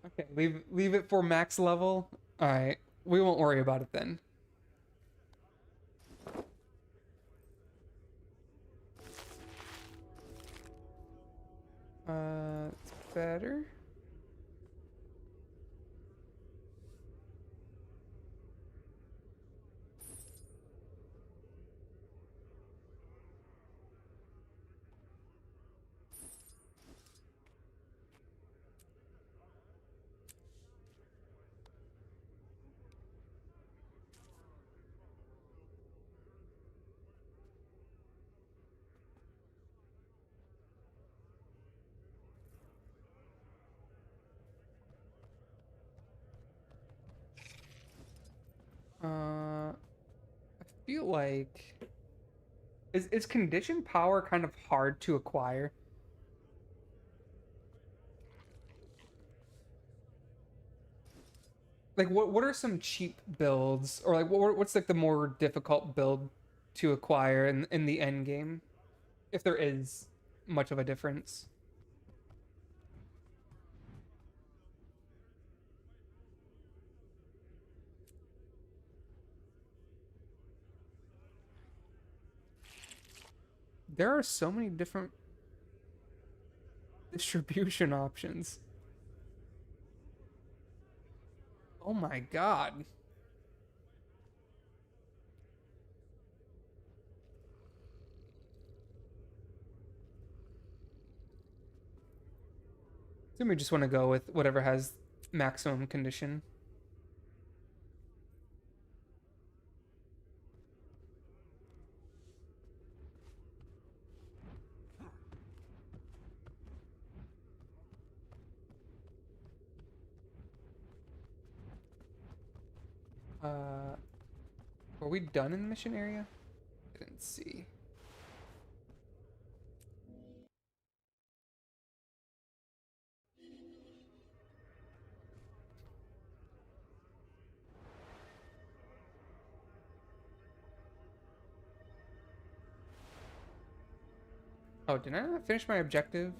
A: Okay, leave it for max level. All right, we won't worry about it then. It's better. I feel like is conditioned power kind of hard to acquire? Like what are some cheap builds, or like what's like the more difficult build to acquire in the end game, if there is much of a difference? There are so many different distribution options. Oh my god. So we just want to go with whatever has maximum condition. Were we done in the mission area? Didn't see. Oh, did I not finish my objective?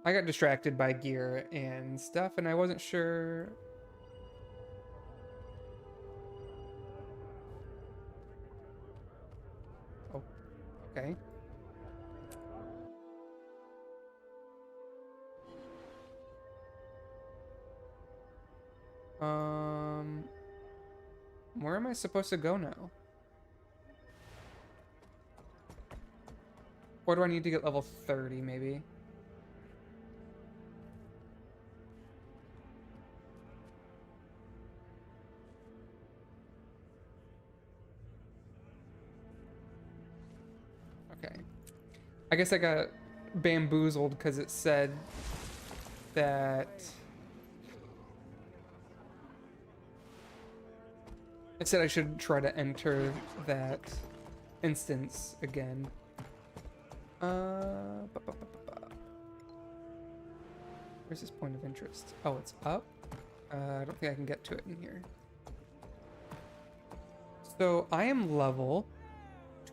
A: I got distracted by gear and stuff, and I wasn't sure. Oh, okay. Where am I supposed to go now? Or do I need to get level 30, maybe? Okay. I guess I got bamboozled because it said that... It said I should try to enter that instance again. Where's this point of interest? Oh, it's up? I don't think I can get to it in here. So I am level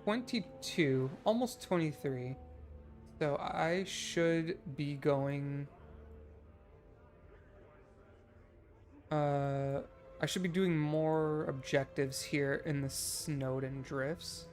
A: 22, almost 23. So I should be going... I should be doing more objectives here in the Snowden Drifts.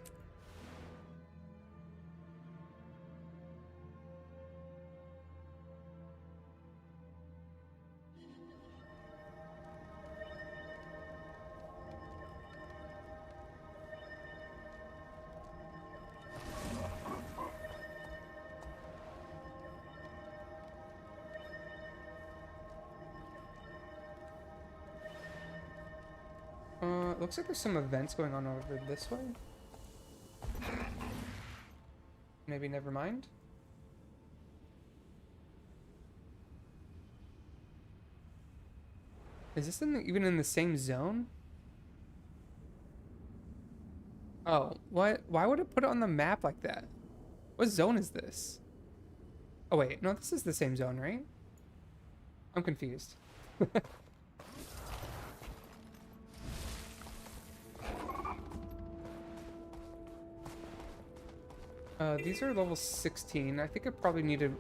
A: Looks like there's some events going on over this way. Maybe never mind. Is this even in the same zone? Oh, what? Why would it put it on the map like that? What zone is this? Oh wait, no, this is the same zone, right? I'm confused. These are level 16. I think I probably need to...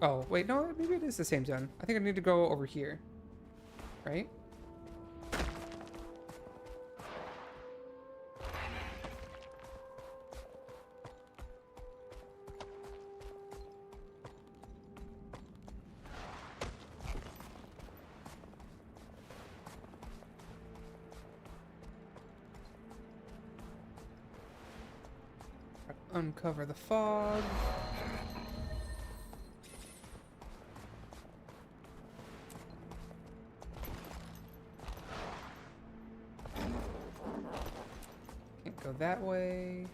A: Oh, wait, no, maybe it is the same zone. I think I need to go over here. Right? Uncover the fog. Can't go that way.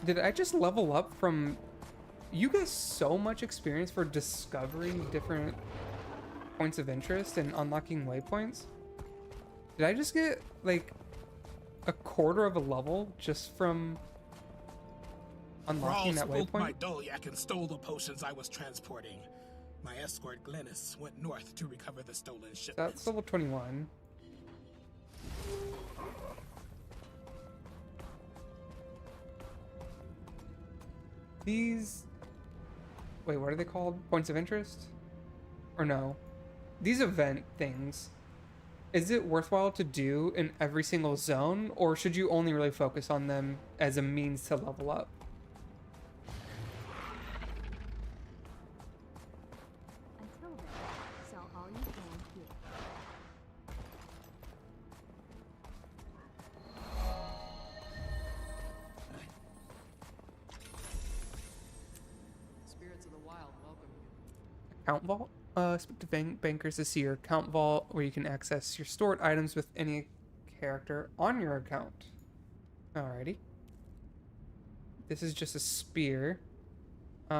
A: Did I just level up from... You guys so much experience for discovering different points of interest and unlocking waypoints? Did I just get, like, a quarter of a level just from unlocking that
O: spooked
A: waypoint?
O: My Doliac and stole the potions I was transporting. My escort, Glennis, went north to recover the stolen shipments.
A: That's level 21. These... Wait, what are they called? Points of interest? Or no? These event things... Is it worthwhile to do in every single zone, or should you only really focus on them as a means to level up?
N: Until then, sell all you can here.
E: Spirits of the wild welcome you.
A: Account vault? Speak to bankers to see your account vault, where you can access your stored items with any character on your account. Alrighty. This is just a spear. We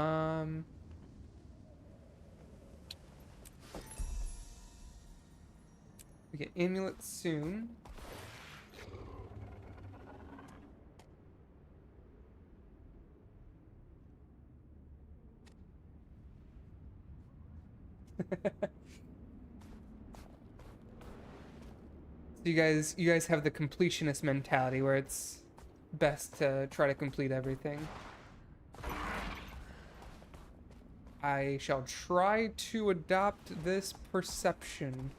A: get amulets soon. So you guys have the completionist mentality where it's best to try to complete everything. I shall try to adopt this perception.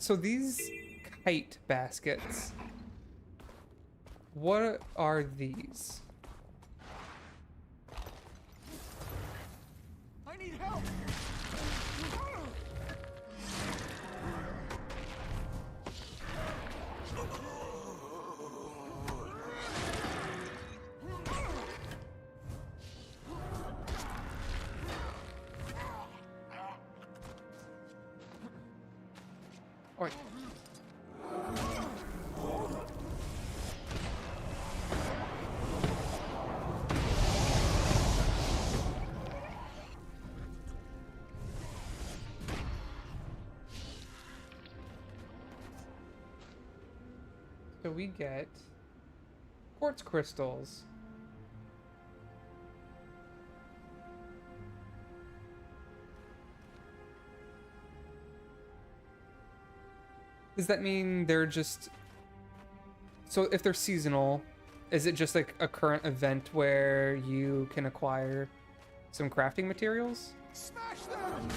A: So these kite baskets, what are these?
O: I need help!
A: Oi. So we get quartz crystals. Does that mean they're just... So if they're seasonal, is it just like a current event where you can acquire some crafting materials?
O: Smash them!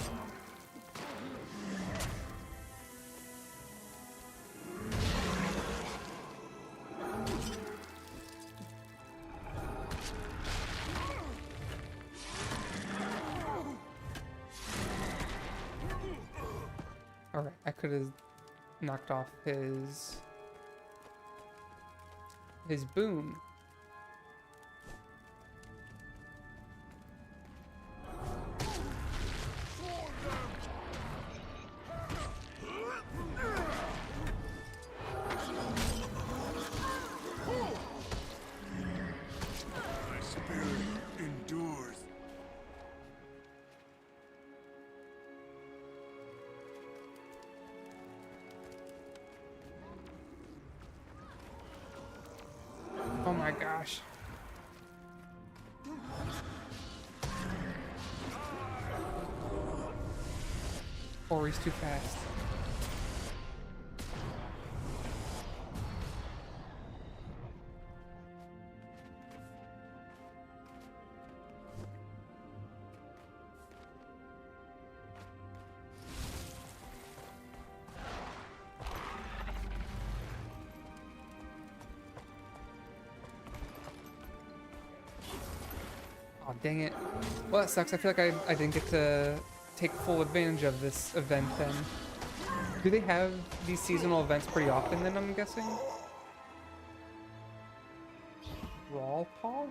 A: Alright, I could have knocked off his boon.
F: My spirit endures.
A: my gosh. Or he's too fast. Oh, dang it. Well, that sucks. I feel like I didn't get to take full advantage of this event then. Do they have these seasonal events pretty often then, I'm guessing? Raw Paw?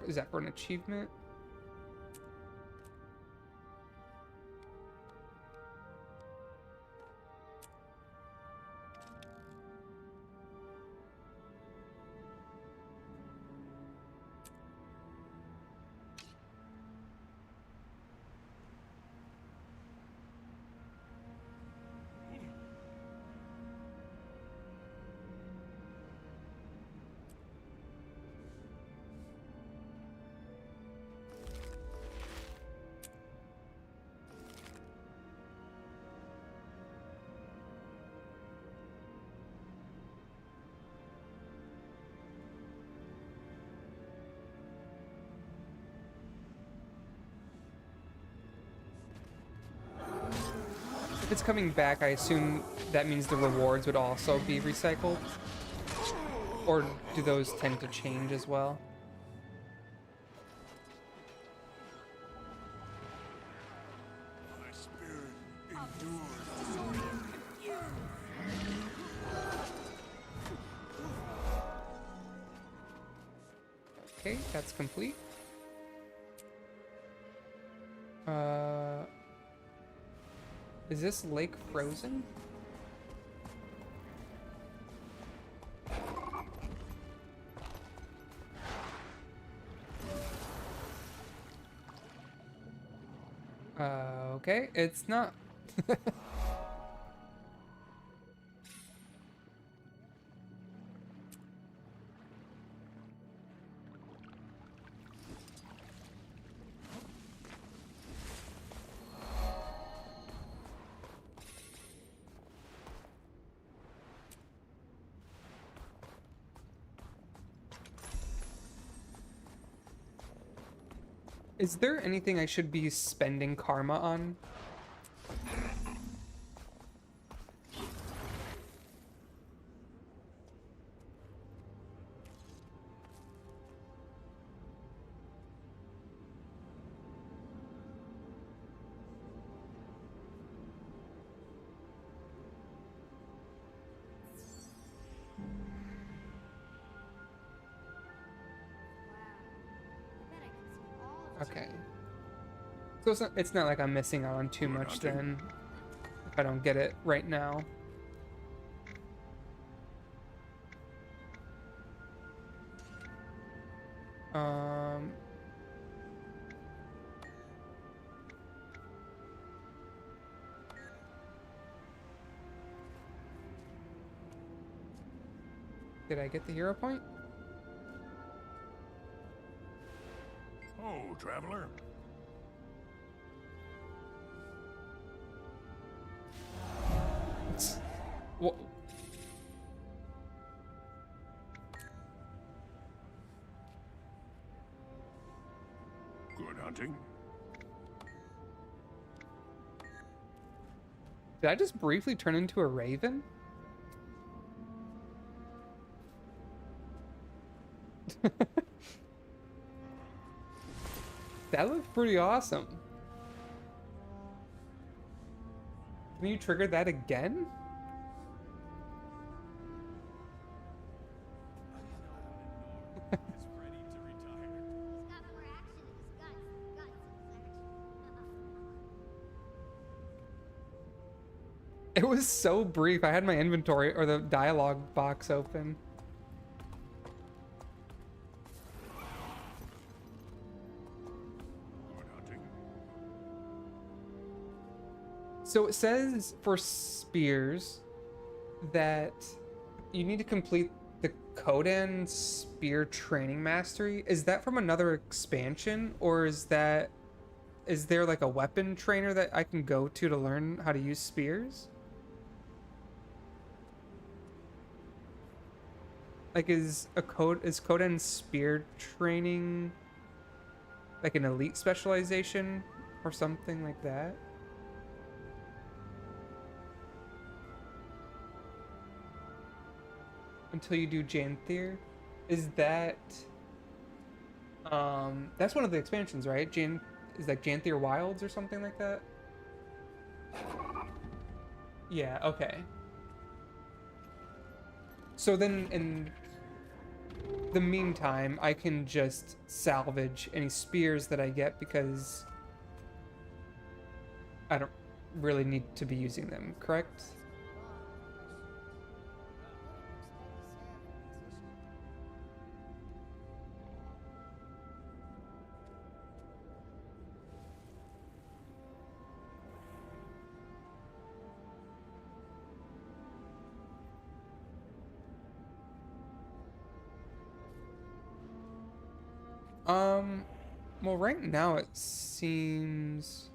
A: Is that for an achievement? If it's coming back, I assume that means the rewards would also be recycled? Or do those tend to change as well?
F: My spirit endures.
A: Okay, that's complete. Is this lake frozen? Okay, it's not. Is there anything I should be spending karma on? Okay. So it's not like I'm missing out on too much then, if I don't get it right now. Did I get the hero point?
F: Oh, traveler.
A: What?
F: Good hunting.
A: Did I just briefly turn into a raven? That looked pretty awesome. Can you trigger that again? It was so brief. I had my inventory or the dialogue box open.
F: Good hunting.
A: So it says for spears that you need to complete the Kodan Spear Training Mastery. Is that from another expansion, or is there like a weapon trainer that I can go to learn how to use spears? Like is Kodan Spear Training like an elite specialization or something like that? Until you do Janthir? Is that that's one of the expansions, right? Is that Janthir Wilds or something like that? Yeah, okay. So then in the meantime, I can just salvage any spears that I get because I don't really need to be using them, correct? Well, right now it seems...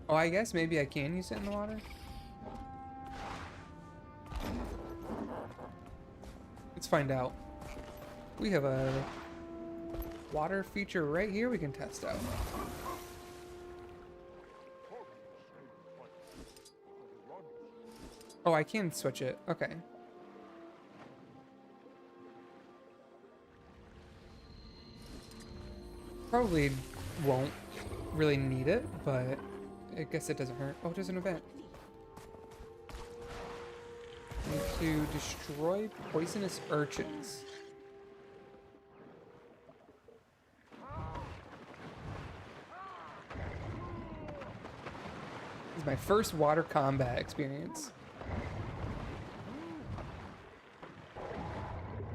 A: Oh, I guess maybe I can use it in the water? Let's find out. We have a water feature right here we can test out. Oh, I can switch it. Okay. Probably won't really need it, but I guess it doesn't hurt. Oh, there's an event. Need to destroy poisonous urchins. This is my first water combat experience.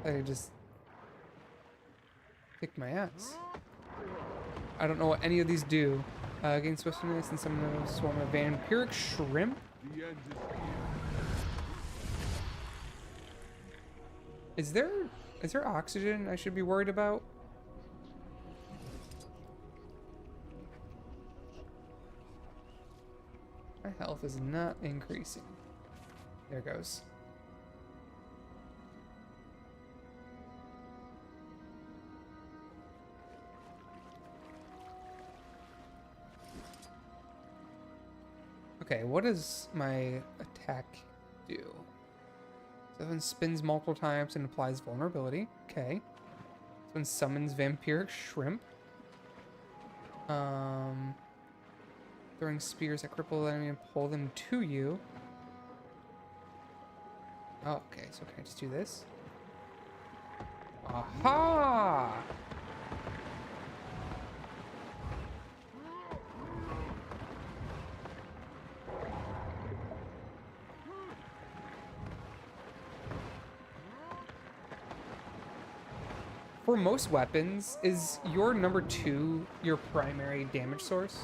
A: I just kicked my ass. I don't know what any of these do. Gain swiftness and some of swarm of vampiric shrimp. Is there oxygen I should be worried about? My health is not increasing. There goes. Okay, what does my attack do? 7 spins multiple times and applies vulnerability. Okay. This one summons vampiric shrimp. Throwing spears that cripple the enemy and pull them to you. Oh, okay, so can I just do this? Aha! For most weapons, is your number 2 your primary damage source?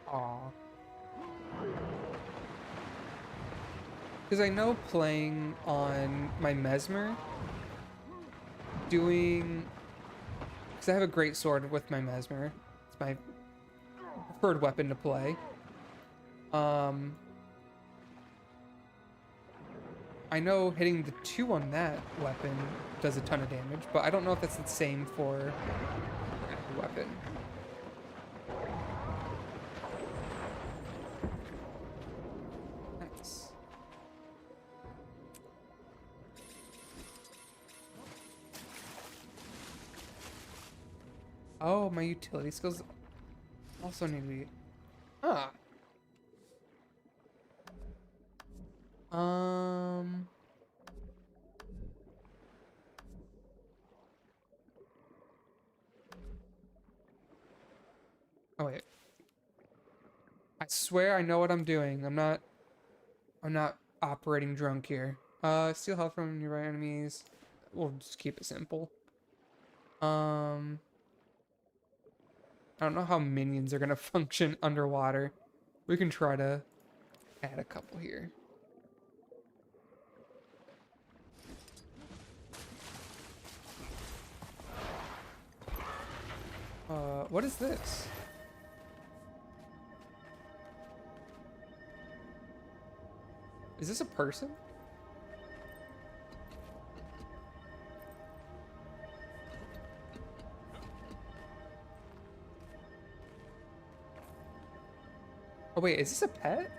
A: Aw. Because I know playing on my Mesmer, because I have a great sword with my Mesmer. It's my preferred weapon to play. I know hitting the 2 on that weapon does a ton of damage, but I don't know if that's the same for every weapon. Nice. Oh, my utility skills also need to be... Ah. Oh wait. I swear I know what I'm doing. I'm not operating drunk here. Steal health from nearby enemies. We'll just keep it simple. I don't know how minions are gonna function underwater. We can try to add a couple here. What is this? Is this a person? Oh wait, is this a pet?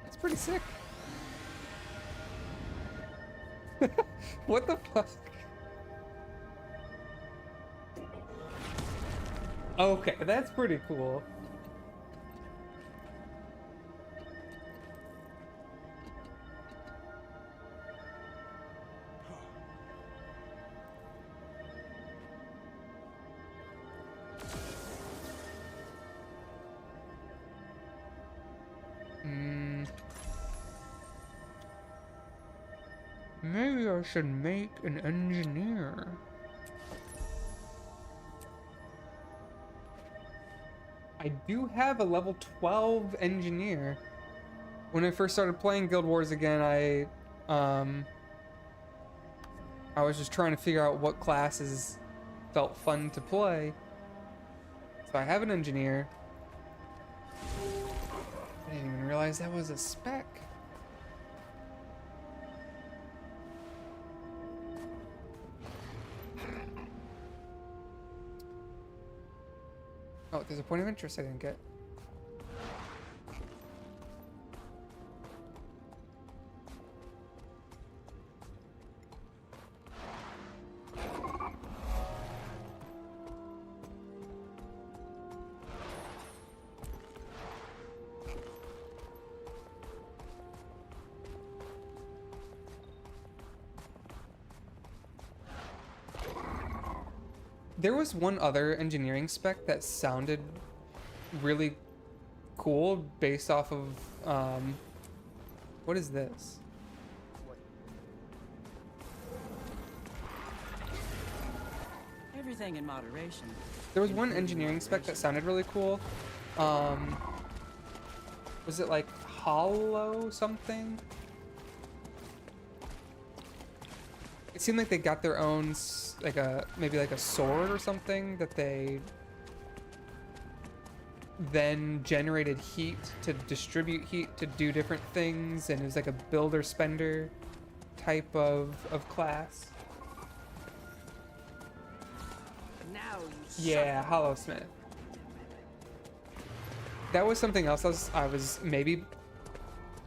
A: That's pretty sick. What the fuck? Okay, that's pretty cool. Maybe I should make an engineer. I do have a level 12 engineer. When I first started playing Guild Wars again, I was just trying to figure out what classes felt fun to play. So I have an engineer. I didn't even realize that was a spec. Oh, there's a point of interest I didn't get. There was one other engineering spec that sounded really cool based off of, what is this?
I: Everything in moderation.
A: There was one engineering spec that sounded really cool. Was it like hollow something? It seemed like they got their own, like maybe like a sword or something that they then generated heat to distribute heat to do different things, and it was like a builder spender type of class.
I: Now
A: Yeah, Hollowsmith. That was something else I was maybe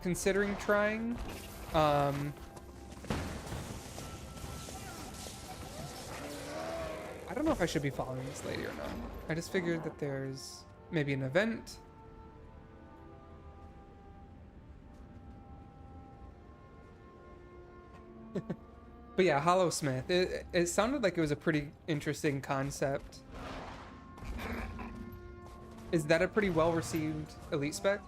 A: considering trying. I don't know if I should be following this lady or not. I just figured that there's maybe an event. But yeah, Hollowsmith. It sounded like it was a pretty interesting concept. Is that a pretty well-received elite spec?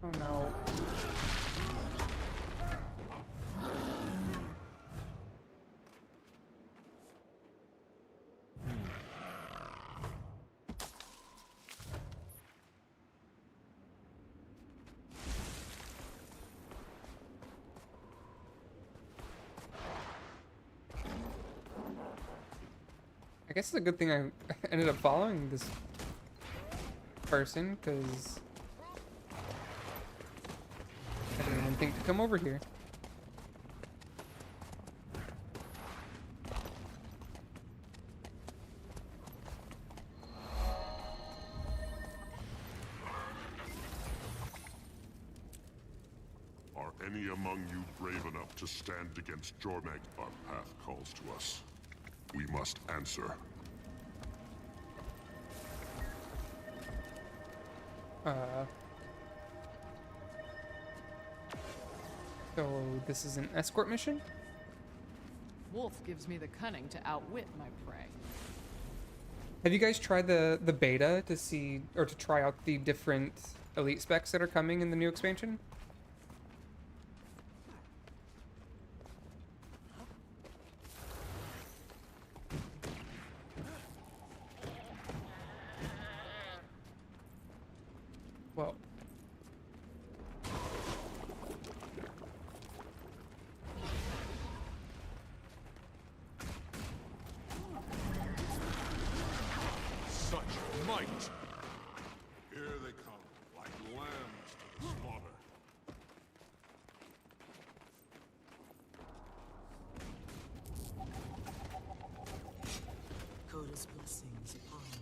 A: Oh no. I guess it's a good thing I ended up following this person, because I didn't even think to come over here.
D: Are any among you brave enough to stand against Jormag? Our path calls to us. We must answer.
A: So this is an escort mission?
E: Wolf gives me the cunning to outwit my prey.
A: Have you guys tried the beta to see, or to try out the different elite specs that are coming in the new expansion? Well,
C: Such might! Here they come, like lambs to the slaughter.
L: Coda's blessings upon you.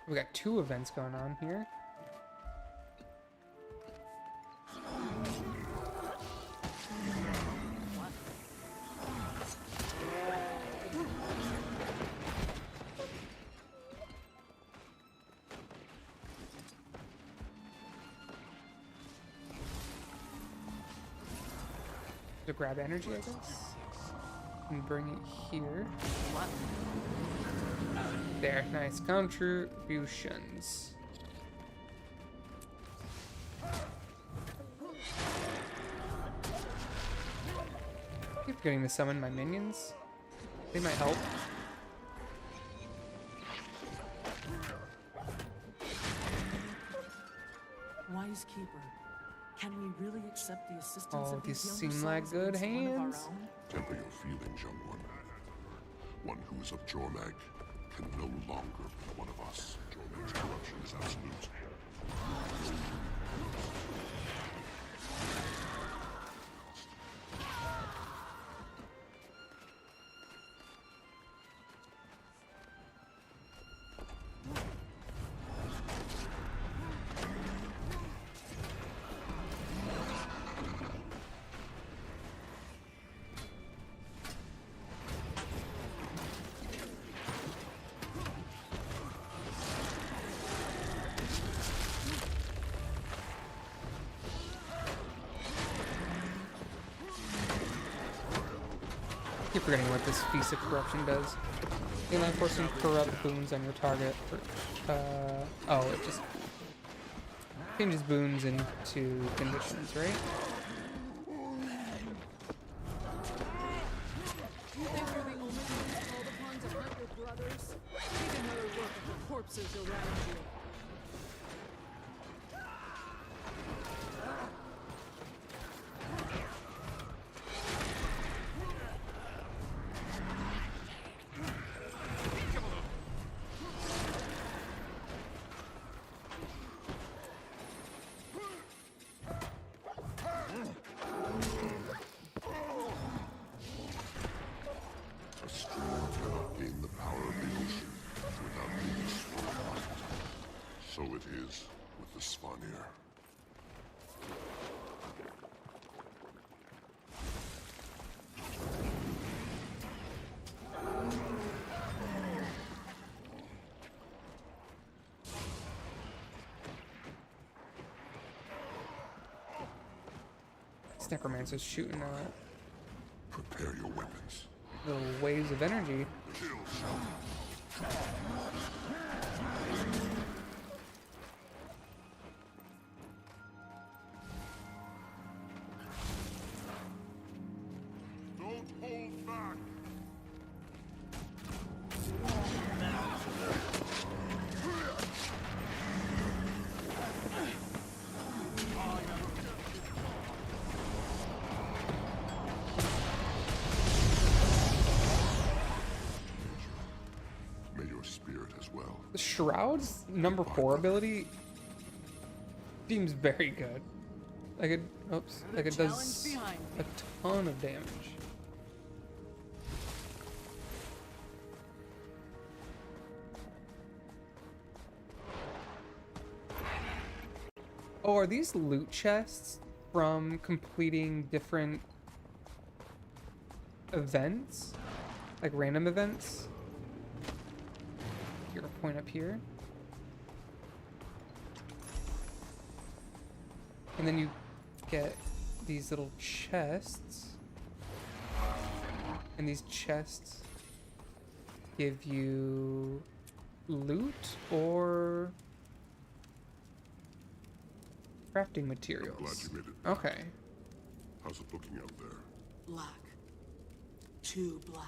A: we got 2 events going on here. To grab energy, I guess, and bring it here. There, nice contributions. Keep forgetting to summon my minions. They might help.
L: Wise keeper, can we really accept the assistance
A: Oh,
L: of
A: these
L: these younger
A: seem like
L: souls
A: good
L: against one of our
A: hands.
L: own?
D: Temper your feelings, young one. One who is of Jormag can no longer be one of us. Jormag's corruption is absolute.
A: I keep forgetting what this Feast of Corruption does. Inline forcing corrupt boons on your target. Oh, it just changes boons into conditions, right?
E: You think you're the only one called upon to hunt your brothers? Take another look at the corpses around you.
D: A stream cannot gain the power of the ocean without being swallowed. So it is with the Svanir.
A: This Necromancer's shooting
D: Prepare your weapons.
A: Little waves of energy.
C: Don't hold back.
D: May your spirit as well.
A: The Shroud's number 4 ability seems very good. Like it, oops, like it does a ton of damage. Oh, are these loot chests from completing different events? Like random events? Here, a point up here. And then you get these little chests. And these chests give you loot or crafting materials.
D: Glad you made it.
A: Okay.
D: How's it looking out there?
L: Black. Too black.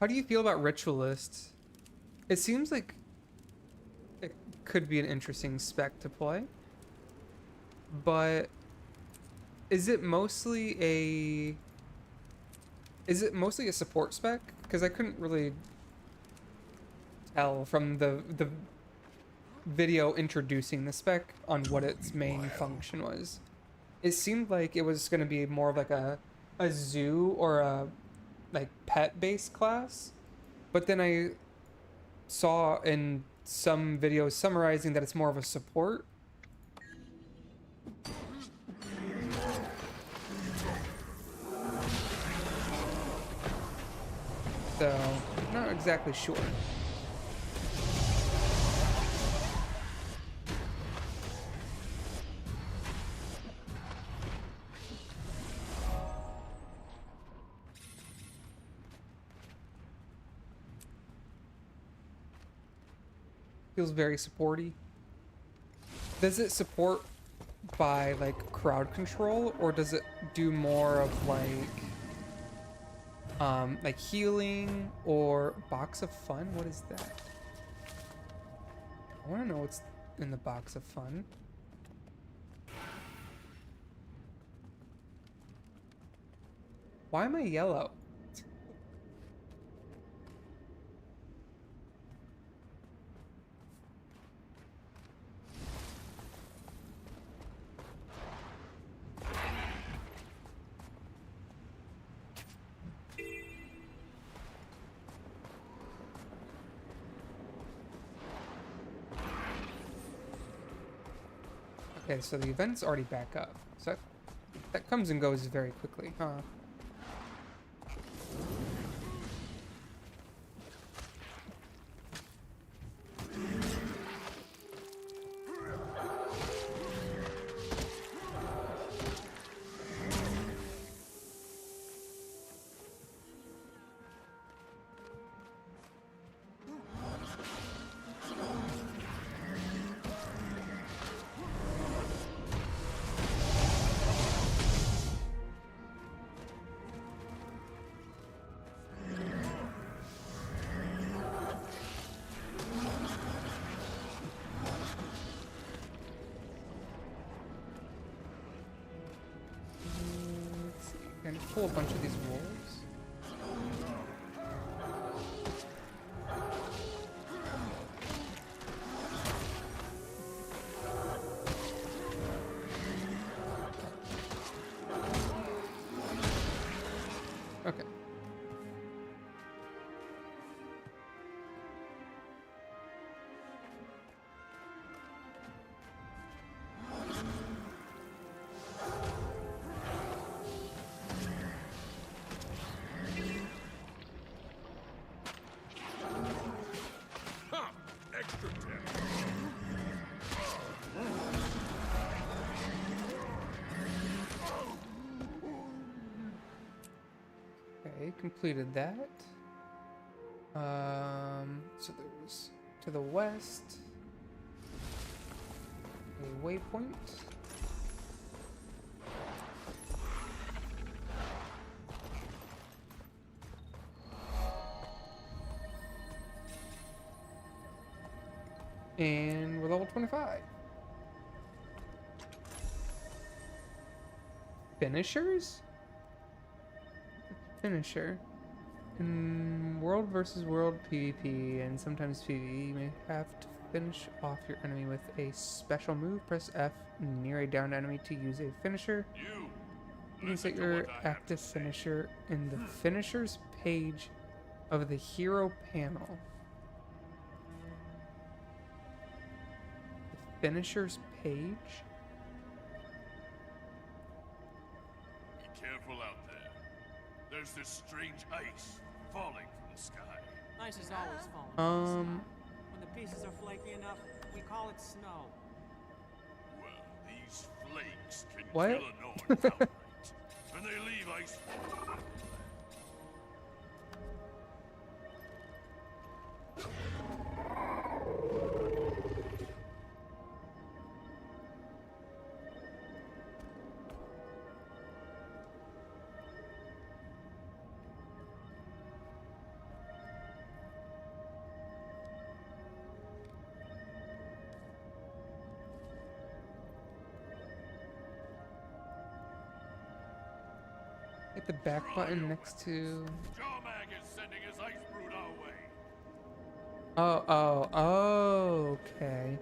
A: How do you feel about ritualists? It seems like it could be an interesting spec to play, but is it mostly a support spec? Because I couldn't really tell from the video introducing the spec on what its main function was. It seemed like it was going to be more of like a zoo or a like pet-based class, but then I saw in some videos summarizing that it's more of a support. So, not exactly sure. Feels very supporty. Does it support by like crowd control, or does it do more of like healing or box of fun? What is that? I want to know what's in the box of fun. Why am I yellow? Okay, so the event's already back up. So that comes and goes very quickly, huh? And pull a bunch of these wolves. Okay. completed that. So there's to the west a waypoint. And we're level 25. Finishers? Finisher. In world versus world PvP and sometimes PvE, you may have to finish off your enemy with a special move. Press F near a downed enemy to use a finisher. You can set your active finisher in the finishers page of the hero panel. The finishers page?
G: Be careful out there. There's this strange ice falling from the sky.
I: Ice is always falling from the sky.
A: Um,
I: When the pieces are flaky enough, we call it snow.
G: Well, these flakes can
A: What?
G: kill a Norn outright. And they leave ice.
A: hit the back button next to...
G: Jarmag is sending his ice brood our way.
A: Oh, okay.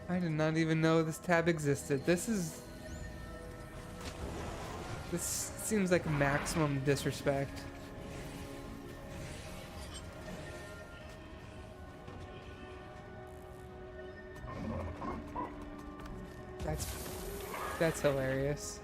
A: I did not even know this tab existed. This seems like maximum disrespect. That's hilarious.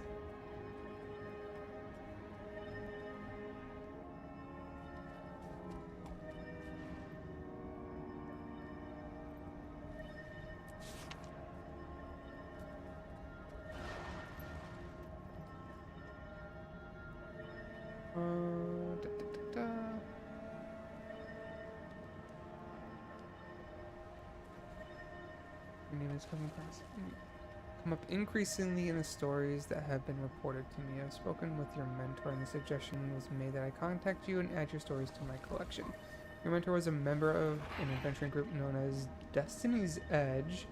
A: Your name is come up increasingly in the stories that have been reported to me. I've spoken with your mentor, and the suggestion was made that I contact you and add your stories to my collection. Your mentor was a member of an adventuring group known as Destiny's Edge.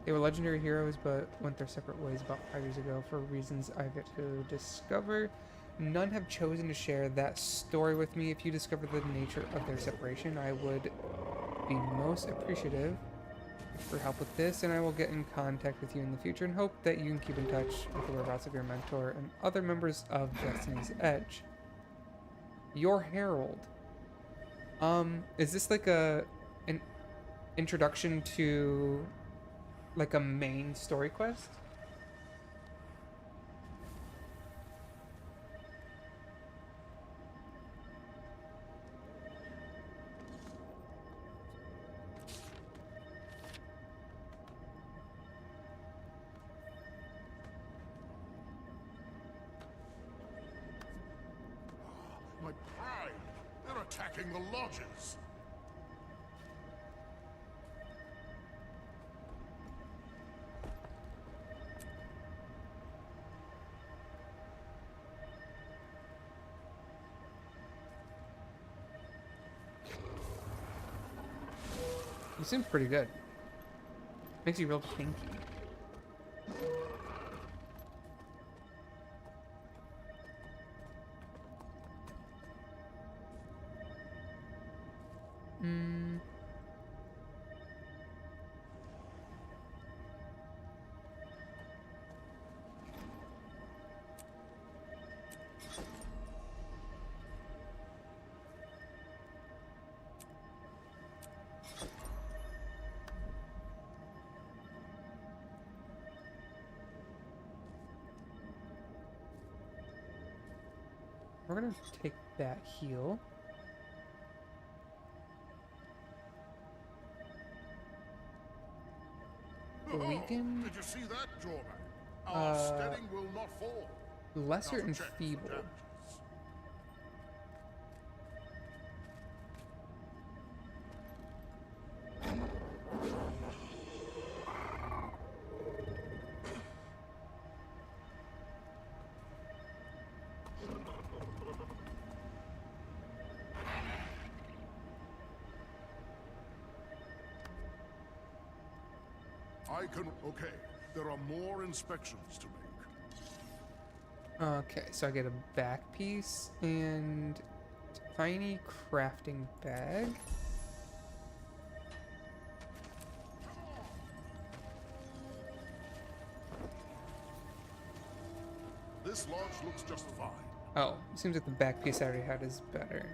A: They were legendary heroes, but went their separate ways about 5 years ago for reasons I've yet to discover. None have chosen to share that story with me. If you discover the nature of their separation, I would be most appreciative for help with this, and I will get in contact with you in the future and hope that you can keep in touch with the whereabouts of your mentor and other members of Destiny's Edge. Your Herald. Is this like an introduction to like a main story quest?
F: My pride! They're attacking the lodges!
A: You seem pretty good. Makes you real kinky. We're gonna take that heal. Weaken.
P: Did you see that, Jordan? Our steading will not fall.
A: Lesser
P: Now to check for
A: enfeebled.
P: damages. Okay, there are more inspections to make.
A: Okay, so I get a back piece and tiny crafting bag.
P: This lodge looks just fine.
A: Oh, seems like the back piece I already had is better.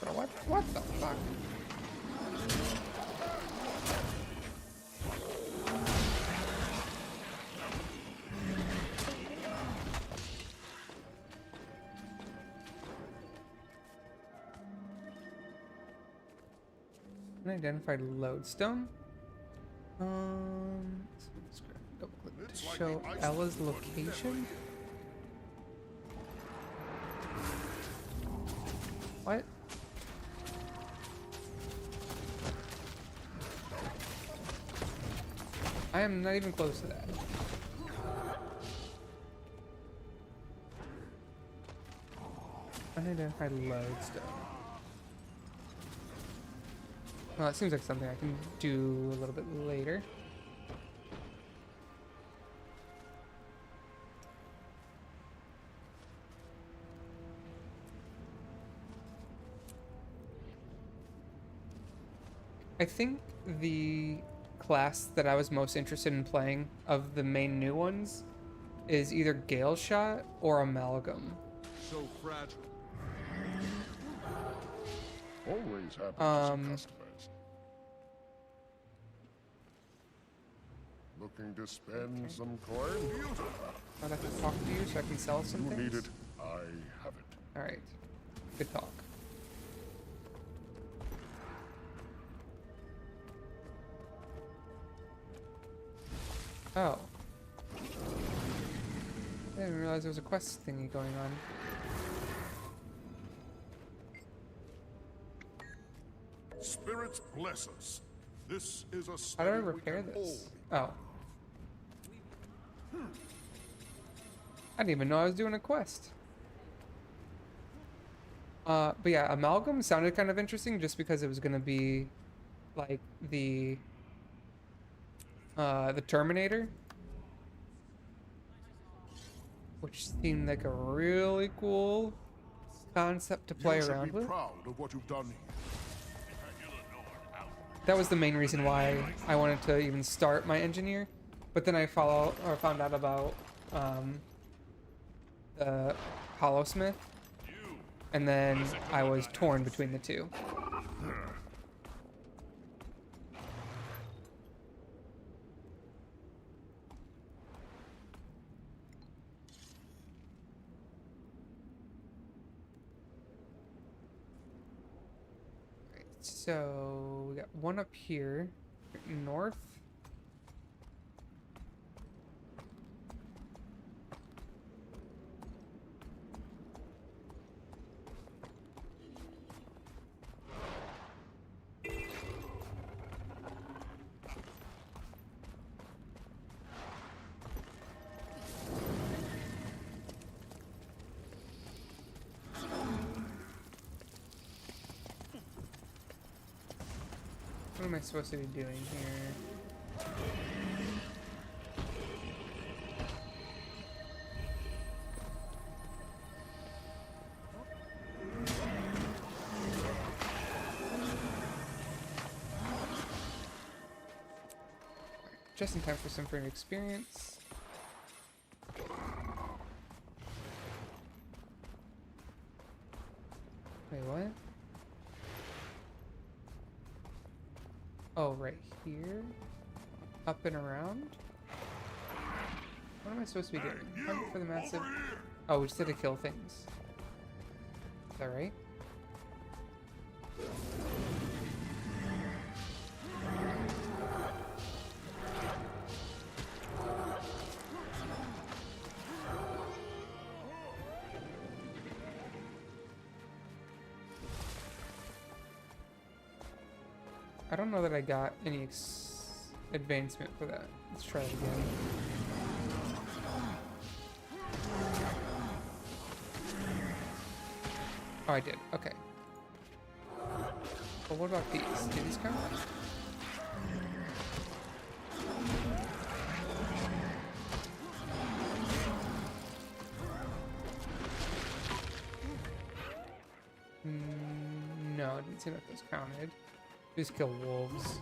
A: Bro, what the fuck? Unidentified lodestone. So let's double click to show Ella's location. What? I am not even close to that. Unidentified lodestone. Well, it seems like something I can do a little bit later. I think the class that I was most interested in playing of the main new ones is either Gale Shot or Amalgam.
P: So fragile. Always happy to see customers. Looking to spend some coin?
A: I'd have to talk to you so I can sell some
P: You
A: things.
P: need it. I have it.
A: Alright. Good talk. Oh. I didn't realize there was a quest thingy going on.
P: Spirits bless us. This is a
A: How do I
P: study we
A: repair
P: can
A: this?
P: all
A: Oh. I didn't even know I was doing a quest. But yeah, Amalgam sounded kind of interesting just because it was gonna be like the Terminator, which seemed like a really cool concept to play
P: you should
A: around
P: be
A: with.
P: proud of what you've done here.
A: That was the main reason why I wanted to even start my engineer, but then I found out about the Hollowsmith, and then I was torn between the two. So we got one up here, north. What am I supposed to be doing here? Just in time for some free experience. Wait, what? Oh, right here? Up and around? What am I supposed to be doing? Hunt for the massive... Oh, we just had to kill things. Is that right? I don't know that I got any advancement for that. Let's try it again. Oh, I did. Okay. Well, what about these? Do these count? No, it didn't seem like those counted. Just kill wolves.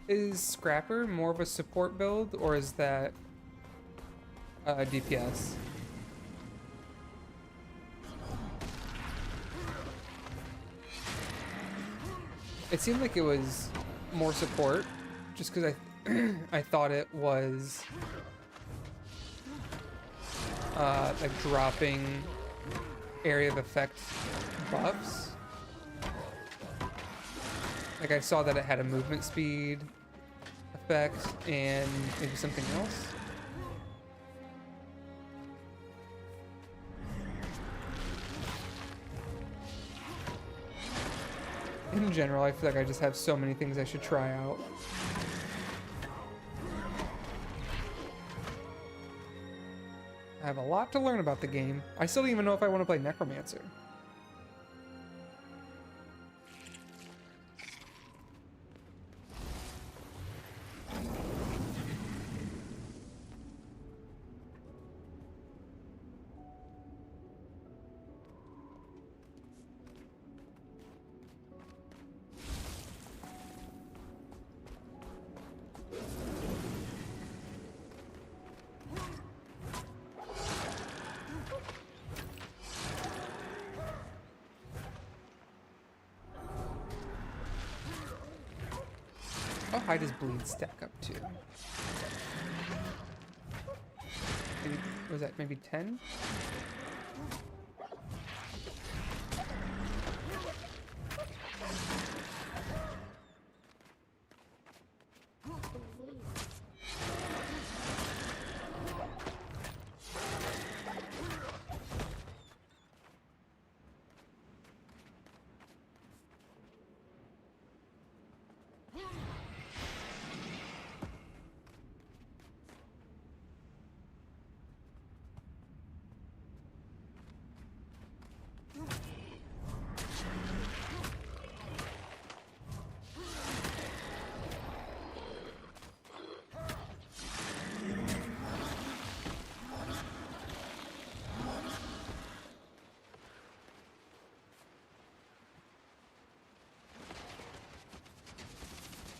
A: Is Scrapper more of a support build, or is that DPS? It seemed like it was more support, just because I thought it was like dropping area of effect buffs. Like I saw that it had a movement speed effect and maybe something else. In general, I feel like I just have so many things I should try out. I have a lot to learn about the game. I still don't even know if I want to play Necromancer. How high does bleed stack up to? Maybe, was that maybe 10?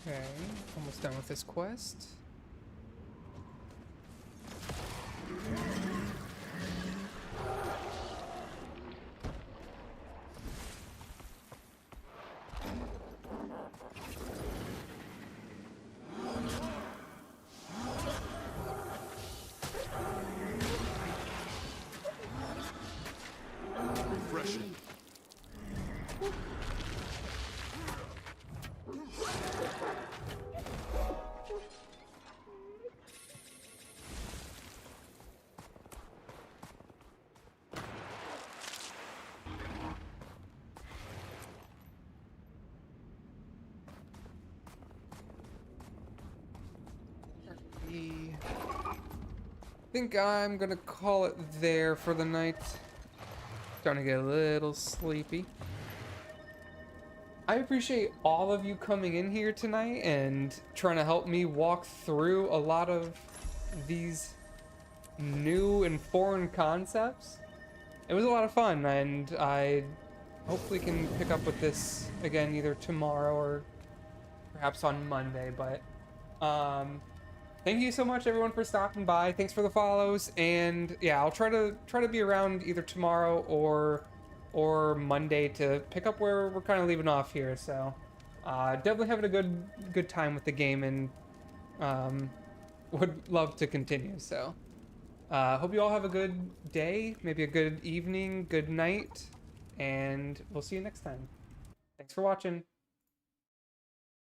A: Okay, almost done with this quest.
D: Refreshing.
A: I think I'm gonna call it there for the night. Starting to get a little sleepy. I appreciate all of you coming in here tonight and trying to help me walk through a lot of these new and foreign concepts. It was a lot of fun, and I hopefully can pick up with this again either tomorrow or perhaps on Monday, but thank you so much everyone for stopping by. Thanks for the follows, and yeah, I'll try to be around either tomorrow or Monday to pick up where we're kind of leaving off here. So definitely having a good time with the game, and would love to continue. So hope you all have a good day, maybe a good evening, good night, and we'll see you next time. Thanks for watching.